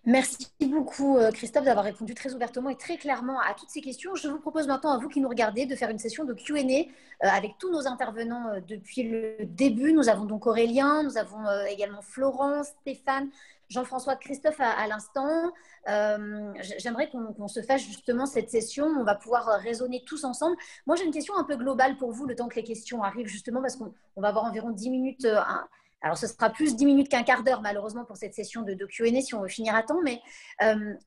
Merci beaucoup, Christophe, d'avoir répondu très ouvertement et très clairement à toutes ces questions. Je vous propose maintenant, à vous qui nous regardez, de faire une session de Q&A avec tous nos intervenants depuis le début. Nous avons donc Aurélien, nous avons également Florence, Stéphane, Jean-François, Christophe à l'instant. J'aimerais qu'on se fasse justement cette session. On va pouvoir raisonner tous ensemble. Moi, j'ai une question un peu globale pour vous, le temps que les questions arrivent, justement, parce qu'on va avoir environ 10 minutes. Alors, ce sera plus 10 minutes qu'un quart d'heure, malheureusement, pour cette session de Q&A, si on veut finir à temps. Mais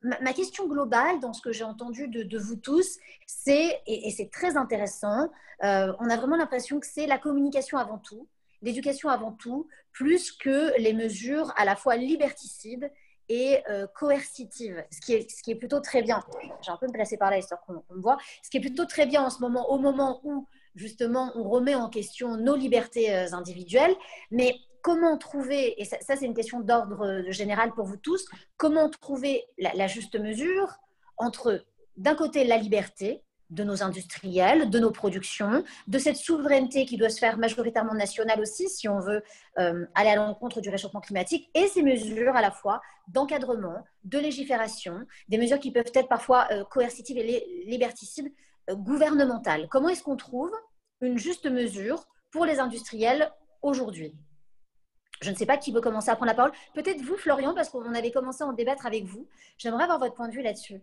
ma question globale, dans ce que j'ai entendu de vous tous, c'est, et c'est très intéressant, on a vraiment l'impression que c'est la communication avant tout, l'éducation avant tout, plus que les mesures à la fois liberticides et coercitives, ce qui est plutôt très bien. J'ai un peu me placer par là, histoire qu'on me voit. Ce qui est plutôt très bien en ce moment, au moment où, justement, on remet en question nos libertés individuelles. Mais comment trouver, et ça c'est une question d'ordre général pour vous tous, comment trouver la juste mesure entre, d'un côté, la liberté, de nos industriels, de nos productions, de cette souveraineté qui doit se faire majoritairement nationale aussi, si on veut aller à l'encontre du réchauffement climatique, et ces mesures à la fois d'encadrement, de légifération, des mesures qui peuvent être parfois coercitives et liberticides, gouvernementales. Comment est-ce qu'on trouve une juste mesure pour les industriels aujourd'hui? Je ne sais pas qui veut commencer à prendre la parole. Peut-être vous, Florian, parce qu'on avait commencé à en débattre avec vous. J'aimerais avoir votre point de vue là-dessus.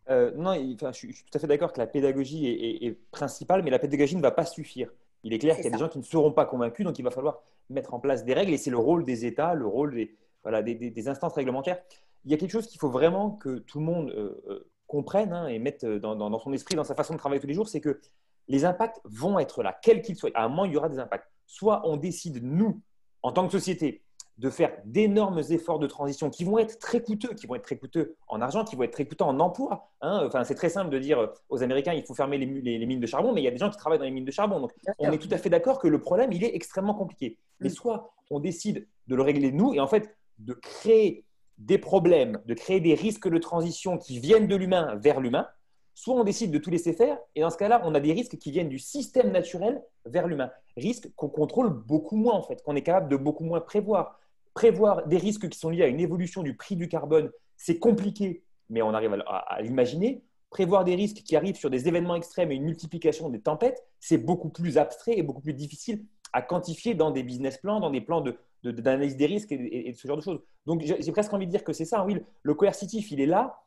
Non, enfin, je suis tout à fait d'accord que la pédagogie est principale, mais la pédagogie ne va pas suffire. Il est clair qu'il y a des gens qui ne seront pas convaincus, donc il va falloir mettre en place des règles, et c'est le rôle des États, le rôle des instances réglementaires. Il y a quelque chose qu'il faut vraiment que tout le monde comprenne et mette dans son esprit, dans sa façon de travailler tous les jours, c'est que les impacts vont être là, quels qu'ils soient. À un moment, il y aura des impacts. Soit on décide, nous, en tant que société, de faire d'énormes efforts de transition qui vont être très coûteux en argent, qui vont être très coûteux en emploi. Enfin, c'est très simple de dire aux Américains, il faut fermer les mines de charbon, mais il y a des gens qui travaillent dans les mines de charbon. Donc, on est tout à fait d'accord que le problème, il est extrêmement compliqué. Mais soit on décide de le régler nous, et en fait, de créer des problèmes, de créer des risques de transition qui viennent de l'humain vers l'humain, soit on décide de tout laisser faire, et dans ce cas-là, on a des risques qui viennent du système naturel vers l'humain. Risques qu'on contrôle beaucoup moins, en fait, qu'on est capable de beaucoup moins prévoir. Prévoir des risques qui sont liés à une évolution du prix du carbone, c'est compliqué, mais on arrive à l'imaginer. Prévoir des risques qui arrivent sur des événements extrêmes et une multiplication des tempêtes, c'est beaucoup plus abstrait et beaucoup plus difficile à quantifier dans des business plans, dans des plans d'analyse des risques et ce genre de choses. Donc, j'ai presque envie de dire que c'est ça, oui, le coercitif, il est là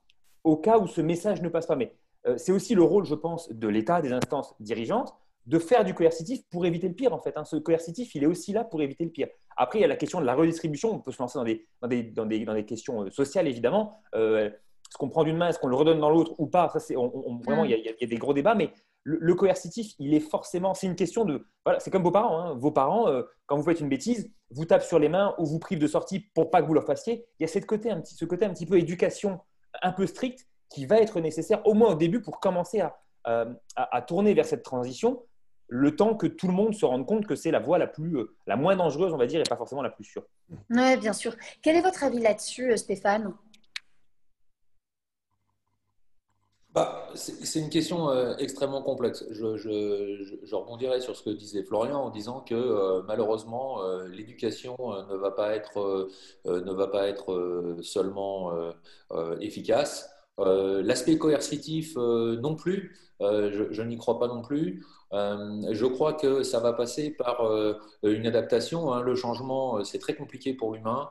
au cas où ce message ne passe pas. Mais c'est aussi le rôle, je pense, de l'État, des instances dirigeantes, de faire du coercitif pour éviter le pire, en fait. Ce coercitif, il est aussi là pour éviter le pire. Après, il y a la question de la redistribution. On peut se lancer dans des questions sociales, évidemment. Est-ce qu'on prend d'une main, est-ce qu'on le redonne dans l'autre ou pas? Ça, vraiment, il y a des gros débats, mais le coercitif, il est forcément… C'est une question de… Voilà, c'est comme vos parents. Vos parents, quand vous faites une bêtise, vous tapent sur les mains ou vous privent de sortie pour pas que vous leur fassiez. Il y a ce côté un petit peu éducation un peu strict qui va être nécessaire, au moins au début, pour commencer à tourner vers cette transition, le temps que tout le monde se rende compte que c'est la voie la moins dangereuse, on va dire, et pas forcément la plus sûre. Oui, bien sûr. Quel est votre avis là-dessus, Stéphane? C'est une question extrêmement complexe. Je rebondirai sur ce que disait Florian en disant que malheureusement, l'éducation ne va pas être seulement efficace. L'aspect coercitif non plus, je n'y crois pas non plus. Je crois que ça va passer par une adaptation. Le changement, c'est très compliqué pour l'humain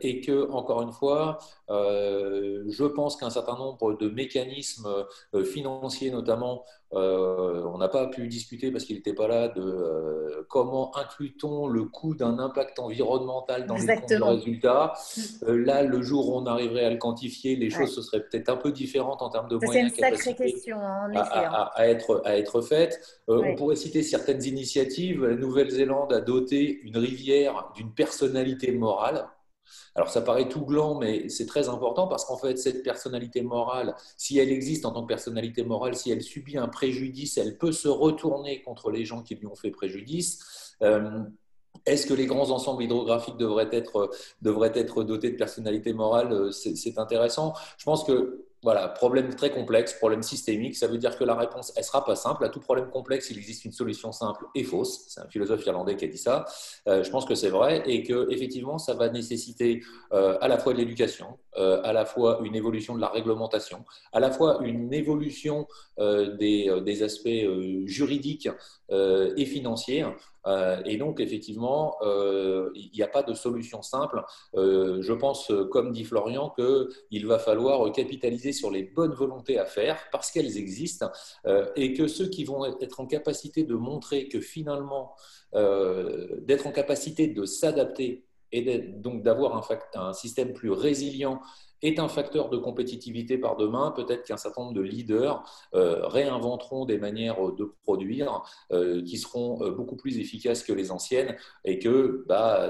et que, encore une fois, je pense qu'un certain nombre de mécanismes financiers, notamment, on n'a pas pu discuter parce qu'il n'était pas là de comment inclut-on le coût d'un impact environnemental dans les comptes de résultats. Là, le jour où on arriverait à le quantifier, les choses se seraient peut-être un peu différentes en termes de moyens, c'est une sacrée question, en effet, à être faites. On pourrait citer certaines initiatives. La Nouvelle-Zélande a doté une rivière d'une personnalité morale. Alors, ça paraît tout gland, mais c'est très important parce qu'en fait, cette personnalité morale, si elle existe en tant que personnalité morale, si elle subit un préjudice, elle peut se retourner contre les gens qui lui ont fait préjudice. Est-ce que les grands ensembles hydrographiques devraient être dotés de personnalité morale? C'est intéressant. Je pense que voilà, problème très complexe, problème systémique, ça veut dire que la réponse, elle ne sera pas simple. À tout problème complexe, il existe une solution simple et fausse. C'est un philosophe irlandais qui a dit ça. Je pense que c'est vrai et qu'effectivement, ça va nécessiter à la fois de l'éducation, à la fois une évolution de la réglementation, à la fois une évolution des aspects juridiques et financiers. Et donc, effectivement, il n'y a pas de solution simple. Je pense, comme dit Florian, qu'il va falloir capitaliser sur les bonnes volontés à faire parce qu'elles existent et que ceux qui vont être en capacité de montrer que finalement, d'être en capacité de s'adapter et donc d'avoir un système plus résilient est un facteur de compétitivité par demain. Peut-être qu'un certain nombre de leaders réinventeront des manières de produire qui seront beaucoup plus efficaces que les anciennes et que,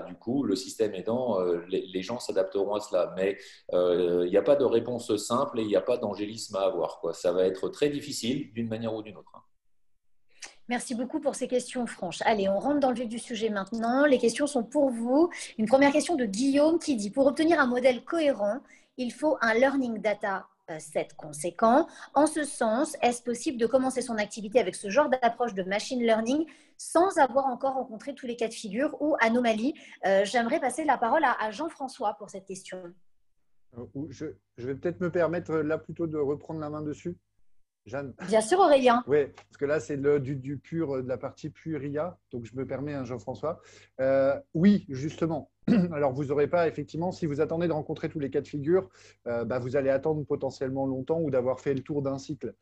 du coup, le système aidant, les gens s'adapteront à cela. Mais il n'y a pas de réponse simple et il n'y a pas d'angélisme à avoir, quoi. Ça va être très difficile d'une manière ou d'une autre. Merci beaucoup pour ces questions franches. Allez, on rentre dans le vif du sujet maintenant. Les questions sont pour vous. Une première question de Guillaume qui dit « Pour obtenir un modèle cohérent, il faut un learning data 7 conséquent. En ce sens, est-ce possible de commencer son activité avec ce genre d'approche de machine learning sans avoir encore rencontré tous les cas de figure ou anomalies? J'aimerais passer la parole à Jean-François pour cette question. Je vais peut-être me permettre là plutôt de reprendre la main dessus. Jeanne. Bien sûr, Aurélien. Oui, parce que là, c'est du pur, de la partie pure IA. Donc, je me permets, hein, Jean-François. Oui, justement. Alors, vous n'aurez pas, effectivement, si vous attendez de rencontrer tous les cas de figure, vous allez attendre potentiellement longtemps ou d'avoir fait le tour d'un cycle.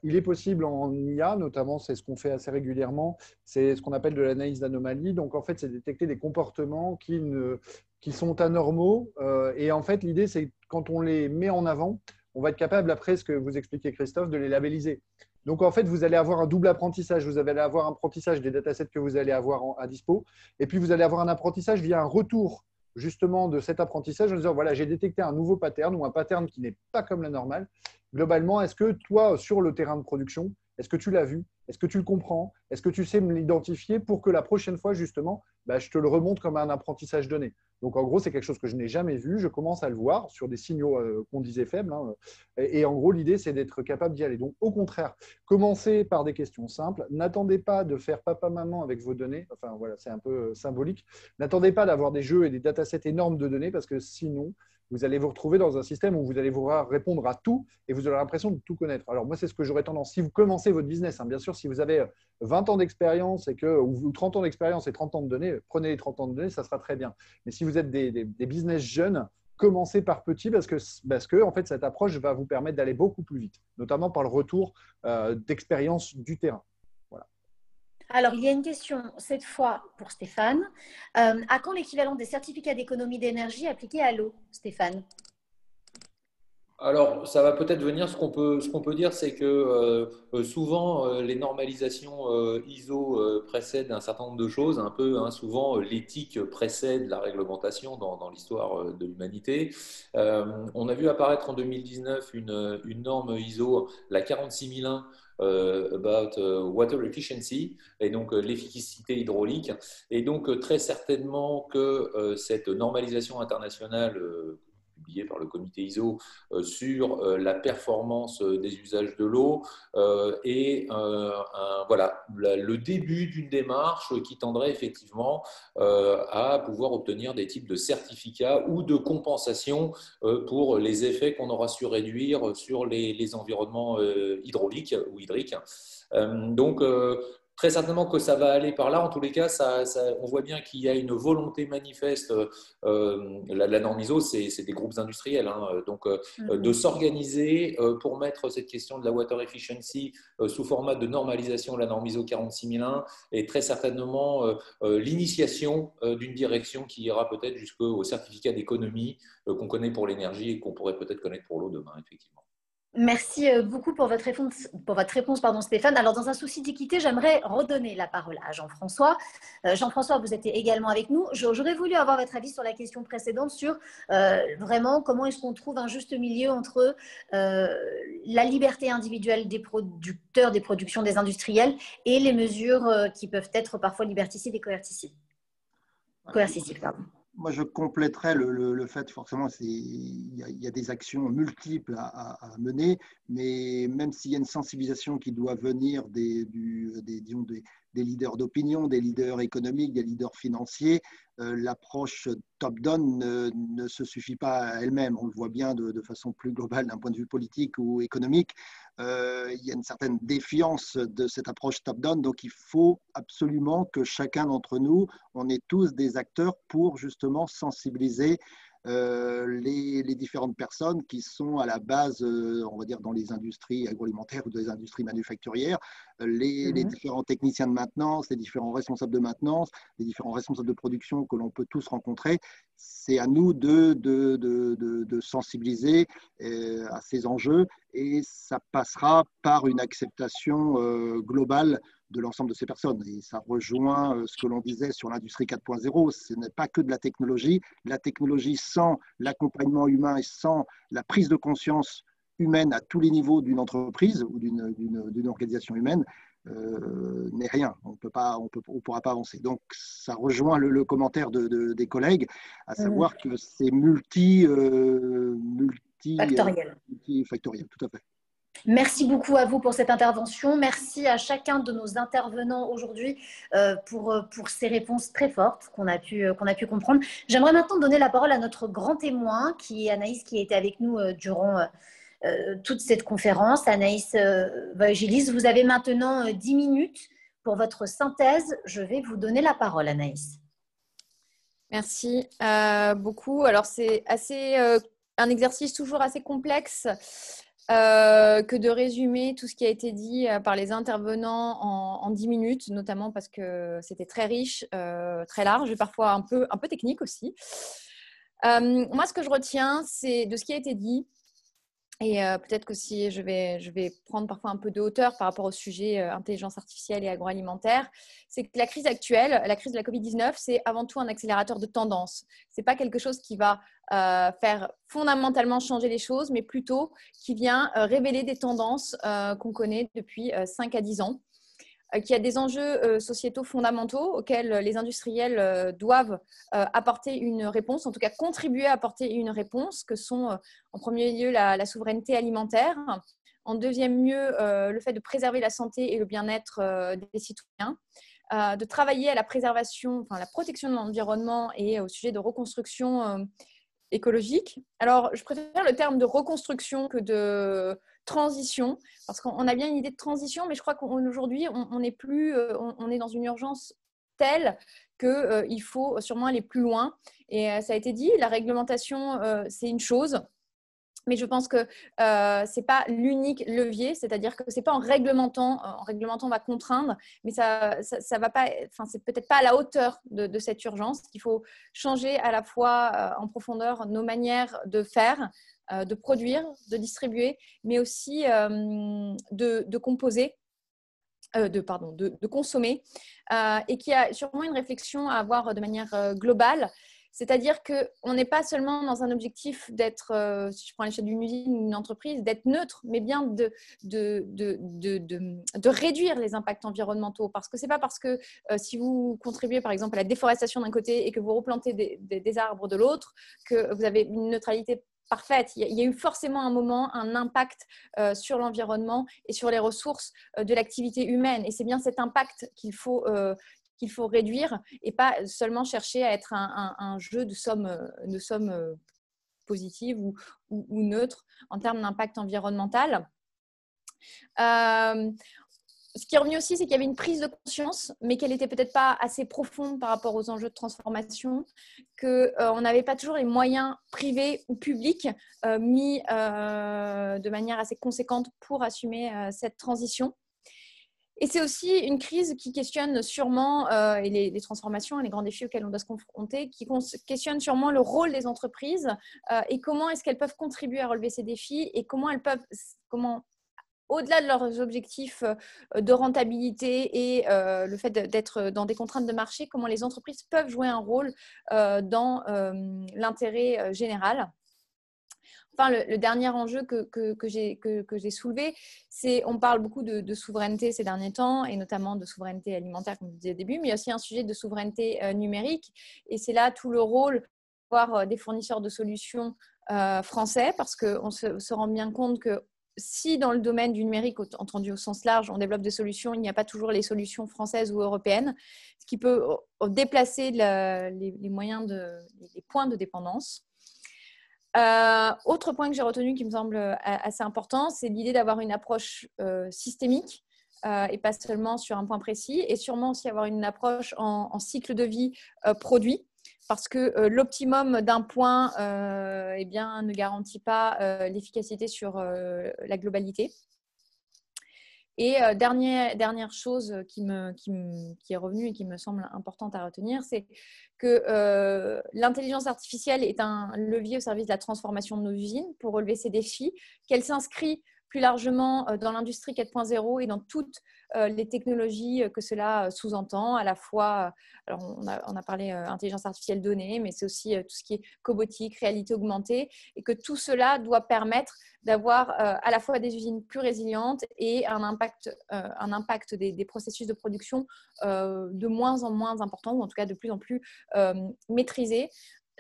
Il est possible en IA, notamment, c'est ce qu'on fait assez régulièrement, c'est ce qu'on appelle de l'analyse d'anomalies. Donc, en fait, c'est détecter des comportements qui sont anormaux. Et en fait, l'idée, c'est quand on les met en avant, on va être capable, après ce que vous expliquez, Christophe, de les labelliser. Donc, en fait, vous allez avoir un double apprentissage. Vous allez avoir un apprentissage des datasets que vous allez avoir à dispo. Et puis, vous allez avoir un apprentissage via un retour, justement, de cet apprentissage en disant, voilà, j'ai détecté un nouveau pattern ou un pattern qui n'est pas comme la normale. Globalement, est-ce que toi, sur le terrain de production, est-ce que tu l'as vu? Est-ce que tu le comprends? Est-ce que tu sais me l'identifier pour que la prochaine fois, justement, je te le remonte comme un apprentissage donné? Donc, en gros, c'est quelque chose que je n'ai jamais vu. Je commence à le voir sur des signaux qu'on disait faibles. Hein. Et en gros, l'idée, c'est d'être capable d'y aller. Donc, au contraire, commencez par des questions simples. N'attendez pas de faire papa-maman avec vos données. Enfin, voilà, c'est un peu symbolique. N'attendez pas d'avoir des jeux et des datasets énormes de données parce que sinon, vous allez vous retrouver dans un système où vous allez vous répondre à tout et vous aurez l'impression de tout connaître. Alors, moi, c'est ce que j'aurais tendance. Si vous commencez votre business, hein, bien sûr, si vous avez 20 ans d'expérience ou 30 ans d'expérience et 30 ans de données, prenez les 30 ans de données, ça sera très bien. Mais si vous êtes des business jeunes, commencez par petit parce que en fait, cette approche va vous permettre d'aller beaucoup plus vite, notamment par le retour d'expérience du terrain. Voilà. Alors, il y a une question, cette fois pour Stéphane. À quand l'équivalent des certificats d'économie d'énergie appliqués à l'eau, Stéphane? Alors, ça va peut-être venir. Ce qu'on peut dire, c'est que souvent, les normalisations ISO précèdent un certain nombre de choses. Un peu, hein, souvent, l'éthique précède la réglementation dans l'histoire de l'humanité. On a vu apparaître en 2019 une norme ISO, la 46001, about water efficiency, et donc l'efficacité hydraulique. Et donc, très certainement que cette normalisation internationale publié par le comité ISO sur la performance des usages de l'eau et voilà, le début d'une démarche qui tendrait effectivement à pouvoir obtenir des types de certificats ou de compensation pour les effets qu'on aura su réduire sur les environnements hydrauliques ou hydriques. Donc, très certainement que ça va aller par là. En tous les cas, on voit bien qu'il y a une volonté manifeste. La norme ISO, c'est des groupes industriels, hein, donc de s'organiser pour mettre cette question de la water efficiency sous format de normalisation, la norme ISO 46001, et très certainement l'initiation d'une direction qui ira peut-être jusqu'au certificat d'économie qu'on connaît pour l'énergie et qu'on pourrait peut-être connaître pour l'eau demain, effectivement. Merci beaucoup pour votre réponse, pardon, Stéphane. Alors, dans un souci d'équité, j'aimerais redonner la parole à Jean-François. Jean-François, vous êtes également avec nous. J'aurais voulu avoir votre avis sur la question précédente sur vraiment comment est-ce qu'on trouve un juste milieu entre la liberté individuelle des producteurs, des productions des industriels et les mesures qui peuvent être parfois liberticides et coercitives. Pardon. Moi, je compléterais le fait, forcément, il y a des actions multiples à mener, mais même s'il y a une sensibilisation qui doit venir des leaders d'opinion, des leaders économiques, des leaders financiers, l'approche top-down ne se suffit pas à elle-même. On le voit bien de façon plus globale d'un point de vue politique ou économique. Il y a une certaine défiance de cette approche top-down, donc il faut absolument que chacun d'entre nous, on est tous des acteurs pour justement sensibiliser les différentes personnes qui sont à la base, on va dire, dans les industries agroalimentaires ou dans les industries manufacturières, les différents techniciens de maintenance, les différents responsables de maintenance, les différents responsables de production que l'on peut tous rencontrer. C'est à nous de sensibiliser à ces enjeux, et ça passera par une acceptation globale de l'ensemble de ces personnes. Et ça rejoint ce que l'on disait sur l'industrie 4.0. Ce n'est pas que de la technologie. La technologie sans l'accompagnement humain et sans la prise de conscience humaine à tous les niveaux d'une entreprise ou d'une organisation humaine n'est rien. On pourra pas avancer. Donc, ça rejoint le commentaire des collègues, à savoir que c'est outils factoriels, tout à fait. Merci beaucoup à vous pour cette intervention. Merci à chacun de nos intervenants aujourd'hui pour ces réponses très fortes qu'on a pu comprendre. J'aimerais maintenant donner la parole à notre grand témoin, qui est Anaïs, qui a été avec nous durant toute cette conférence. Anaïs Vagelis, vous avez maintenant 10 minutes pour votre synthèse. Je vais vous donner la parole, Anaïs. Merci beaucoup. Alors, c'est un exercice toujours assez complexe que de résumer tout ce qui a été dit par les intervenants en 10 minutes, notamment parce que c'était très riche, très large et parfois un peu technique aussi. Moi, ce que je retiens, c'est de ce qui a été dit, et peut-être que si je vais prendre parfois un peu de hauteur par rapport au sujet intelligence artificielle et agroalimentaire, c'est que la crise actuelle, la crise de la Covid-19, c'est avant tout un accélérateur de tendance. Ce n'est pas quelque chose qui va faire fondamentalement changer les choses, mais plutôt qui vient révéler des tendances qu'on connaît depuis 5 à 10 ans. Qu'il y a des enjeux sociétaux fondamentaux auxquels les industriels doivent apporter une réponse, en tout cas contribuer à apporter une réponse, que sont en premier lieu la souveraineté alimentaire, en deuxième lieu le fait de préserver la santé et le bien-être des citoyens, de travailler à la préservation, enfin la protection de l'environnement et au sujet de reconstruction écologique. Alors, je préfère le terme de reconstruction que de transition, parce qu'on a bien une idée de transition, mais je crois qu'aujourd'hui, on est dans une urgence telle qu'il faut sûrement aller plus loin. Et ça a été dit, la réglementation, c'est une chose, mais je pense que ce n'est pas l'unique levier, c'est-à-dire que ce n'est pas en réglementant, on va contraindre, mais ça va pas, enfin, c'est peut-être pas à la hauteur de cette urgence, qu'il faut changer à la fois en profondeur nos manières de faire, de produire, de distribuer, mais aussi de composer. De consommer, et qui a sûrement une réflexion à avoir de manière globale. C'est-à-dire qu'on n'est pas seulement dans un objectif d'être, si je prends l'échelle d'une usine ou d'une entreprise, d'être neutre, mais bien de réduire les impacts environnementaux. Parce que ce n'est pas parce que si vous contribuez par exemple à la déforestation d'un côté et que vous replantez des arbres de l'autre, que vous avez une neutralité parfaite. Il y a eu forcément un moment, un impact sur l'environnement et sur les ressources de l'activité humaine. Et c'est bien cet impact qu'il faut réduire et pas seulement chercher à être un jeu de sommes positives ou neutres en termes d'impact environnemental. Ce qui est revenu aussi, c'est qu'il y avait une prise de conscience, mais qu'elle n'était peut-être pas assez profonde par rapport aux enjeux de transformation, qu'on n'avait pas toujours les moyens privés ou publics mis de manière assez conséquente pour assumer cette transition. Et c'est aussi une crise qui questionne sûrement, et les transformations et les grands défis auxquels on doit se confronter, qui questionne sûrement le rôle des entreprises et comment est-ce qu'elles peuvent contribuer à relever ces défis et comment au-delà de leurs objectifs de rentabilité et le fait d'être dans des contraintes de marché, comment les entreprises peuvent jouer un rôle dans l'intérêt général. Enfin, le dernier enjeu que j'ai soulevé, c'est on parle beaucoup de souveraineté ces derniers temps, et notamment de souveraineté alimentaire, comme je disais au début, mais il y a aussi un sujet de souveraineté numérique. Et c'est là tout le rôle des fournisseurs de solutions français, parce qu'on se rend bien compte que si dans le domaine du numérique, entendu au sens large, on développe des solutions, il n'y a pas toujours les solutions françaises ou européennes, ce qui peut déplacer les points de dépendance. Autre point que j'ai retenu qui me semble assez important, c'est l'idée d'avoir une approche systémique et pas seulement sur un point précis, et sûrement aussi avoir une approche en cycle de vie produit, parce que l'optimum d'un point ne garantit pas l'efficacité sur la globalité. Et dernière chose qui est revenue et qui me semble importante à retenir, c'est que l'intelligence artificielle est un levier au service de la transformation de nos usines pour relever ces défis, qu'elle s'inscrit plus largement dans l'industrie 4.0 et dans toutes les technologies que cela sous-entend, à la fois, alors on a parlé intelligence artificielle donnée, mais c'est aussi tout ce qui est cobotique, réalité augmentée, et que tout cela doit permettre d'avoir à la fois des usines plus résilientes et un impact des processus de production de moins en moins important, ou en tout cas de plus en plus maîtrisé,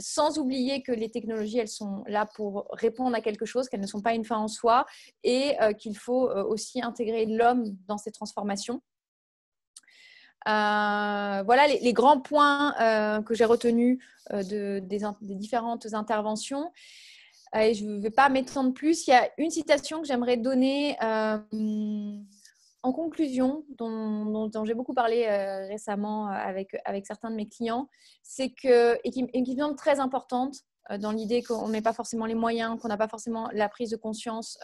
sans oublier que les technologies, elles sont là pour répondre à quelque chose, qu'elles ne sont pas une fin en soi et qu'il faut aussi intégrer l'homme dans ces transformations. Voilà les grands points que j'ai retenus des différentes interventions. Et je ne vais pas m'étendre plus. Il y a une citation que j'aimerais donner en conclusion, dont j'ai beaucoup parlé récemment avec certains de mes clients, et qui me semble très importante dans l'idée qu'on ne met pas forcément les moyens, qu'on n'a pas forcément la prise de conscience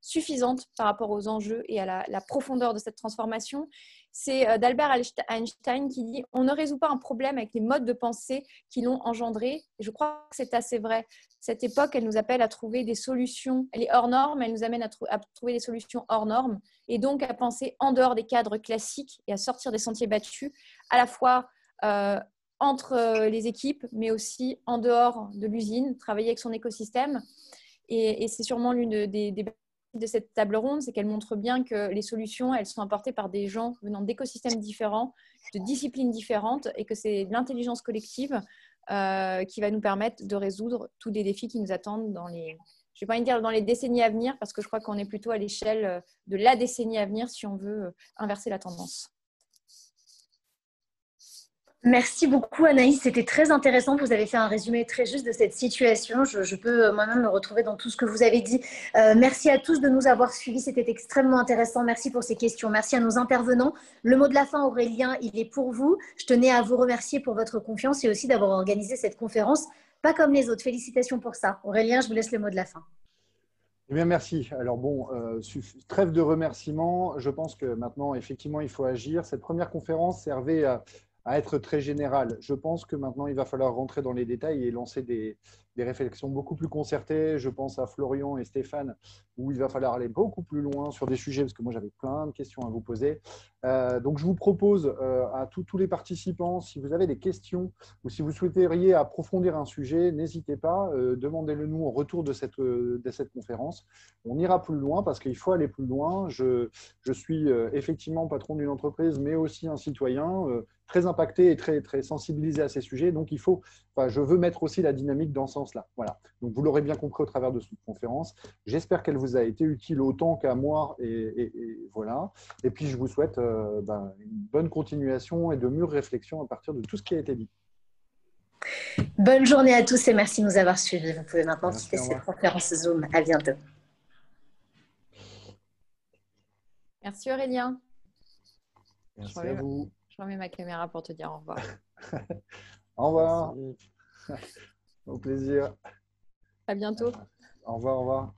suffisante par rapport aux enjeux et à la profondeur de cette transformation. C'est d'Albert Einstein qui dit « On ne résout pas un problème avec les modes de pensée qui l'ont engendré ». Et je crois que c'est assez vrai. Cette époque, elle nous appelle à trouver des solutions. Elle est hors norme, elle nous amène à trouver des solutions hors normes et donc à penser en dehors des cadres classiques et à sortir des sentiers battus, à la fois entre les équipes, mais aussi en dehors de l'usine, travailler avec son écosystème. Et c'est sûrement l'une des de cette table ronde, c'est qu'elle montre bien que les solutions, elles sont apportées par des gens venant d'écosystèmes différents, de disciplines différentes, et que c'est l'intelligence collective qui va nous permettre de résoudre tous les défis qui nous attendent je ne vais pas dire dans les décennies à venir, parce que je crois qu'on est plutôt à l'échelle de la décennie à venir si on veut inverser la tendance. Merci beaucoup Anaïs, c'était très intéressant. Vous avez fait un résumé très juste de cette situation. Je peux moi-même me retrouver dans tout ce que vous avez dit. Merci à tous de nous avoir suivis, c'était extrêmement intéressant. Merci pour ces questions, merci à nos intervenants. Le mot de la fin, Aurélien, il est pour vous. Je tenais à vous remercier pour votre confiance et aussi d'avoir organisé cette conférence, pas comme les autres. Félicitations pour ça. Aurélien, je vous laisse le mot de la fin. Eh bien, merci. Alors bon, trêve de remerciements. Je pense que maintenant, effectivement, il faut agir. Cette première conférence servait à être très générale. Je pense que maintenant, il va falloir rentrer dans les détails et lancer des réflexions beaucoup plus concertées. Je pense à Florian et Stéphane, où il va falloir aller beaucoup plus loin sur des sujets, parce que moi, j'avais plein de questions à vous poser. Donc, je vous propose à tous les participants, si vous avez des questions ou si vous souhaiteriez approfondir un sujet, n'hésitez pas, demandez-le nous en retour de cette conférence. On ira plus loin parce qu'il faut aller plus loin. Je suis effectivement patron d'une entreprise, mais aussi un citoyen très impacté et très, très sensibilisé à ces sujets. Donc, je veux mettre aussi la dynamique dans ce sens-là. Voilà. Donc, vous l'aurez bien compris au travers de cette conférence. J'espère qu'elle vous a été utile autant qu'à moi. Et voilà. Et puis, je vous souhaite une bonne continuation et de mûres réflexions à partir de tout ce qui a été dit. Bonne journée à tous et merci de nous avoir suivis. Vous pouvez maintenant quitter cette conférence Zoom. À bientôt. Merci Aurélien. Merci à vous. Je remets ma caméra pour te dire au revoir. Au revoir. Au plaisir. À bientôt. Au revoir, au revoir.